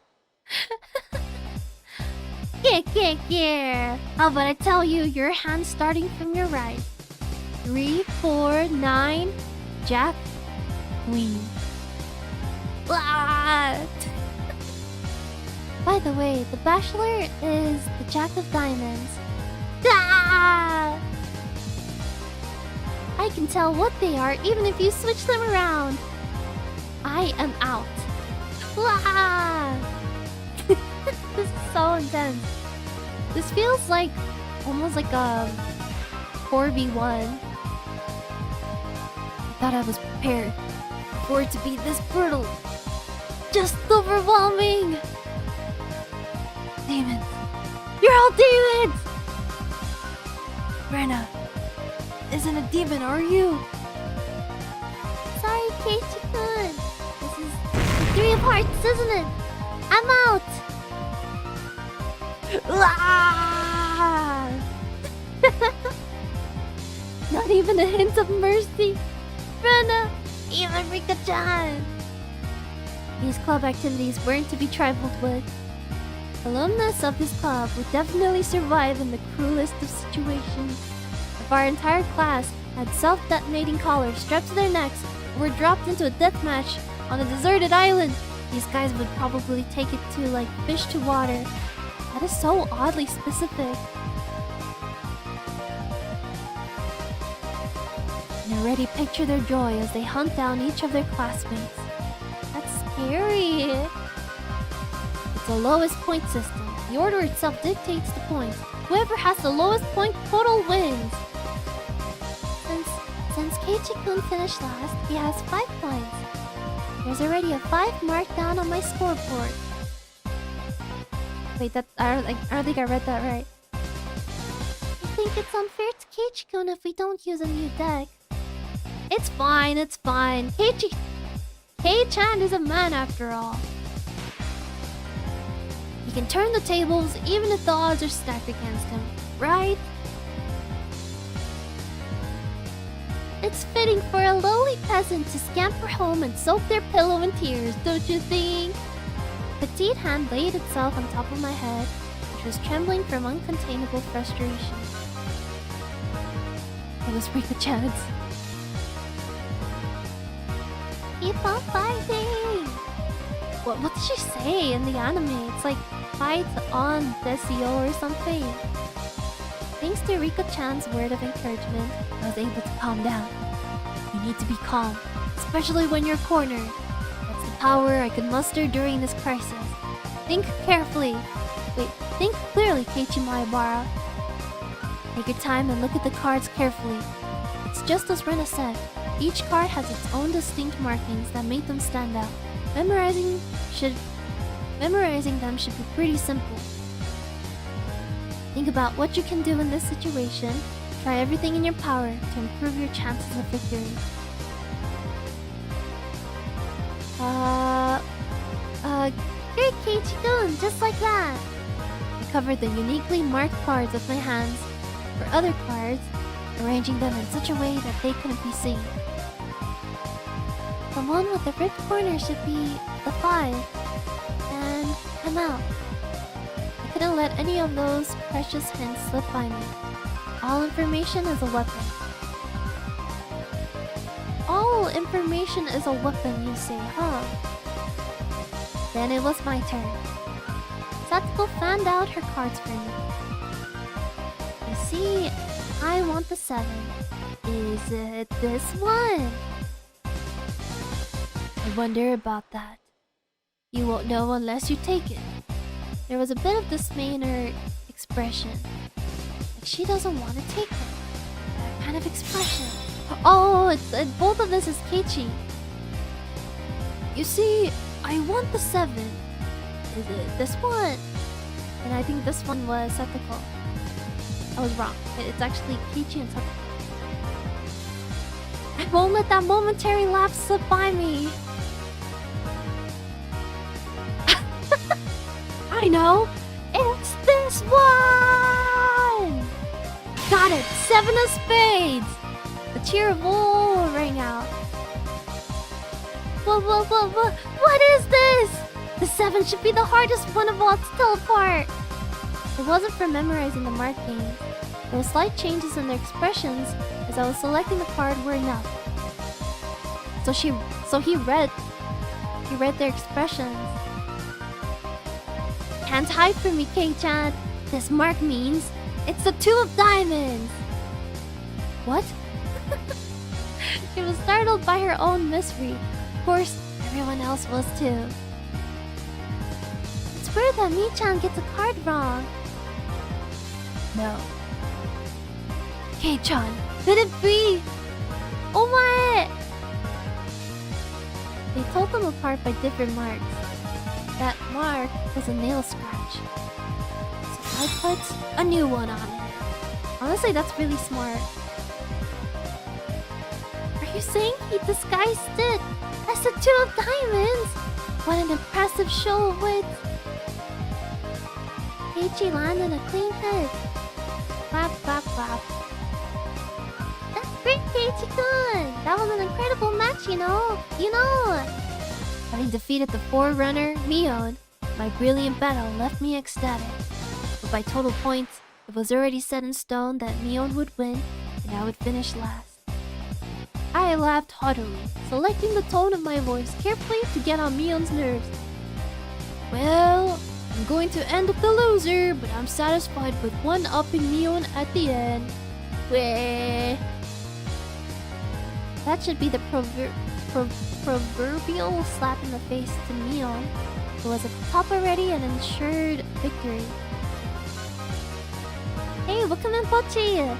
Yeah. How about I tell you your hand starting from your right? 3, 4, 9, Jack, Queen. What? By the way, the Bachelor is the Jack of Diamonds. Ah! I can tell what they are even if you switch them around. I am out. Ah! This is so intense. This feels like almost like a 4v1. I thought I was prepared for it to be this brutal. Just overwhelming. Demons. You're all demons! Brenna isn't a demon, are you? Sorry, Keiichi-kun. This is the 3 of Hearts, isn't it? I'm out! Not even a hint of mercy. Brenna, even Rika-chan. These club activities weren't to be trifled with. Alumnus of this club would definitely survive in the cruelest of situations. If our entire class had self-detonating collars strapped to their necks and were dropped into a deathmatch on a deserted island, these guys would probably take it to like fish to water. That is so oddly specific. And already picture their joy as they hunt down each of their classmates. That's scary. It's a lowest point system. The order itself dictates the points. Whoever has the lowest point total wins. Since Keiichi-kun finished last, he has 5 points. There's already a 5 marked down on my scoreboard. Wait, I don't think I read that right. I think it's unfair to Keiichi-kun if we don't use a new deck. It's fine. Kei-chan is a man after all. He can turn the tables even if the odds are stacked against him, right? It's fitting for a lowly peasant to scamper home and soak their pillow in tears, don't you think? A petite hand laid itself on top of my head, which was trembling from uncontainable frustration. It was Rika-chan's. Keep on fighting! What did she say in the anime? It's like, fight on Desio or something. Thanks to Rika-chan's word of encouragement, I was able to calm down. You need to be calm, especially when you're cornered. That's the power I could muster during this crisis. Think carefully. Wait, think clearly, Keiichi Maebara. Take your time and look at the cards carefully. It's just as Rena said. Each card has its own distinct markings that make them stand out. Memorizing them should be pretty simple. Think about what you can do in this situation. Try everything in your power to improve your chances of victory. Great, Keiichi-kun, just like that. I covered the uniquely marked cards with my hands. For other cards, arranging them in such a way that they couldn't be seen. The one with the ripped corner should be the 5. And I'm out. I couldn't let any of those precious hints slip by me. All information is a weapon. All information is a weapon, you say, huh? Then it was my turn. Satsuko fanned out her cards for me. You see, I want the 7. Is it this one? I wonder about that. You won't know unless you take it. There was a bit of dismay in her expression. Like she doesn't want to take it. That kind of expression. Oh, both of this is Keiichi. You see, I want the 7. Is it this one? And I think this one was Satsuko. I was wrong. It's actually Keiichi and Satsuko. I won't let that momentary laugh slip by me. I know! It's this one! Got it! 7 of spades! The cheer of woe rang out. What is this? The 7 should be the hardest one of all to tell apart. It wasn't for memorizing the markings. Those slight changes in their expressions as I was selecting the card were enough. So he read their expressions. Can't hide from me, Kei-chan. This mark means it's the 2 of diamonds. What? She was startled by her own mystery. Of course, everyone else was too. It's weird that Mi-chan gets a card wrong. No. Kei-chan, could it be? Oh my! They told them apart by different marks. That mark was a nail scratch. So I put a new one on it. Honestly, that's really smart. Are you saying he disguised it as the 2 of diamonds? What an impressive show of wit! Keiichi landed a clean hit. Clap, clap, clap. That's great, Keiichi-kun! That was an incredible match, you know? Having defeated the forerunner, Mion, my brilliant battle left me ecstatic. But by total points, it was already set in stone that Mion would win and I would finish last. I laughed heartily, selecting the tone of my voice carefully to get on Mion's nerves. Well, I'm going to end up the loser, but I'm satisfied with one-upping Mion at the end. Weh. That should be the proverbial slap in the face to Mion, who was at the top already and ensured victory. Hey, welcome in, Pochi!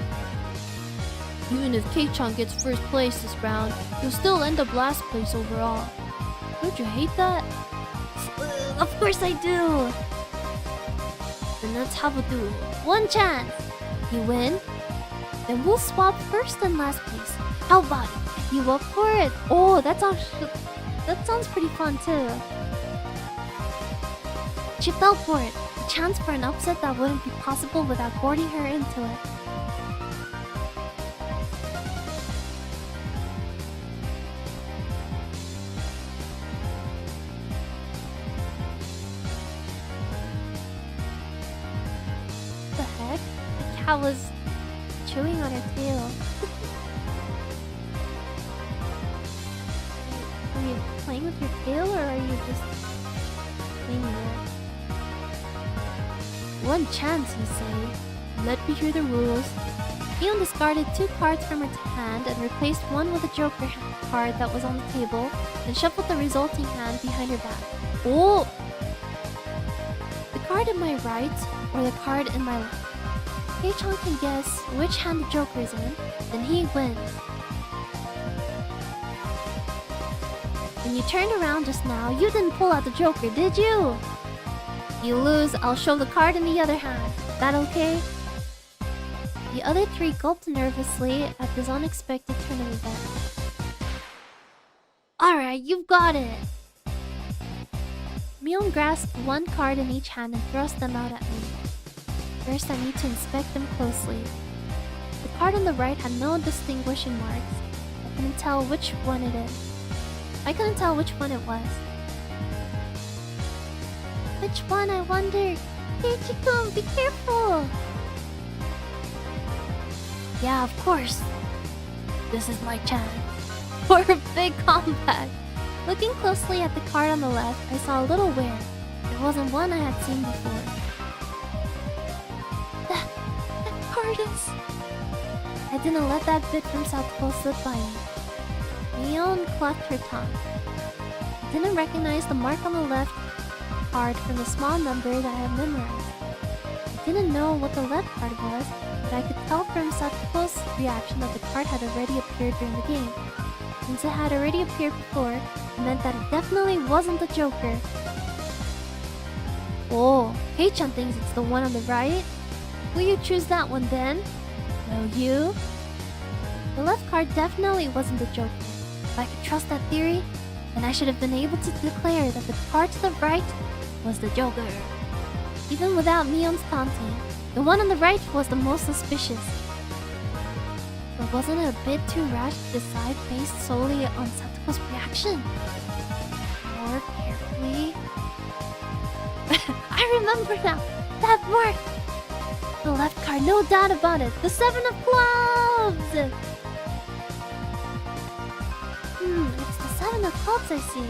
Even if Kei-chan gets first place this round, he'll still end up last place overall. Don't you hate that? Of course I do! Then let's have a duel. One chance! You win? Then we'll swap first and last place. How about it? You up for it? Oh, that sounds pretty fun too. She fell for it. A chance for an upset that wouldn't be possible without boarding her into it. What the heck? The cat was chewing on her tail. Are you playing with your tail or are you just cleaning it? One chance, you say. Let me hear the rules. Mion discarded 2 cards from her hand and replaced one with a joker card that was on the table, then shuffled the resulting hand behind her back. Oh! The card in my right or the card in my left. Kei-chan can guess which hand the joker is in, then he wins. When you turned around just now, you didn't pull out the joker, did you? You lose, I'll show the card in the other hand. That okay? The other 3 gulped nervously at this unexpected turn of events. Alright, you've got it! Mion grasped 1 card in each hand and thrust them out at me. First, I need to inspect them closely. The card on the right had no distinguishing marks. I couldn't tell which one it is. I couldn't tell which one it was. Which one, I wonder? Keiichi-kun, be careful! Yeah, of course. This is my chance. For a big comeback. Looking closely at the card on the left, I saw a little wear. It wasn't one I had seen before. That card is... I didn't let that bit from South Pole slip by me. Mion clucked her tongue. I didn't recognize the mark on the left card from the small number that I had memorized. I didn't know what the left card was, but I could tell from Sato's reaction that the card had already appeared during the game. Since it had already appeared before, it meant that it definitely wasn't the Joker. Oh, Kei-chan thinks it's the one on the right? Will you choose that one then? Will you? The left card definitely wasn't the Joker. If I could trust that theory, then I should have been able to declare that the card to the right was the Joker. Even without Mion's taunting, the one on the right was the most suspicious. But wasn't it a bit too rash to decide based solely on Satsuko's reaction? More carefully... I remember now! That worked! The left card, no doubt about it! The 7 of clubs! It's the 7 of clubs I see.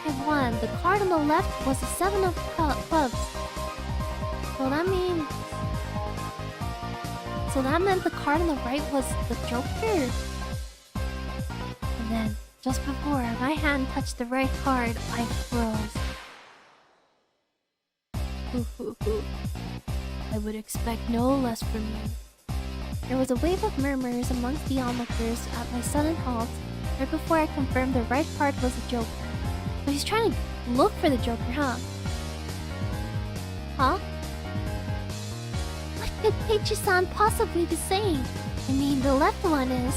And 1. The card on the left was the 7 of clubs. So that means... So that meant the card on the right was the Joker. And then, just before my hand touched the right card, I froze. I would expect no less from you. There was a wave of murmurs amongst the onlookers at my sudden halt, right before I confirmed the right card was the Joker. So he's trying to look for the Joker, huh? Huh? What could Peichi-san possibly be saying? I mean, the left one is...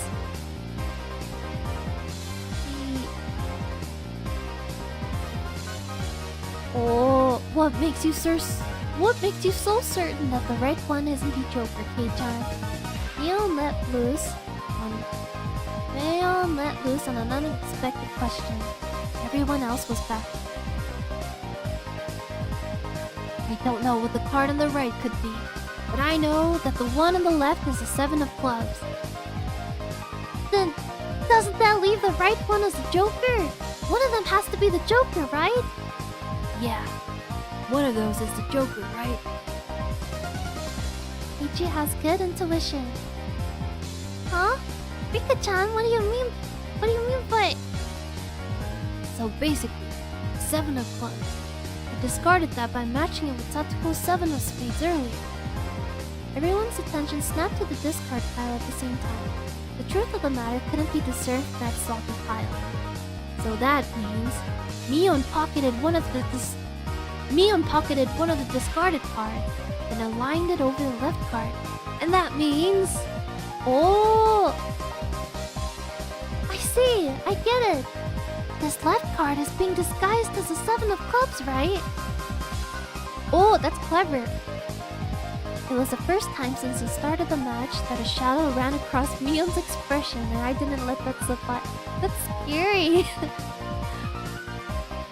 Oh, what makes you so certain that the right one isn't the Joker, Kei-chan? Leon let loose on an unexpected question. Everyone else was back. I don't know what the card on the right could be, but I know that the one on the left is the 7 of clubs. Then, doesn't that leave the right one as the Joker? One of them has to be the Joker, right? Yeah, one of those is the Joker, right? Ichi has good intuition. Huh? Rika-chan, what do you mean? What do you mean by... So basically, 7 of clubs. I discarded that by matching it with Satsuko's 7 of spades earlier. Everyone's attention snapped to the discard pile at the same time. The truth of the matter couldn't be discerned from that sloppy pile. So that means Mion pocketed one of the discarded cards, and aligned it over the left card. And that means... Oh! I see! I get it! This left card is being disguised as a 7 of clubs, right? Oh, that's clever! It was the first time since the start of the match that a shadow ran across Mion's expression and I didn't let that slip by. That's scary!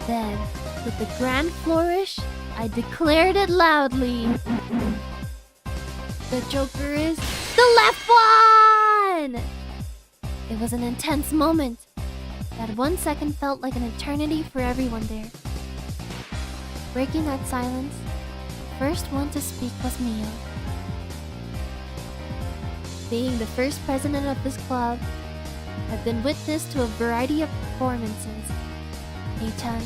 Then, with the grand flourish, I declared it loudly. The Joker is the left one! It was an intense moment. That 1 second felt like an eternity for everyone there. Breaking that silence, the first one to speak was Mio. Being the first president of this club, I've been witness to a variety of performances. Kei-chan,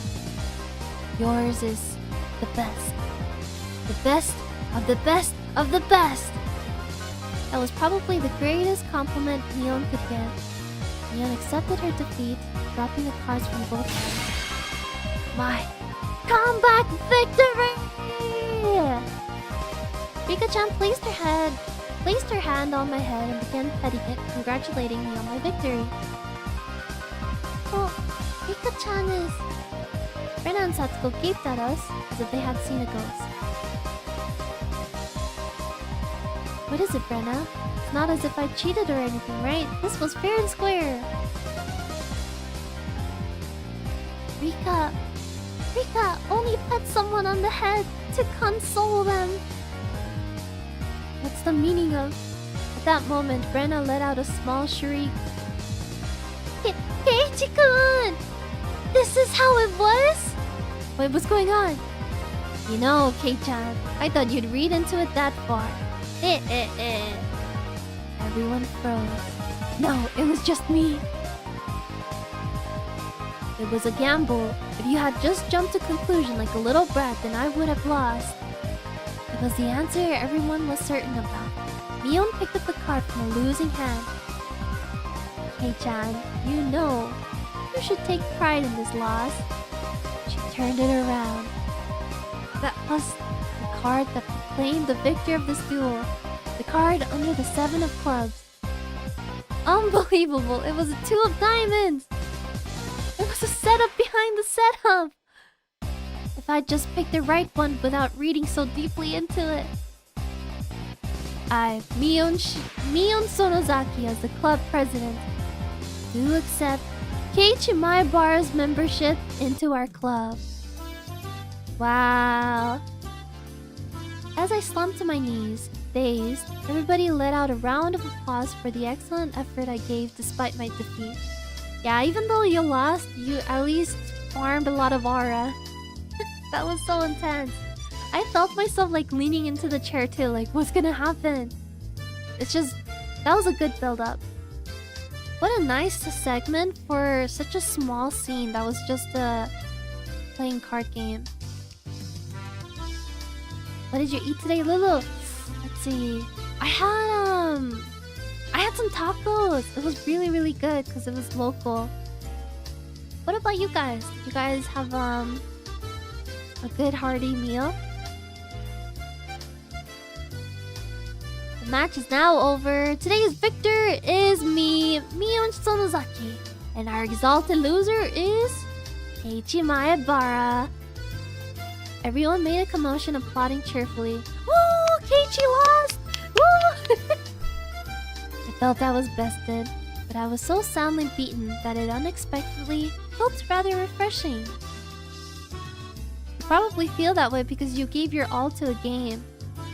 yours is the best. The best of the best of the best! That was probably the greatest compliment Neon could get. Neon accepted her defeat, dropping the cards from both hands. My comeback victory! Rika-chan placed her hand on my head and began petting it, congratulating me on my victory. Well, Rika-chan is... Rena and Satsuko gaped at us as if they had seen a ghost. What is it, Rena? It's not as if I cheated or anything, right? This was fair and square. Rika only pet someone on the head to console them. What's the meaning of... At that moment, Rena let out a small shriek. Keiichi-kun! This is how it was? Wait, what's going on? You know, Kei-chan, I thought you'd read into it that far. Everyone froze. No, it was just me. It was a gamble. If you had just jumped to conclusion like a little brat, then I would have lost. It was the answer everyone was certain about. Mion picked up the card from a losing hand. Kei-chan, you know, you should take pride in this loss. She turned it around. That was the card that proclaimed the victor of this duel. The card under the 7 of clubs. Unbelievable! It was a 2 of diamonds! It was a setup behind the setup! If I'd just picked the right one without reading so deeply into it. I, Mion Sonozaki, as the club president, do accept Keiichi Maebara's membership into our club. Wow. As I slumped to my knees, dazed, everybody let out a round of applause for the excellent effort I gave despite my defeat. Yeah, even though you lost, you at least farmed a lot of aura. That was so intense. I felt myself like leaning into the chair too, like what's gonna happen? It's just, that was a good build-up. What a nice segment for such a small scene that was just a playing card game. What did you eat today, Lulu? Let's see. I had some tacos. It was really, really good because it was local. What about you guys? Did you guys have a good hearty meal? The match is now over. Today's victor is me, Mion Sonozaki, and our exalted loser is Keiichi Maebara. Everyone made a commotion, applauding cheerfully. Woo! Keiichi lost! Woo! I felt I was bested, but I was so soundly beaten that it unexpectedly felt rather refreshing. You probably feel that way because you gave your all to a game.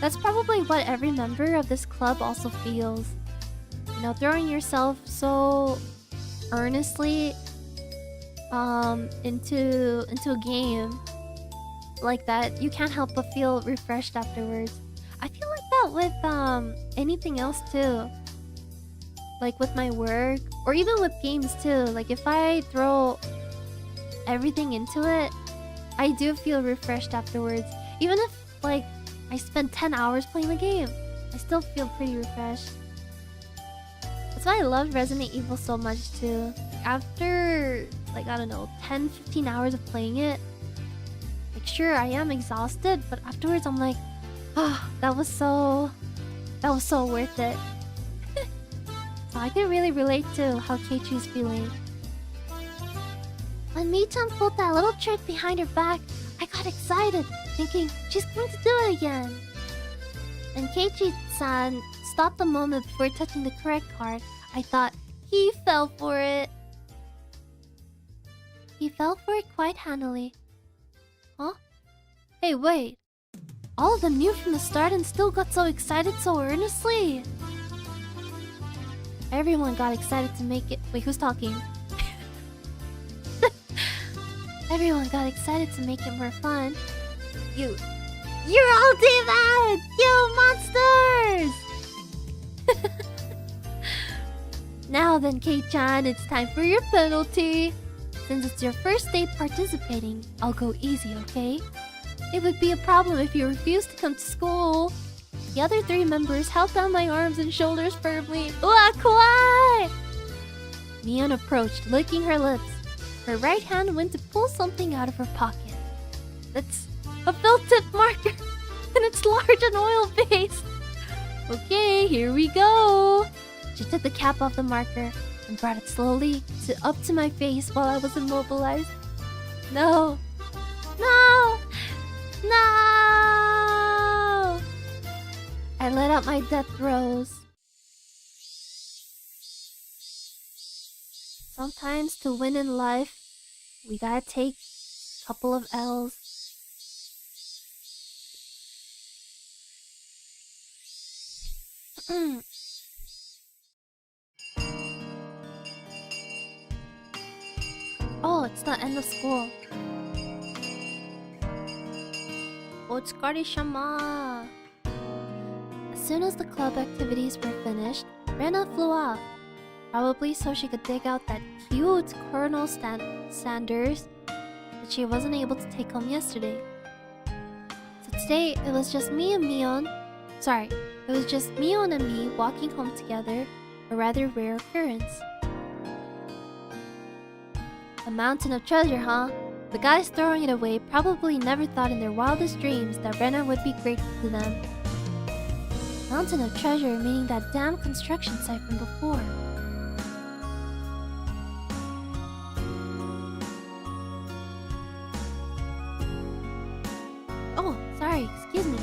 That's probably what every member of this club also feels. You know, throwing yourself so earnestly into a game like that, you can't help but feel refreshed afterwards. I feel like that with anything else too. Like with my work, or even with games too. Like if I throw everything into it, I do feel refreshed afterwards. Even if like I spend 10 hours playing the game, I still feel pretty refreshed. That's why I love Resident Evil so much too. After like, I don't know, 10-15 hours of playing it, like sure I am exhausted, but afterwards I'm like, ah, that was so worth it. So I can really relate to how Keiichi's feeling. When Mi-chan pulled that little trick behind her back, I got excited, thinking she's going to do it again. And Keiichi-san stopped the moment before touching the correct card. I thought he fell for it. He fell for it quite handily. Huh? Hey, wait. All of them knew from the start and still got so excited so earnestly. Everyone got excited to make it... Wait, who's talking? Everyone got excited to make it more fun. You're all demons! You monsters! Now then, Kei-chan, it's time for your penalty. Since it's your first day participating, I'll go easy, okay? It would be a problem if you refused to come to school. The other 3 members held down my arms and shoulders firmly. Uah, kawaii! Mion approached, licking her lips. Her right hand went to pull something out of her pocket. It's a felt-tip marker, and it's large and oil-based. Okay, here we go. She took the cap off the marker and brought it slowly up to my face while I was immobilized. No! No! No! I let out my death throes. Sometimes to win in life, we gotta take a couple of L's. Oh, it's the end of school. Otsukareshama. As soon as the club activities were finished, Rena flew off. Probably so she could dig out that cute Colonel Sanders that she wasn't able to take home yesterday. So today, it was just me and Mion. Sorry, it was just Mion and me walking home together, a rather rare occurrence. A mountain of treasure, huh? The guys throwing it away probably never thought in their wildest dreams that Rena would be grateful to them. Mountain of treasure meaning that damn construction site from before. Oh, sorry, excuse me.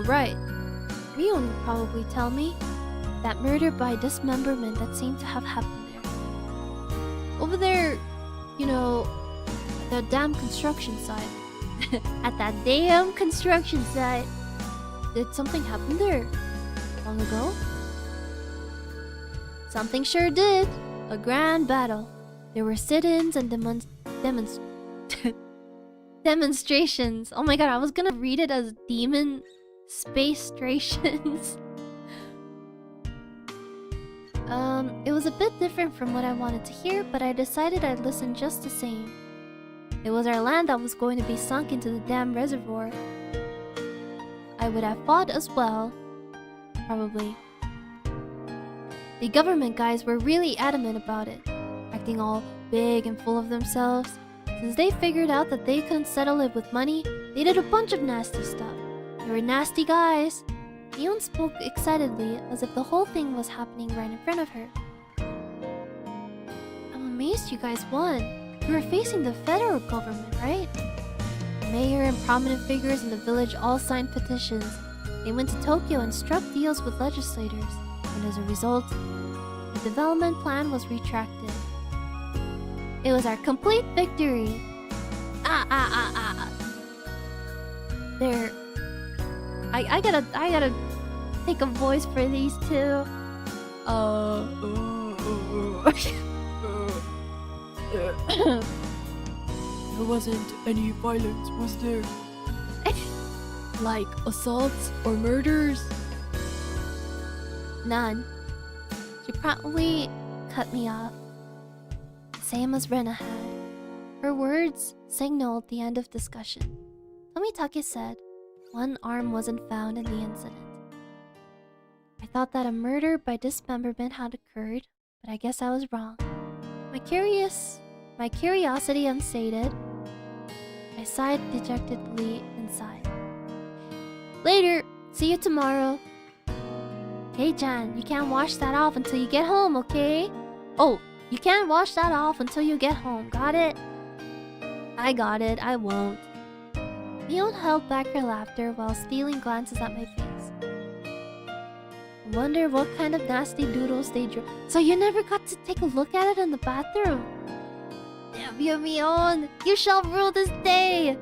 right. Mion would probably tell me. That murder by dismemberment that seemed to have happened there. Over there, you know, the damn construction site. At that damn construction site. Did something happen there? Long ago? Something sure did. A grand battle. There were sit-ins and demonstrations. Oh my god, I was gonna read it as demon space-strations. It was a bit different from what I wanted to hear, but I decided I'd listen just the same. It was our land that was going to be sunk into the damn reservoir. I would have fought as well. Probably. The government guys were really adamant about it, acting all big and full of themselves. Since they figured out that they couldn't settle it with money, they did a bunch of nasty stuff. They were nasty guys. Mion spoke excitedly, as if the whole thing was happening right in front of her. I'm amazed you guys won. You were facing the federal government, right? The mayor and prominent figures in the village all signed petitions. They went to Tokyo and struck deals with legislators, and as a result, the development plan was retracted. It was our complete victory. There. I gotta take a voice for these two. There wasn't any violence, was there? Like assaults or murders? None. She promptly cut me off. Same as Rena had. Her words signaled the end of discussion. Tomitake said one arm wasn't found in the incident. I thought that a murder by dismemberment had occurred, but I guess I was wrong. My curiosity unsated, I sighed dejectedly inside. Later! See you tomorrow! Hey Jan, you can't wash that off until you get home, okay? Oh, you can't wash that off until you get home, got it? I got it, I won't. Mion held back her laughter while stealing glances at my face. I wonder what kind of nasty doodles they drew. So you never got to take a look at it in the bathroom? Damn you, Mion! You shall rule this day!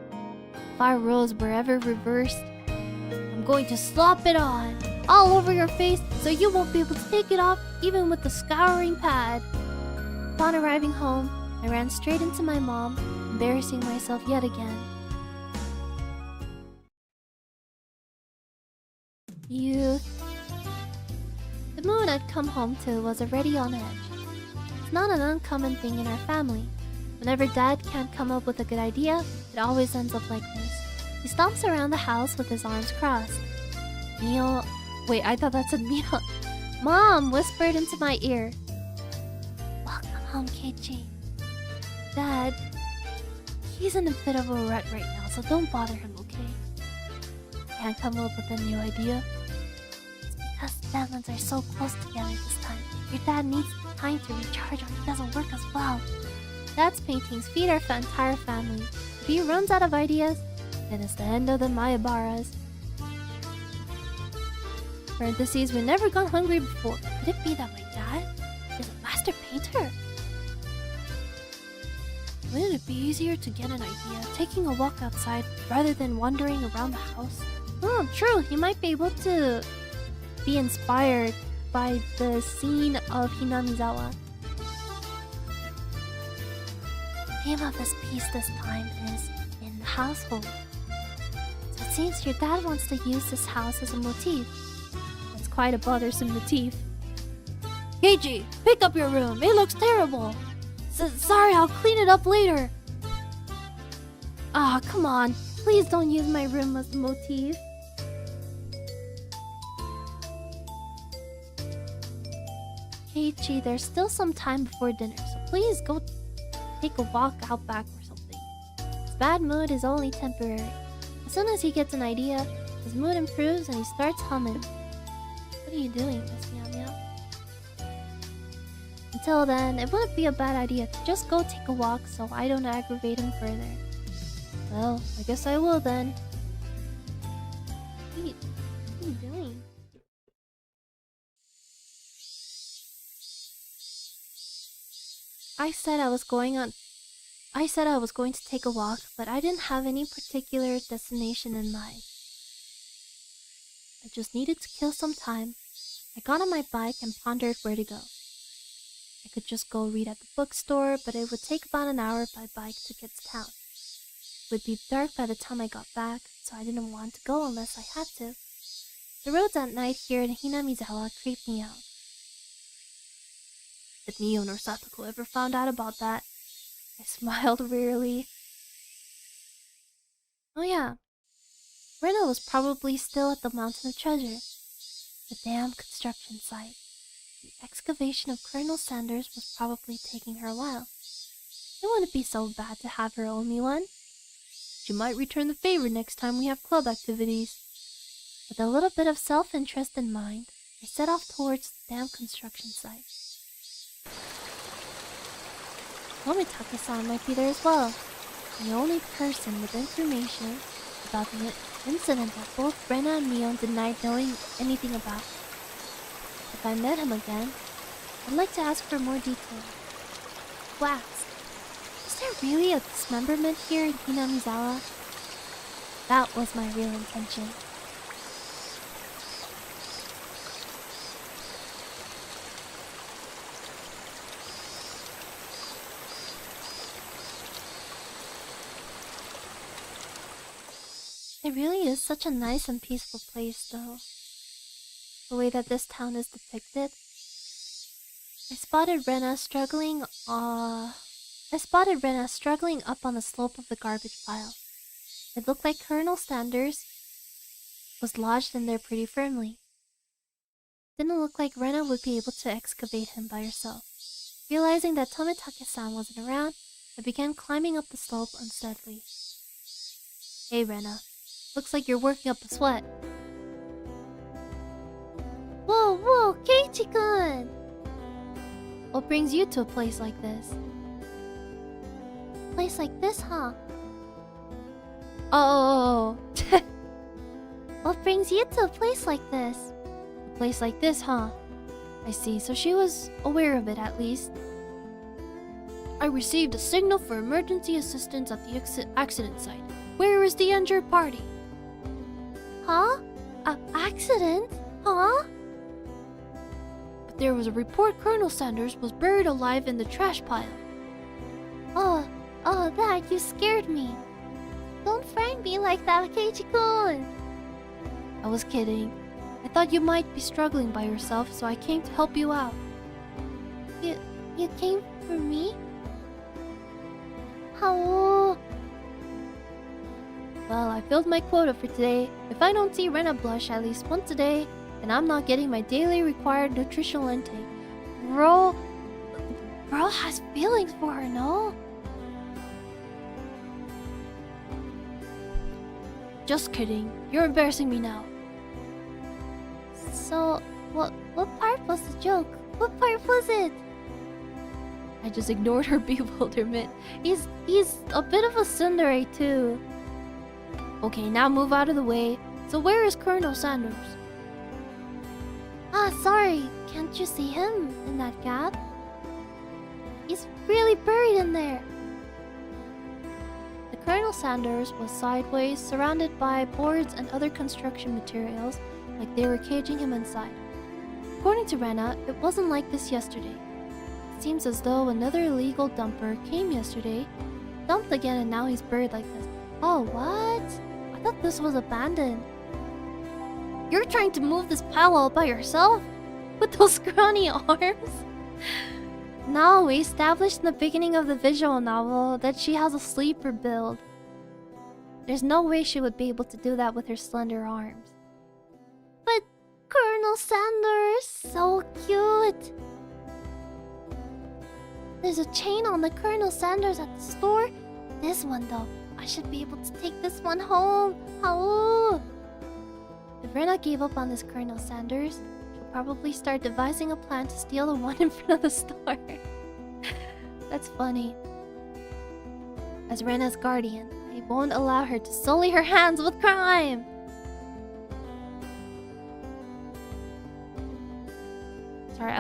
If our roles were ever reversed, I'm going to slop it on, all over your face, so you won't be able to take it off even with the scouring pad. Upon arriving home, I ran straight into my mom, embarrassing myself yet again. Youth. The mood I'd come home to was already on edge. It's not an uncommon thing in our family. Whenever Dad can't come up with a good idea, it always ends up like this. He stomps around the house with his arms crossed. Mio... Wait, I thought that said Mio. Mom whispered into my ear. Welcome home, Keiichi. Dad, he's in a bit of a rut right now, so don't bother him, okay? Can't come up with a new idea? It's because deadlines are so close together this time. Your dad needs time to recharge or he doesn't work as well. Dad's paintings feed our entire family. If he runs out of ideas, then it's the end of the Mayabaras. Parentheses, we've never gone hungry before. Could it be that my dad is a master painter? Wouldn't it be easier to get an idea taking a walk outside rather than wandering around the house? Oh, true. He might be able to be inspired by the scene of Hinamizawa. The name of this piece this time is In the Household. So it seems your dad wants to use this house as a motif. That's quite a bothersome motif. Keiji, pick up your room. It looks terrible. Sorry, I'll clean it up later. Ah, come on. Please don't use my room as the motif. Keiichi, there's still some time before dinner, so please go take a walk out back or something. His bad mood is only temporary. As soon as he gets an idea, his mood improves and he starts humming. What are you doing, Miss Meow Meow? Until then, it wouldn't be a bad idea to just go take a walk so I don't aggravate him further. Well, I guess I will then. Wait, are you doing? I said I was going to take a walk, but I didn't have any particular destination in mind. I just needed to kill some time. I got on my bike and pondered where to go. I could just go read at the bookstore, but it would take about an hour by bike to get to town. It would be dark by the time I got back, so I didn't want to go unless I had to. The roads at night here in Hinamizawa creeped me out. If Neon or Satoko ever found out about that, I smiled wearily. Oh yeah, Rena was probably still at the Mountain of Treasure, the damn construction site. The excavation of Colonel Sanders was probably taking her a while. It wouldn't be so bad to have her only one. She might return the favor next time we have club activities. With a little bit of self-interest in mind, I set off towards the damn construction site. Momitake-san might be there as well. The only person with information about the incident that both Rena and Neon denied knowing anything about. If I met him again, I'd like to ask for more detail. Wax. Is there really a dismemberment here in Hinamizawa? That was my real intention. It really is such a nice and peaceful place, though. The way that this town is depicted. I spotted Rena struggling up on the slope of the garbage pile. It looked like Colonel Sanders was lodged in there pretty firmly. Didn't look like Rena would be able to excavate him by herself. Realizing that Tomitake-san wasn't around, I began climbing up the slope unsteadily. Hey Rena, looks like you're working up a sweat. Whoa, Keiichi-kun! What brings you to a place like this? Place like this, huh? Oh. What brings you to a place like this? A place like this, huh? I see, so she was aware of it at least. I received a signal for emergency assistance at the accident site. Where is the injured party? Huh? Accident? Huh? But there was a report Colonel Sanders was buried alive in the trash pile. Oh, that, you scared me. Don't frighten me like that, Keiichi-kun. I was kidding. I thought you might be struggling by yourself, so I came to help you out. You came for me? How? Well, I filled my quota for today. If I don't see Rena blush at least once a day, then I'm not getting my daily required nutritional intake. Bro has feelings for her, no? Just kidding. You're embarrassing me now. So, what part was the joke? What part was it? I just ignored her bewilderment. He's a bit of a tsundere too. Okay, now move out of the way. So where is Colonel Sanders? Sorry. Can't you see him in that gap? He's really buried in there. The Colonel Sanders was sideways, surrounded by boards and other construction materials, like they were caging him inside. According to Rena, it wasn't like this yesterday. It seems as though another illegal dumper came yesterday, dumped again, and now he's buried like this. Oh, what? I thought this was abandoned. You're trying to move this pile all by yourself? With those scrawny arms? No, we established in the beginning of the visual novel that she has a sleeper build. There's no way she would be able to do that with her slender arms. But Colonel Sanders, so cute. There's a chain on the Colonel Sanders at the store. This one though, I should be able to take this one home. How? If Rena gave up on this Colonel Sanders, she'll probably start devising a plan to steal the one in front of the store. That's funny. As Rena's guardian, I won't allow her to sully her hands with crime. sorry.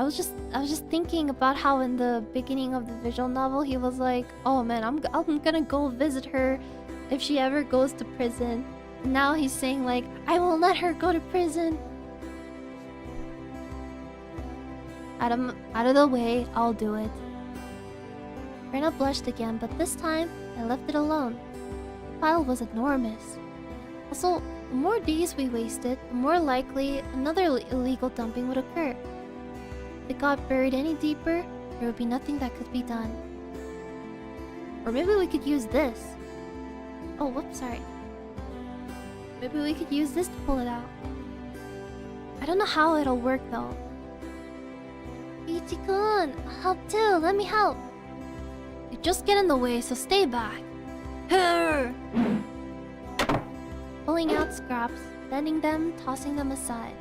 I was just thinking about how in the beginning of the visual novel he was like, "Oh man, I'm gonna go visit her if she ever goes to prison." And now he's saying like, "I won't let her go to prison." Out of the way, I'll do it. Rena blushed again, but this time I left it alone. The pile was enormous. Also, the more days we wasted, the more likely another illegal dumping would occur. If it got buried any deeper, there would be nothing that could be done. Or maybe we could use this. Oh, whoops, sorry. Maybe we could use this to pull it out. I don't know how it'll work though. Ichi-kun, I'll help too, let me help. You just get in the way, so stay back. Pulling out scraps, bending them, tossing them aside.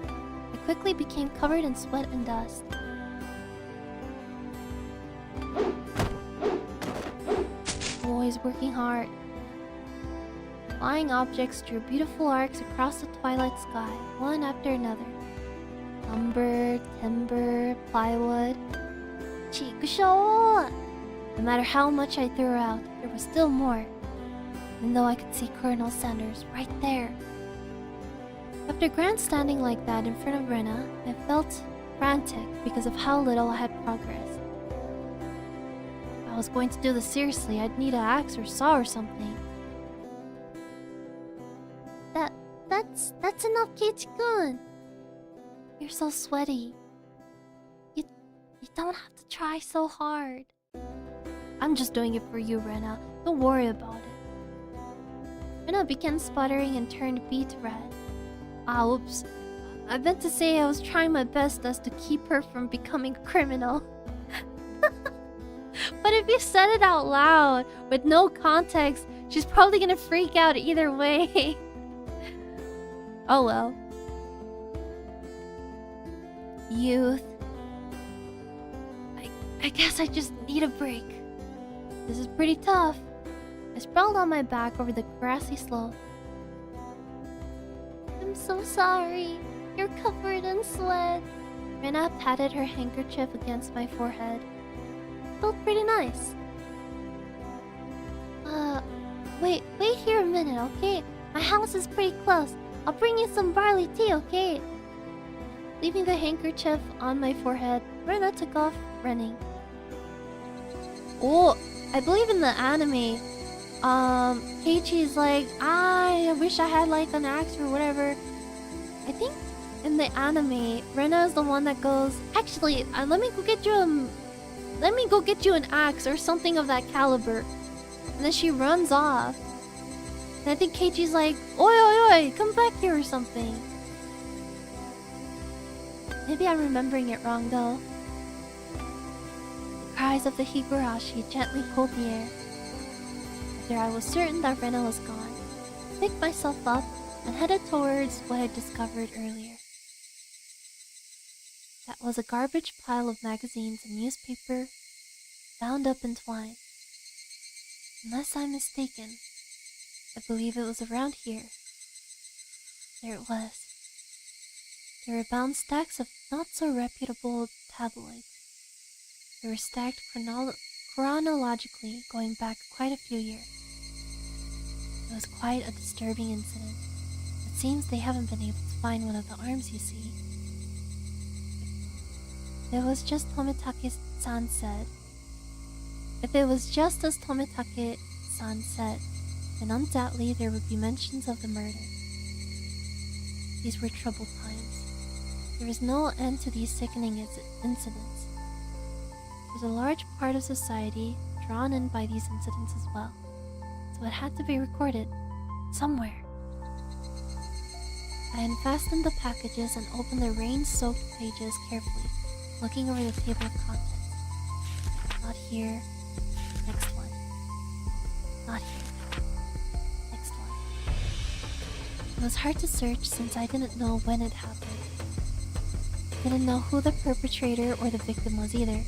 I quickly became covered in sweat and dust. Always working hard. Flying objects drew beautiful arcs across the twilight sky, one after another. Lumber, timber, plywood. Chikusho! No matter how much I threw out, there was still more. Even though I could see Colonel Sanders right there. After grandstanding like that in front of Rena, I felt frantic because of how little I had progressed. If I was going to do this seriously, I'd need an axe or saw or something. That's enough, Kichi-kun. You're so sweaty. You don't have to try so hard. I'm just doing it for you, Rena. Don't worry about it. Rena began sputtering and turned beet red. Ah, oops. I meant to say I was trying my best as to keep her from becoming a criminal. But if you said it out loud, with no context, she's probably gonna freak out either way. Oh well. Youth. I guess I just need a break. This is pretty tough. I sprawled on my back over the grassy slope. I'm so sorry. You're covered in sweat. Rena patted her handkerchief against my forehead. Felt pretty nice. Wait here a minute, okay? My house is pretty close. I'll bring you some barley tea, okay? Leaving the handkerchief on my forehead, Rena took off running. Oh, I believe in the anime, Keiichi's like, I wish I had like an axe or whatever. I think in the anime, Rena is the one that goes, actually, let me go get you an axe or something of that caliber. And then she runs off. And I think Keiichi's like, oi, come back here or something. Maybe I'm remembering it wrong though. The cries of the Higurashi gently pulled the air. After I was certain that Rena was gone, I picked myself up and headed towards what I discovered earlier. That was a garbage pile of magazines and newspaper bound up in twine. Unless I'm mistaken, I believe it was around here. There it was. There were bound stacks of not-so-reputable tabloids. They were stacked chronologically, going back quite a few years. It was quite a disturbing incident. It seems they haven't been able to find one of the arms, you see. If it was just Tomitake-san said, then undoubtedly there would be mentions of the murder. These were troubled times. There was no end to these sickening incidents. There was a large part of society drawn in by these incidents as well, so it had to be recorded somewhere. I unfastened the packages and opened the rain-soaked pages carefully, looking over the table of contents. Not here. Next one. Not here. Next one. It was hard to search since I didn't know when it happened. I didn't know who the perpetrator or the victim was either.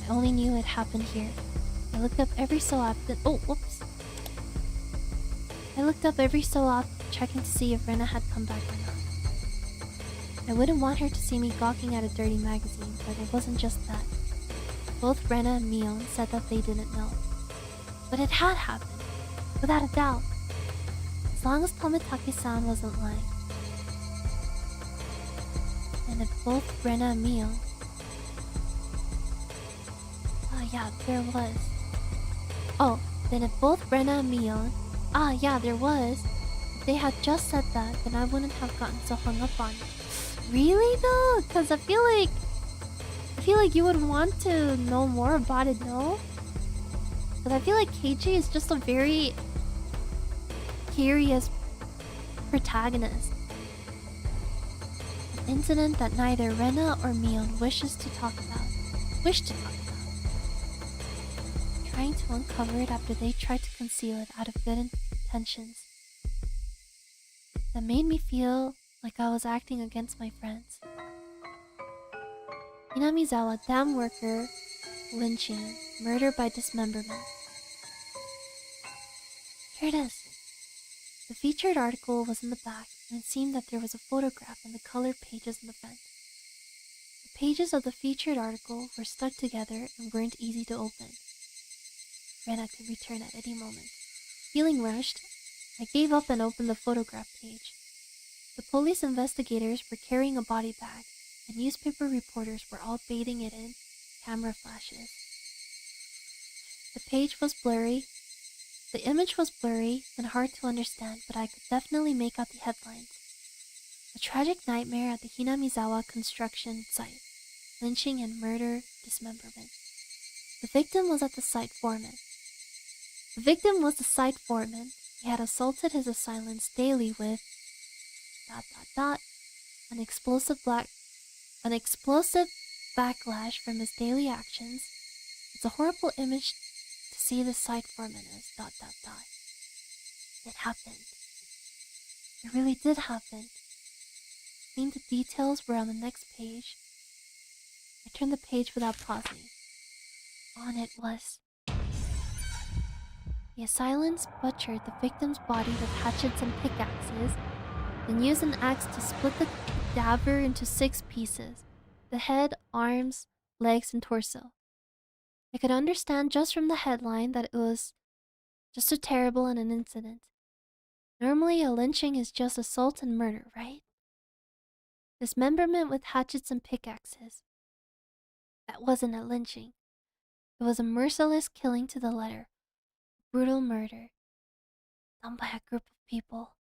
I only knew it happened here. I looked up every so often. Oh, whoops. I looked up every so often, checking to see if Rena had come back or not. I wouldn't want her to see me gawking at a dirty magazine, but it wasn't just that. Both Rena and Mion said that they didn't know. But it had happened, without a doubt. As long as Tomitake-san wasn't lying. And if both Rena and Mion... Ah, yeah, there was. Oh, then if both Rena and Mion... Ah, yeah, there was. If they had just said that, then I wouldn't have gotten so hung up on it. Really though? Because I feel like you would want to know more about it, no? Because I feel like Keiichi is just a very curious protagonist. An incident that neither Rena or Mion wished to talk about. Trying to uncover it after they tried to conceal it out of good intentions. That made me feel like I was acting against my friends. Hinamizawa dam worker lynching, murder by dismemberment. Here it is. The featured article was in the back, and it seemed that there was a photograph in the colored pages in the front. The pages of the featured article were stuck together and weren't easy to open. Rena could return at any moment. Feeling rushed, I gave up and opened the photograph page. The police investigators were carrying a body bag, and newspaper reporters were all bathing it in camera flashes. The page was blurry. The image was blurry and hard to understand, but I could definitely make out the headlines. A tragic nightmare at the Hinamizawa construction site. Lynching and murder, dismemberment. The victim was the site foreman. He had assaulted his assailants daily with... An explosive backlash from his daily actions. It's a horrible image to see the site foreman as... It happened. It really did happen. I think the details were on the next page. I turned the page without pausing. On it was... The assailants butchered the victim's body with hatchets and pickaxes, then used an axe to split the cadaver into 6 pieces: the head, arms, legs, and torso. I could understand just from the headline that it was just a terrible and an incident. Normally a lynching is just assault and murder, right? Dismemberment with hatchets and pickaxes. That wasn't a lynching. It was a merciless killing to the letter. Brutal murder. Done by a group of people.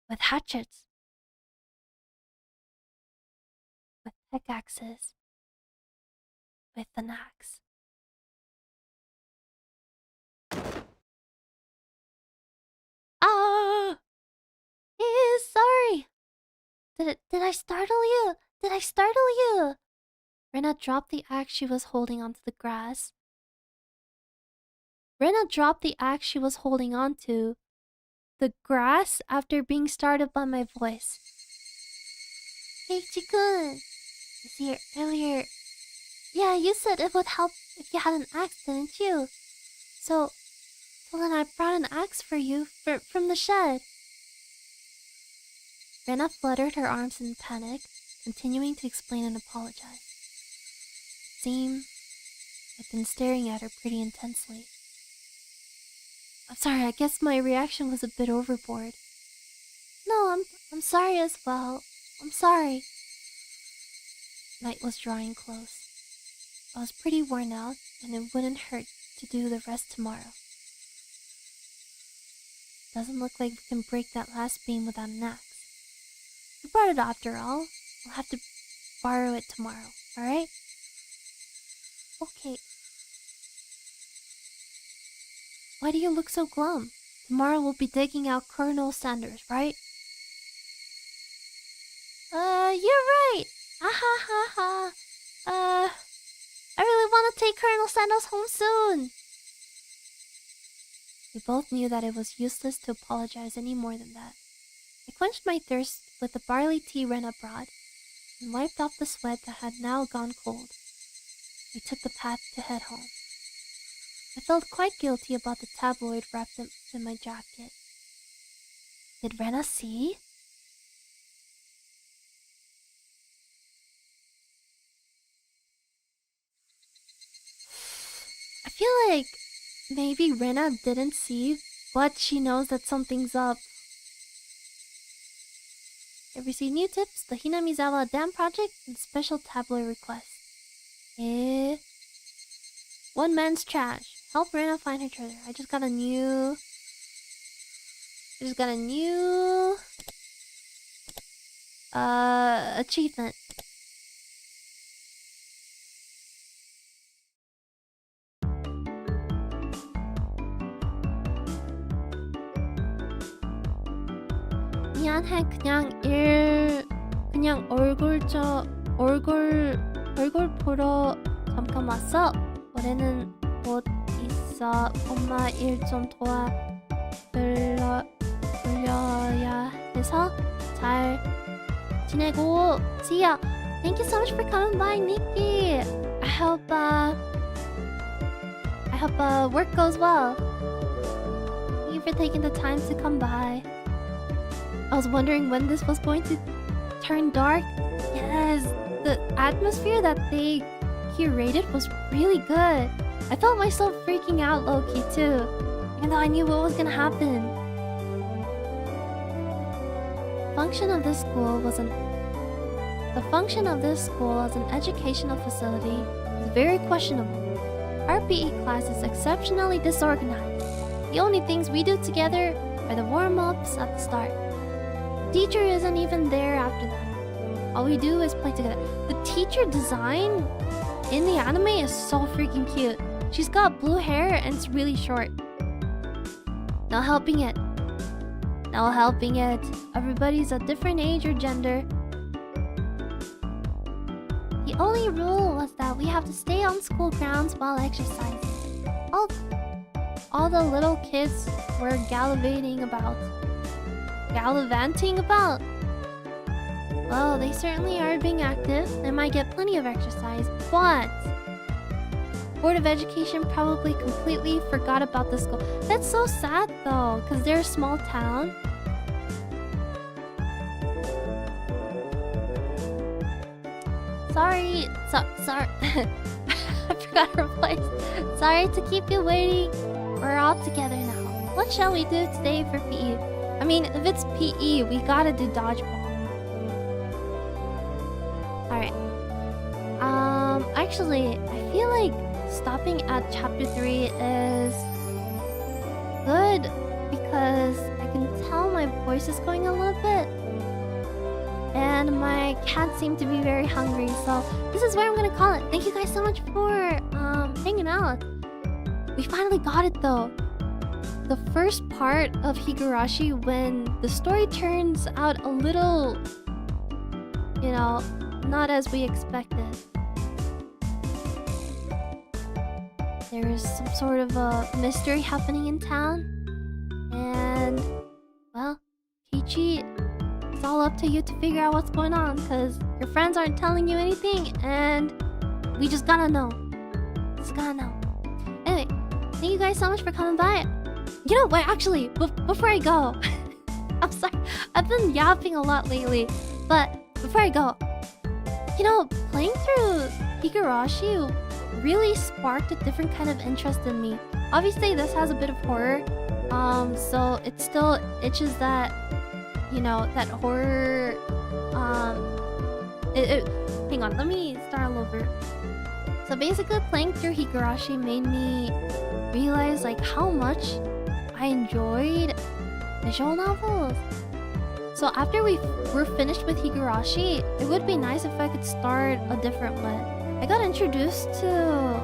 With hatchets. With pickaxes. With an axe. Ah! Sorry! Did I startle you? Did I startle you? Rena dropped the axe she was holding onto the grass. Rena dropped the axe she was holding onto the grass after being startled by my voice. Keiichi-kun! You see, earlier... Yeah, you said it would help if you had an axe, didn't you? So then I brought an axe for you from the shed. Rena fluttered her arms in panic, continuing to explain and apologize. It seemed I'd been staring at her pretty intensely. I'm sorry, I guess my reaction was a bit overboard. No, I'm sorry as well. I'm sorry. Night was drawing close. I was pretty worn out, and it wouldn't hurt to do the rest tomorrow. Doesn't look like we can break that last beam without an axe. You brought it after all. We'll have to borrow it tomorrow, alright? Okay. Why do you look so glum? Tomorrow we'll be digging out Colonel Sanders, right? You're right! Ha. I really want to take Colonel Sanders home soon! We both knew that it was useless to apologize any more than that. I quenched my thirst with the barley tea Rena brought, and wiped off the sweat that had now gone cold. We took the path to head home. I felt quite guilty about the tabloid wrapped in my jacket. Did Rena see? feel like maybe Rena didn't see, but she knows that something's up. Have you seen new tips? The Hinamizawa Dam Project and special tabloid request. One man's trash. Help Rena find her treasure. I just got a new achievement. 미안해. 그냥 얼굴 보러 잠깐 왔어. 올해는 곧 있어. 엄마 일 좀 돌려야 해서 잘 지내고. See ya. Thank you so much for coming by, Nikki. I hope work goes well. Thank you for taking the time to come by. I was wondering when this was going to turn dark. Yes, the atmosphere that they curated was really good. I felt myself freaking out low-key too, even though I knew what was gonna happen. The function of this school as an educational facility is very questionable. Our PE class is exceptionally disorganized. The only things we do together are the warm-ups at the start. Teacher isn't even there after that. All we do is play together. The teacher design in the anime is so freaking cute. She's got blue hair and it's really short. No helping it. Everybody's a different age or gender. The only rule was that we have to stay on school grounds while exercising. All the little kids were gallivanting about. Well, they certainly are being active. They might get plenty of exercise, but Board of Education probably completely forgot about the school. That's so sad though, because they're a small town. Sorry. I forgot her voice. Sorry to keep you waiting. We're all together now. What shall we do today for PE? I mean, if it's PE, we gotta do dodgeball. Alright. Actually, I feel like stopping at chapter 3 is good because I can tell my voice is going a little bit. And my cat seemed to be very hungry, so this is where I'm gonna call it. Thank you guys so much for hanging out. We finally got it though. The first part of Higurashi, when the story turns out a little, not as we expected. There is some sort of a mystery happening in town. And, well, Kichi, it's all up to you to figure out what's going on, because your friends aren't telling you anything, and we just gotta know. Anyway, thank you guys so much for coming by. Wait, actually, before I go, I'm sorry, I've been yapping a lot lately, but before I go, playing through Higurashi really sparked a different kind of interest in me. Obviously, this has a bit of horror, so it still itches that, that horror, hang on, let me start all over. So basically, playing through Higurashi made me realize, how much I enjoyed visual novels. So after we're finished with Higurashi, it would be nice if I could start a different one. I got introduced to...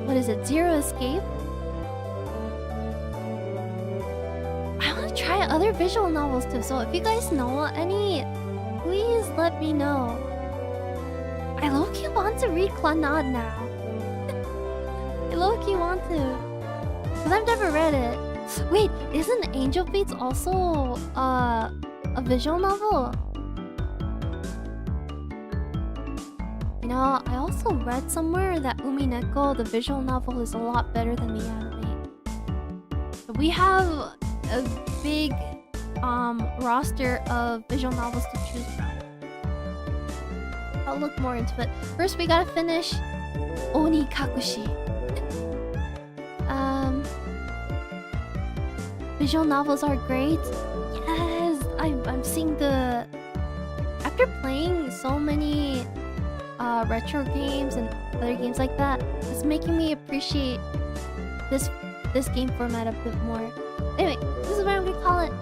what is it? Zero Escape? I want to try other visual novels too, so if you guys know any, please let me know. I low-key want to read Clannad now. I low-key want to. Because I've never read it. Wait, isn't Angel Beats also a visual novel? I also read somewhere that Umineko, the visual novel, is a lot better than the anime. So we have a big roster of visual novels to choose from. I'll look more into it. First, we gotta finish Oni Kakushi. Visual novels are great. Yes, I'm seeing the... After playing so many retro games and other games like that, it's making me appreciate this game format a bit more. Anyway, this is what I'm gonna call it.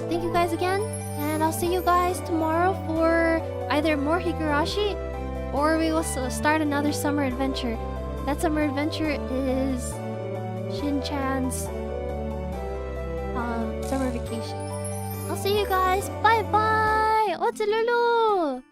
Thank you guys again, and I'll see you guys tomorrow for either more Higurashi or we will start another summer adventure. That summer adventure is Shin-chan's summer vacation. I'll see you guys. Bye bye. Otsu Lulu.